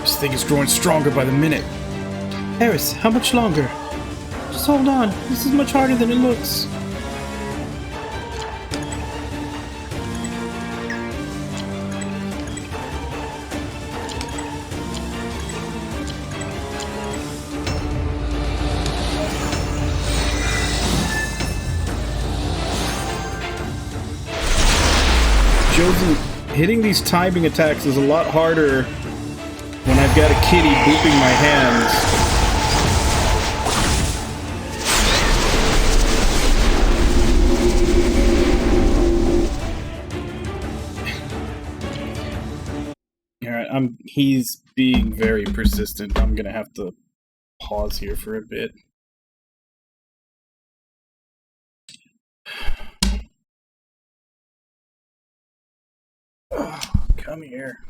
This thing is growing stronger by the minute. Eris, how much longer? Just hold on. This is much harder than it looks. Josie, hitting these timing attacks is a lot harder when I've got a kitty booping my hands. Alright, he's being very persistent. I'm gonna have to pause here for a bit. Oh, come here.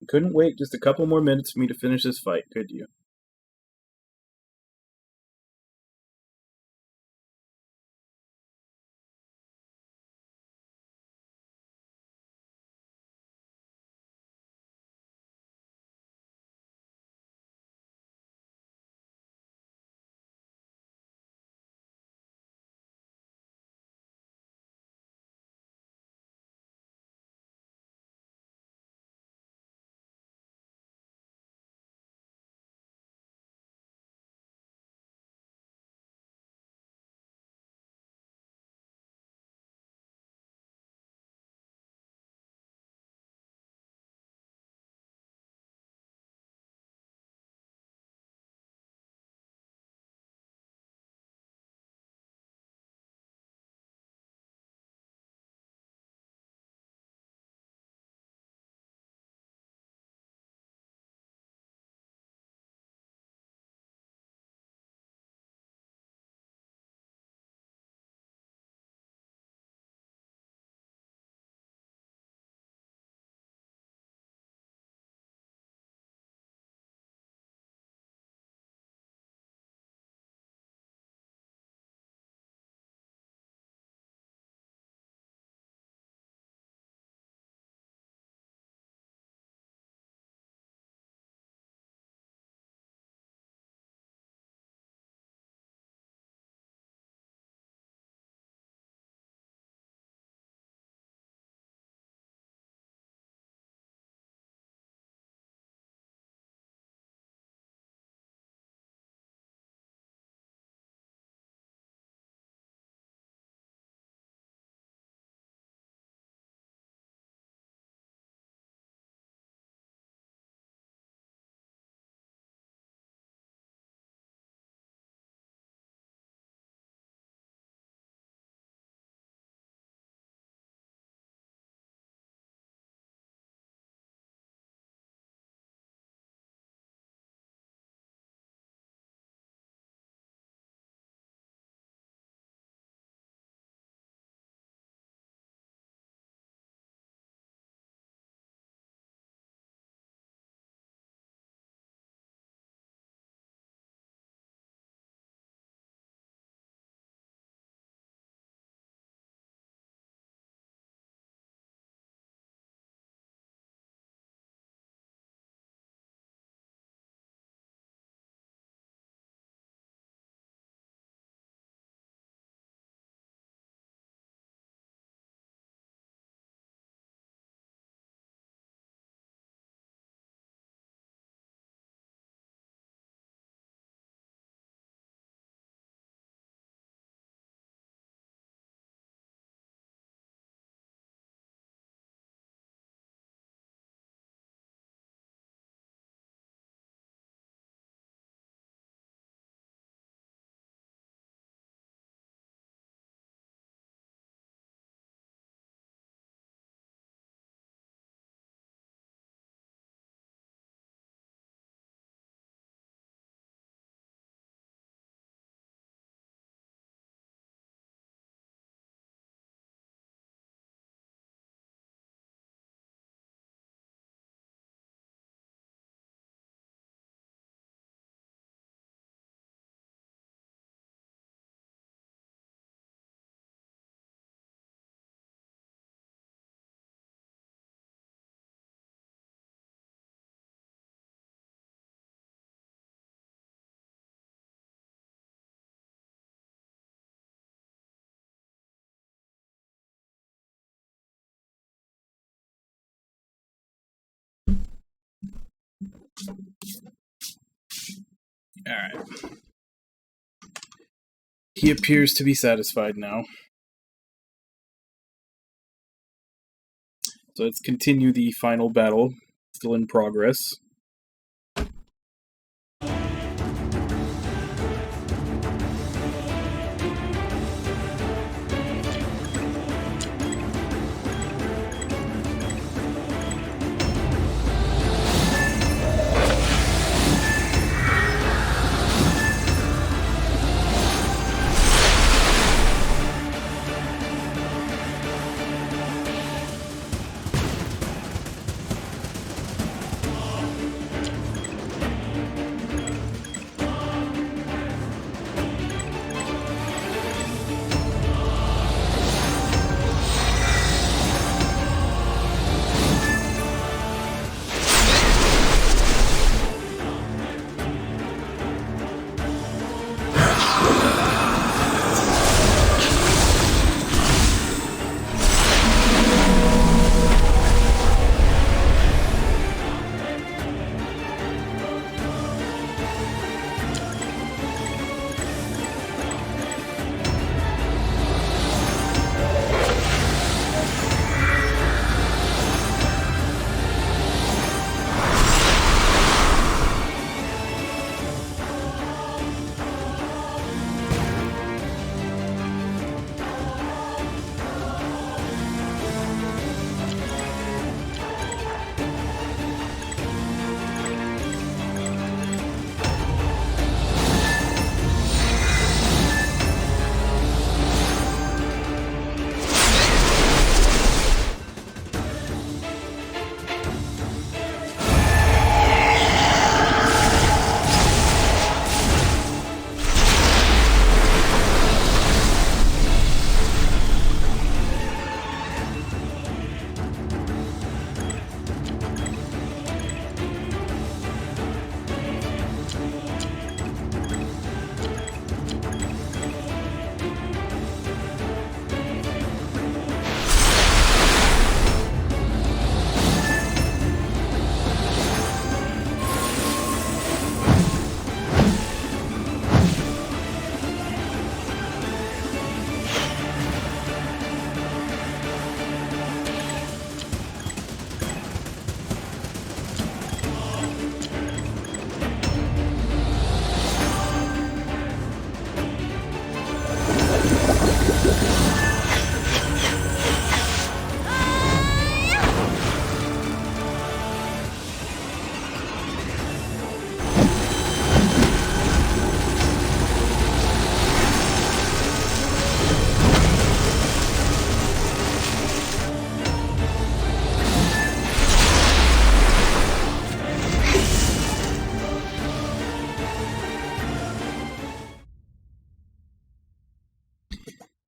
You couldn't wait just a couple more minutes for me to finish this fight, could you? Alright. He appears to be satisfied now. So let's continue the final battle. Still in progress.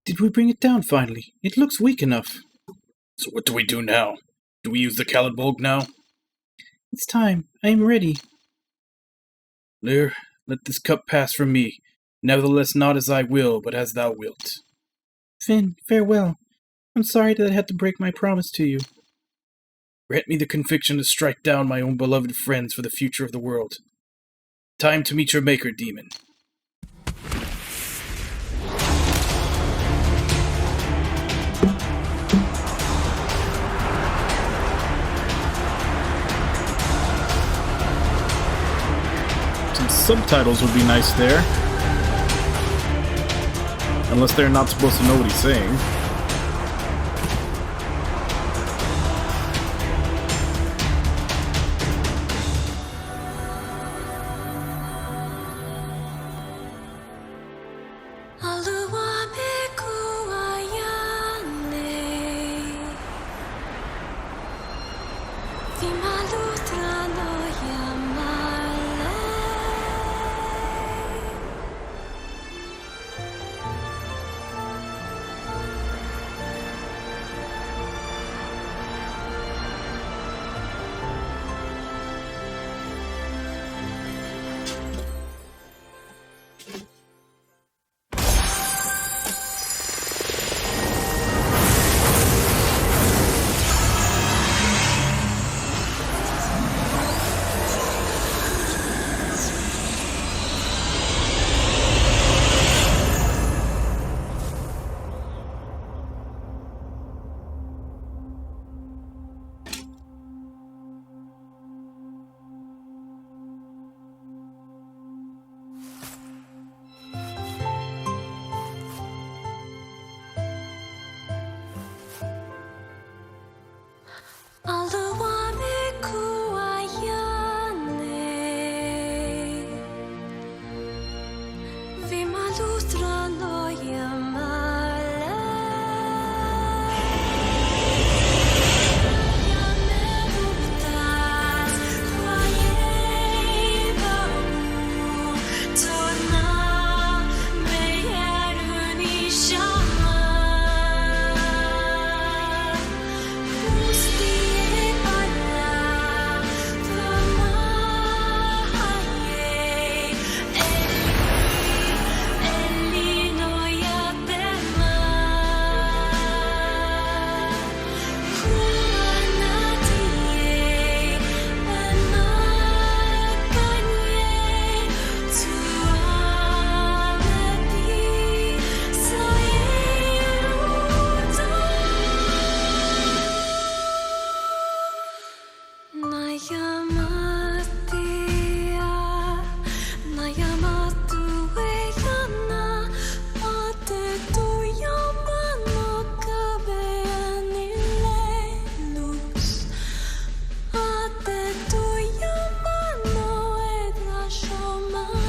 Did we bring it down finally? It looks weak enough. So what do we do now? Do we use the Fir Bolg now? It's time. I am ready. Lear, let this cup pass from me. Nevertheless, not as I will, but as thou wilt. Finn, farewell. I'm sorry that I had to break my promise to you. Grant me the conviction to strike down my own beloved friends for the future of the world. Time to meet your maker, demon. Some subtitles would be nice there. Unless they're not supposed to know what he's saying.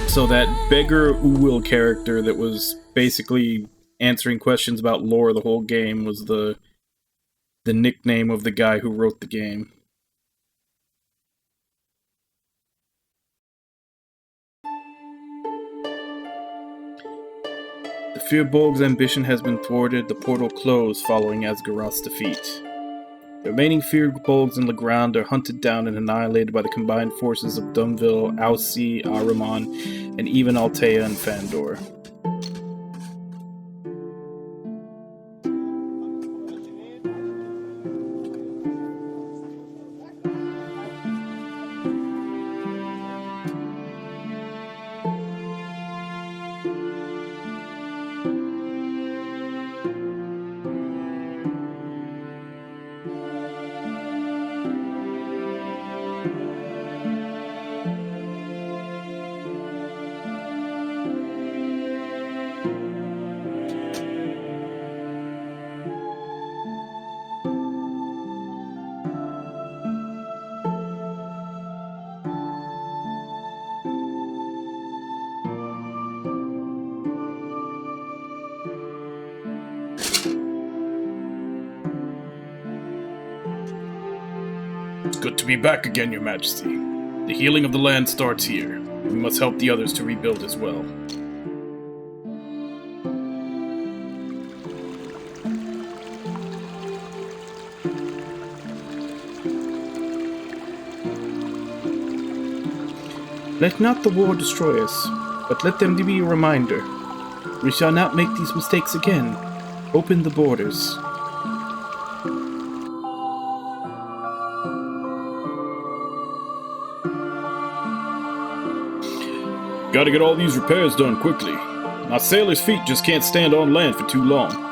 So that beggar Uwil character that was basically answering questions about lore the whole game was the nickname of the guy who wrote the game. The Fir Bolgs' ambition has been thwarted, the portal closed following Asgaroth's defeat. The remaining Fir Bolgs in Legrand are hunted down and annihilated by the combined forces of Dumville, Aussie, Ahriman, and even Altea and Fandor. It's good to be back again, Your Majesty. The healing of the land starts here. We must help the others to rebuild as well. Let not the war destroy us, but let them be a reminder. We shall not make these mistakes again. Open the borders. Gotta get all these repairs done quickly. My sailor's feet just can't stand on land for too long.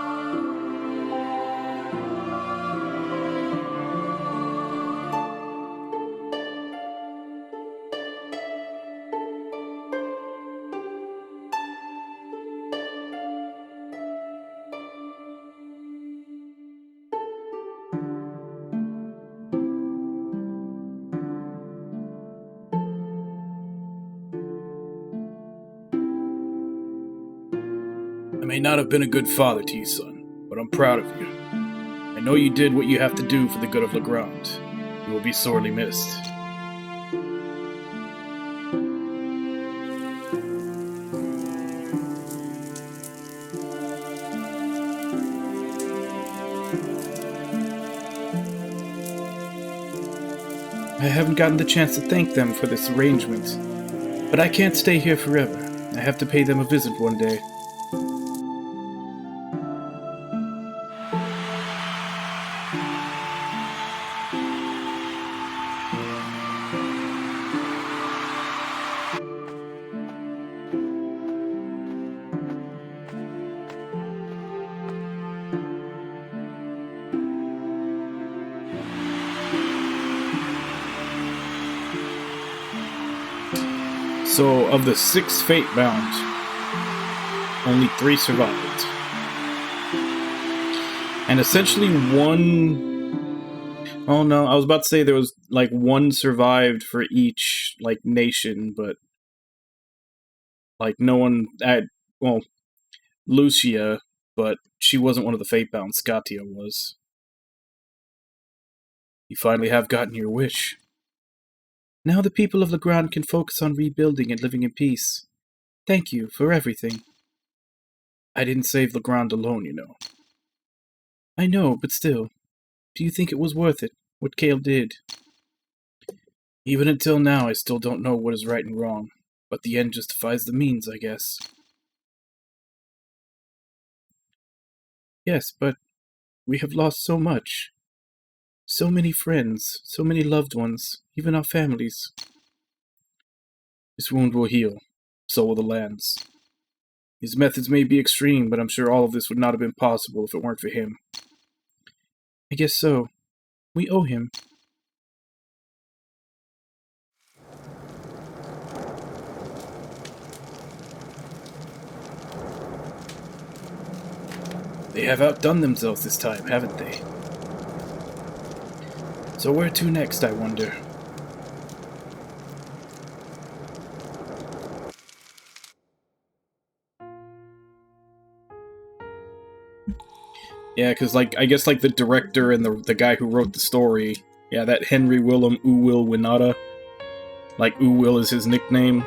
I may not have been a good father to you, son, but I'm proud of you. I know you did what you have to do for the good of Legrand. You will be sorely missed. I haven't gotten the chance to thank them for this arrangement, but I can't stay here forever. I have to pay them a visit one day. So, of the 6 Fatebounds, only 3 survived. And essentially Oh no, I was about to say there was like one survived for each like nation, but like no one at well, Lucia, but she wasn't one of the Fatebounds. Scatia was. You finally have gotten your wish. Now the people of Legrand can focus on rebuilding and living in peace. Thank you for everything. I didn't save Legrand alone, you know. I know, but still. Do you think it was worth it, what Kale did? Even until now, I still don't know what is right and wrong, but the end justifies the means, I guess. Yes, but we have lost so much. So many friends, so many loved ones, even our families. This wound will heal, so will the lands. His methods may be extreme, but I'm sure all of this would not have been possible if it weren't for him. I guess so. We owe him. They have outdone themselves this time, haven't they? So where to next, I wonder? Yeah, because, like, I guess, like, the director and the guy who wrote the story, yeah, that Henry Willem Uwil Winata, like, Uwil is his nickname.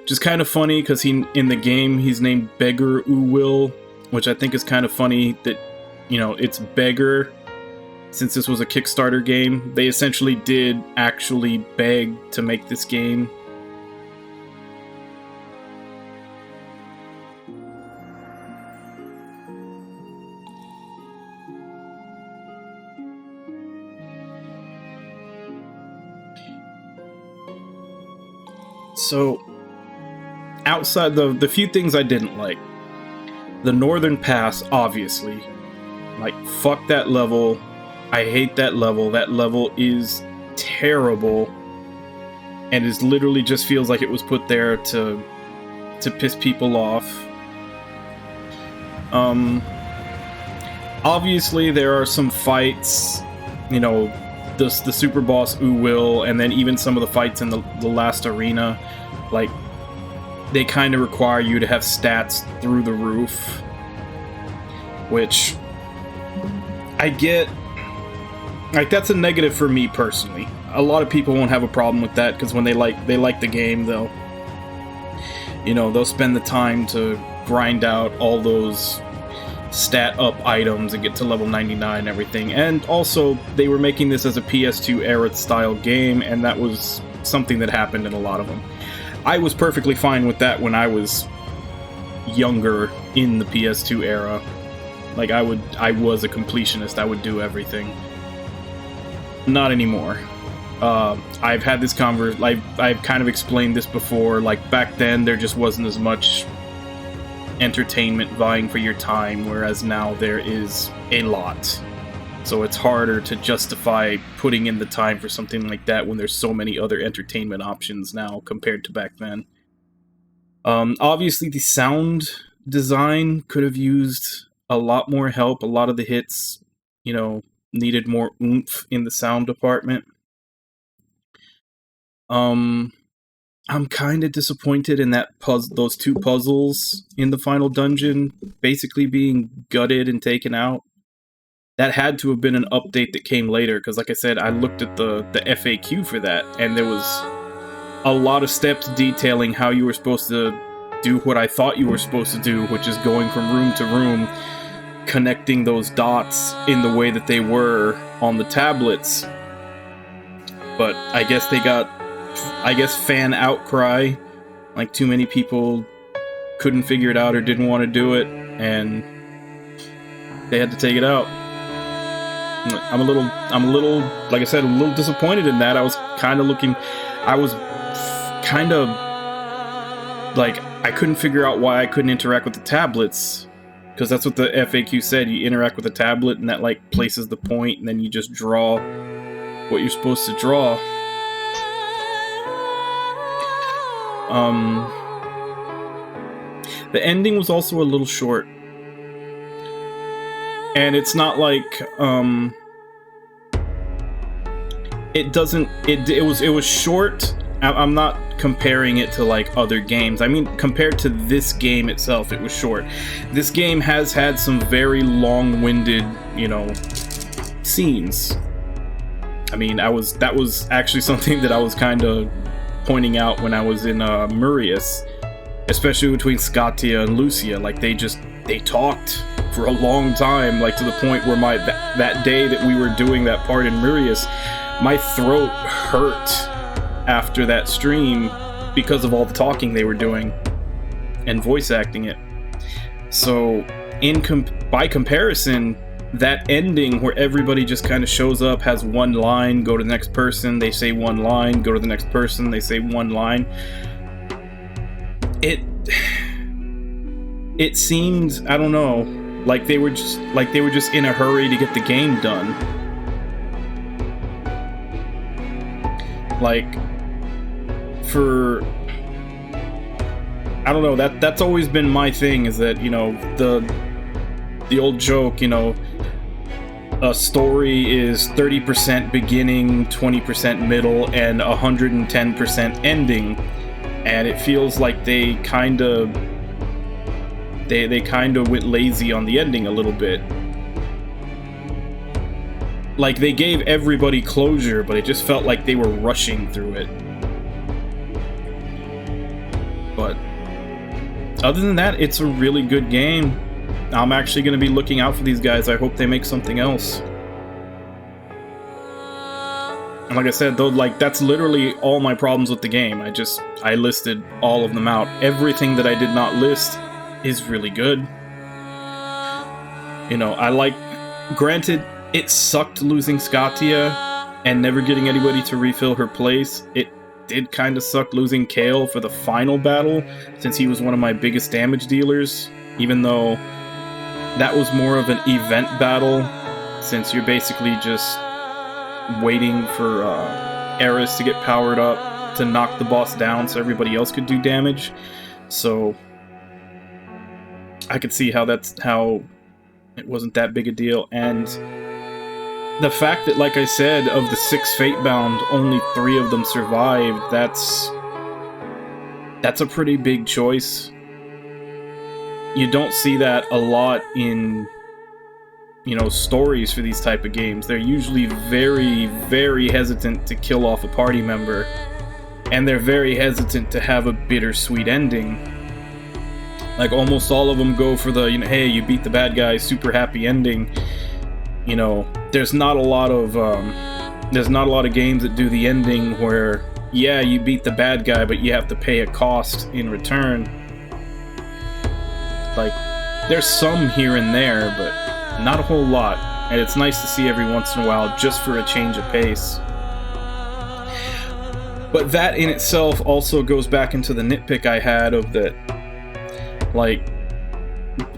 Which is kind of funny, because in the game, he's named Beggar Uwil, which I think is kind of funny that, you know, it's Beggar, since this was a Kickstarter game. They essentially did actually beg to make this game. So, outside the few things I didn't like, the Northern Pass, obviously, like, fuck that level. I hate that level. That level is terrible, and is literally just feels like it was put there to piss people off. Obviously there are some fights, you know, the super boss Uwil, and then even some of the fights in the last arena, like, they kind of require you to have stats through the roof, which I get. Like, that's a negative for me personally. A lot of people won't have a problem with that, because when they like the game, they'll spend the time to grind out all those stat up items and get to level 99 and everything. And also, they were making this as a PS2 era style game, and that was something that happened in a lot of them. I was perfectly fine with that when I was younger in the PS2 era. Like, I was a completionist. I would do everything. Not anymore. I've had this I've kind of explained this before. Like, back then, there just wasn't as much entertainment vying for your time, whereas now there is a lot. So it's harder to justify putting in the time for something like that when there's so many other entertainment options now compared to back then. Obviously, the sound design could have used a lot more help. A lot of the hits, needed more oomph in the sound department. I'm kind of disappointed in that those two puzzles in the final dungeon basically being gutted and taken out. That had to have been an update that came later, because like I said, I looked at the FAQ for that, and there was a lot of steps detailing how you were supposed to do what I thought you were supposed to do, which is going from room to room, connecting those dots in the way that they were on the tablets. But I guess fan outcry, like too many people couldn't figure it out or didn't want to do it, and they had to take it out. I'm a little, like I said, a little disappointed in that. I was kind of like, I couldn't figure out why I couldn't interact with the tablets, because that's what the FAQ said. You interact with the tablet, and that, like, places the point, and then you just draw what you're supposed to draw. The ending was also a little short. And it's not like it was short. I'm not comparing it to like other games. I mean, compared to this game itself, it was short. This game has had some very long-winded, you know, scenes. I mean, that was actually something that I was kind of pointing out when I was in Murius, especially between Scatia and Lucia. Like they talked for a long time, like to the point where that day that we were doing that part in Murius, my throat hurt after that stream because of all the talking they were doing and voice acting it. So by comparison, that ending where everybody just kind of shows up, has one line, go to the next person, they say one line, go to the next person, they say one line, it seemed, I don't know, like they were just in a hurry to get the game done. Like, I don't know, that's always been my thing, is that, you know, the old joke, you know, a story is 30% beginning, 20% middle, and 110% ending. And it feels like they kind of went lazy on the ending a little bit. Like, they gave everybody closure, but it just felt like they were rushing through it. But other than that, it's a really good game. I'm actually going to be looking out for these guys. I hope they make something else. And like I said, though, like, that's literally all my problems with the game. I listed all of them out. Everything that I did not list is really good. You know, granted, it sucked losing Scatia and never getting anybody to refill her place. It did kind of suck losing Kale for the final battle, since he was one of my biggest damage dealers, even though that was more of an event battle, since you're basically just waiting for Eris to get powered up to knock the boss down so everybody else could do damage. So I could see how it wasn't that big a deal. And the fact that, like I said, of the 6 Fatebound, only 3 of them survived, that's a pretty big choice. You don't see that a lot in, you know, stories for these type of games. They're usually very, very hesitant to kill off a party member, and they're very hesitant to have a bittersweet ending. Like, almost all of them go for the, you know, hey, you beat the bad guy, super happy ending. You know, there's not a lot of games that do the ending where, yeah, you beat the bad guy, but you have to pay a cost in return. Like, there's some here and there, but not a whole lot. And it's nice to see every once in a while, just for a change of pace. But that in itself also goes back into the nitpick I had of that, like,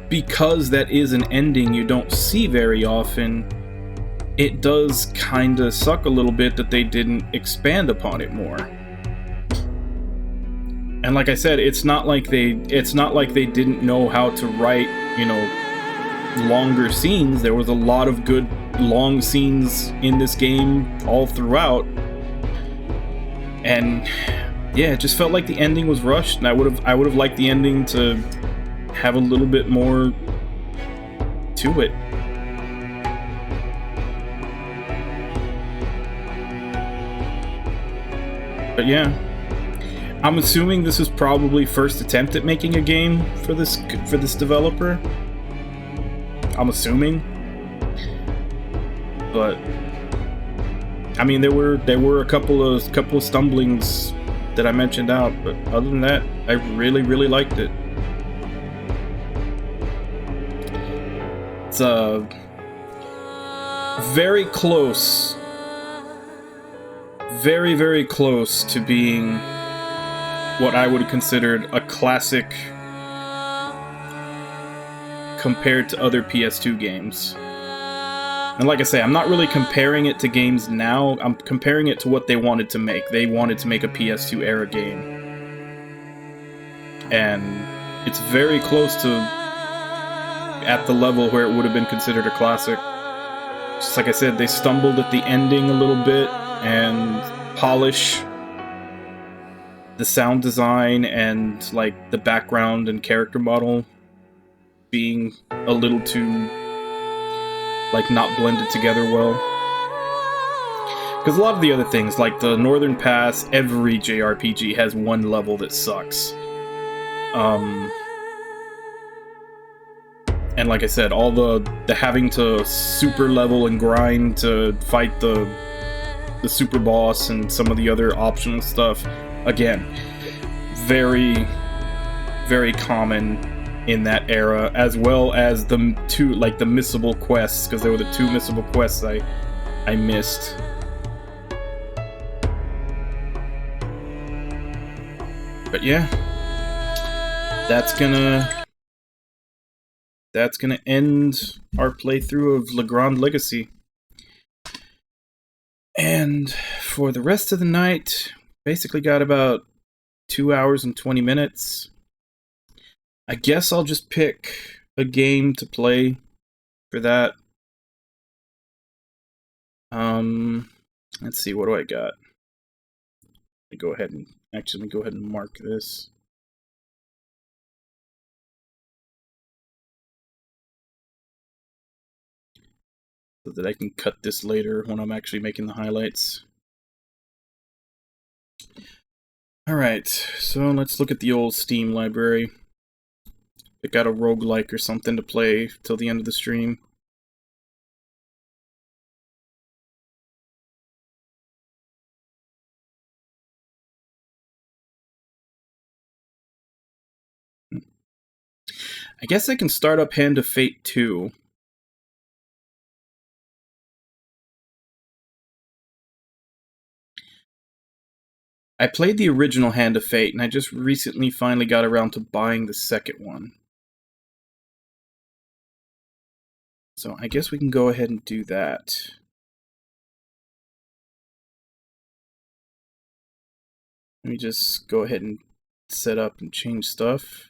because that is an ending you don't see very often, it does kind of suck a little bit that they didn't expand upon it more. And like I said, it's not like they didn't know how to write, you know, longer scenes. There was a lot of good long scenes in this game all throughout. And yeah, it just felt like the ending was rushed, and I would have liked the ending to have a little bit more to it. But yeah, I'm assuming this is probably first attempt at making a game for this developer. I'm assuming, but I mean, there were a couple of stumblings that I mentioned out, but other than that, I really, really liked it. It's very close, very, very close to being what I would have considered a classic compared to other PS2 games. And like I say, I'm not really comparing it to games now, I'm comparing it to what they wanted to make. They wanted to make a PS2 era game. And it's very close to at the level where it would have been considered a classic. Just like I said, they stumbled at the ending a little bit, and polish the sound design and like the background and character model being a little too like not blended together well. Because a lot of the other things, like the Northern Pass, every JRPG has one level that sucks. And like I said, all the having to super level and grind to fight the super boss and some of the other optional stuff, again, very, very common in that era, as well as the two, like the missable quests, because there were the two missable quests I missed. But yeah, that's gonna end our playthrough of Legrand Legacy. And for the rest of the night, basically got about 2 hours and 20 minutes. I guess I'll just pick a game to play for that. Let's see, what do I got? Let me go ahead and mark this. So that I can cut this later when I'm actually making the highlights. Alright, so let's look at the old Steam library. Pick out a roguelike or something to play till the end of the stream. I guess I can start up Hand of Fate 2. I played the original Hand of Fate, and I just recently finally got around to buying the second one. So I guess we can go ahead and do that. Let me just go ahead and set up and change stuff.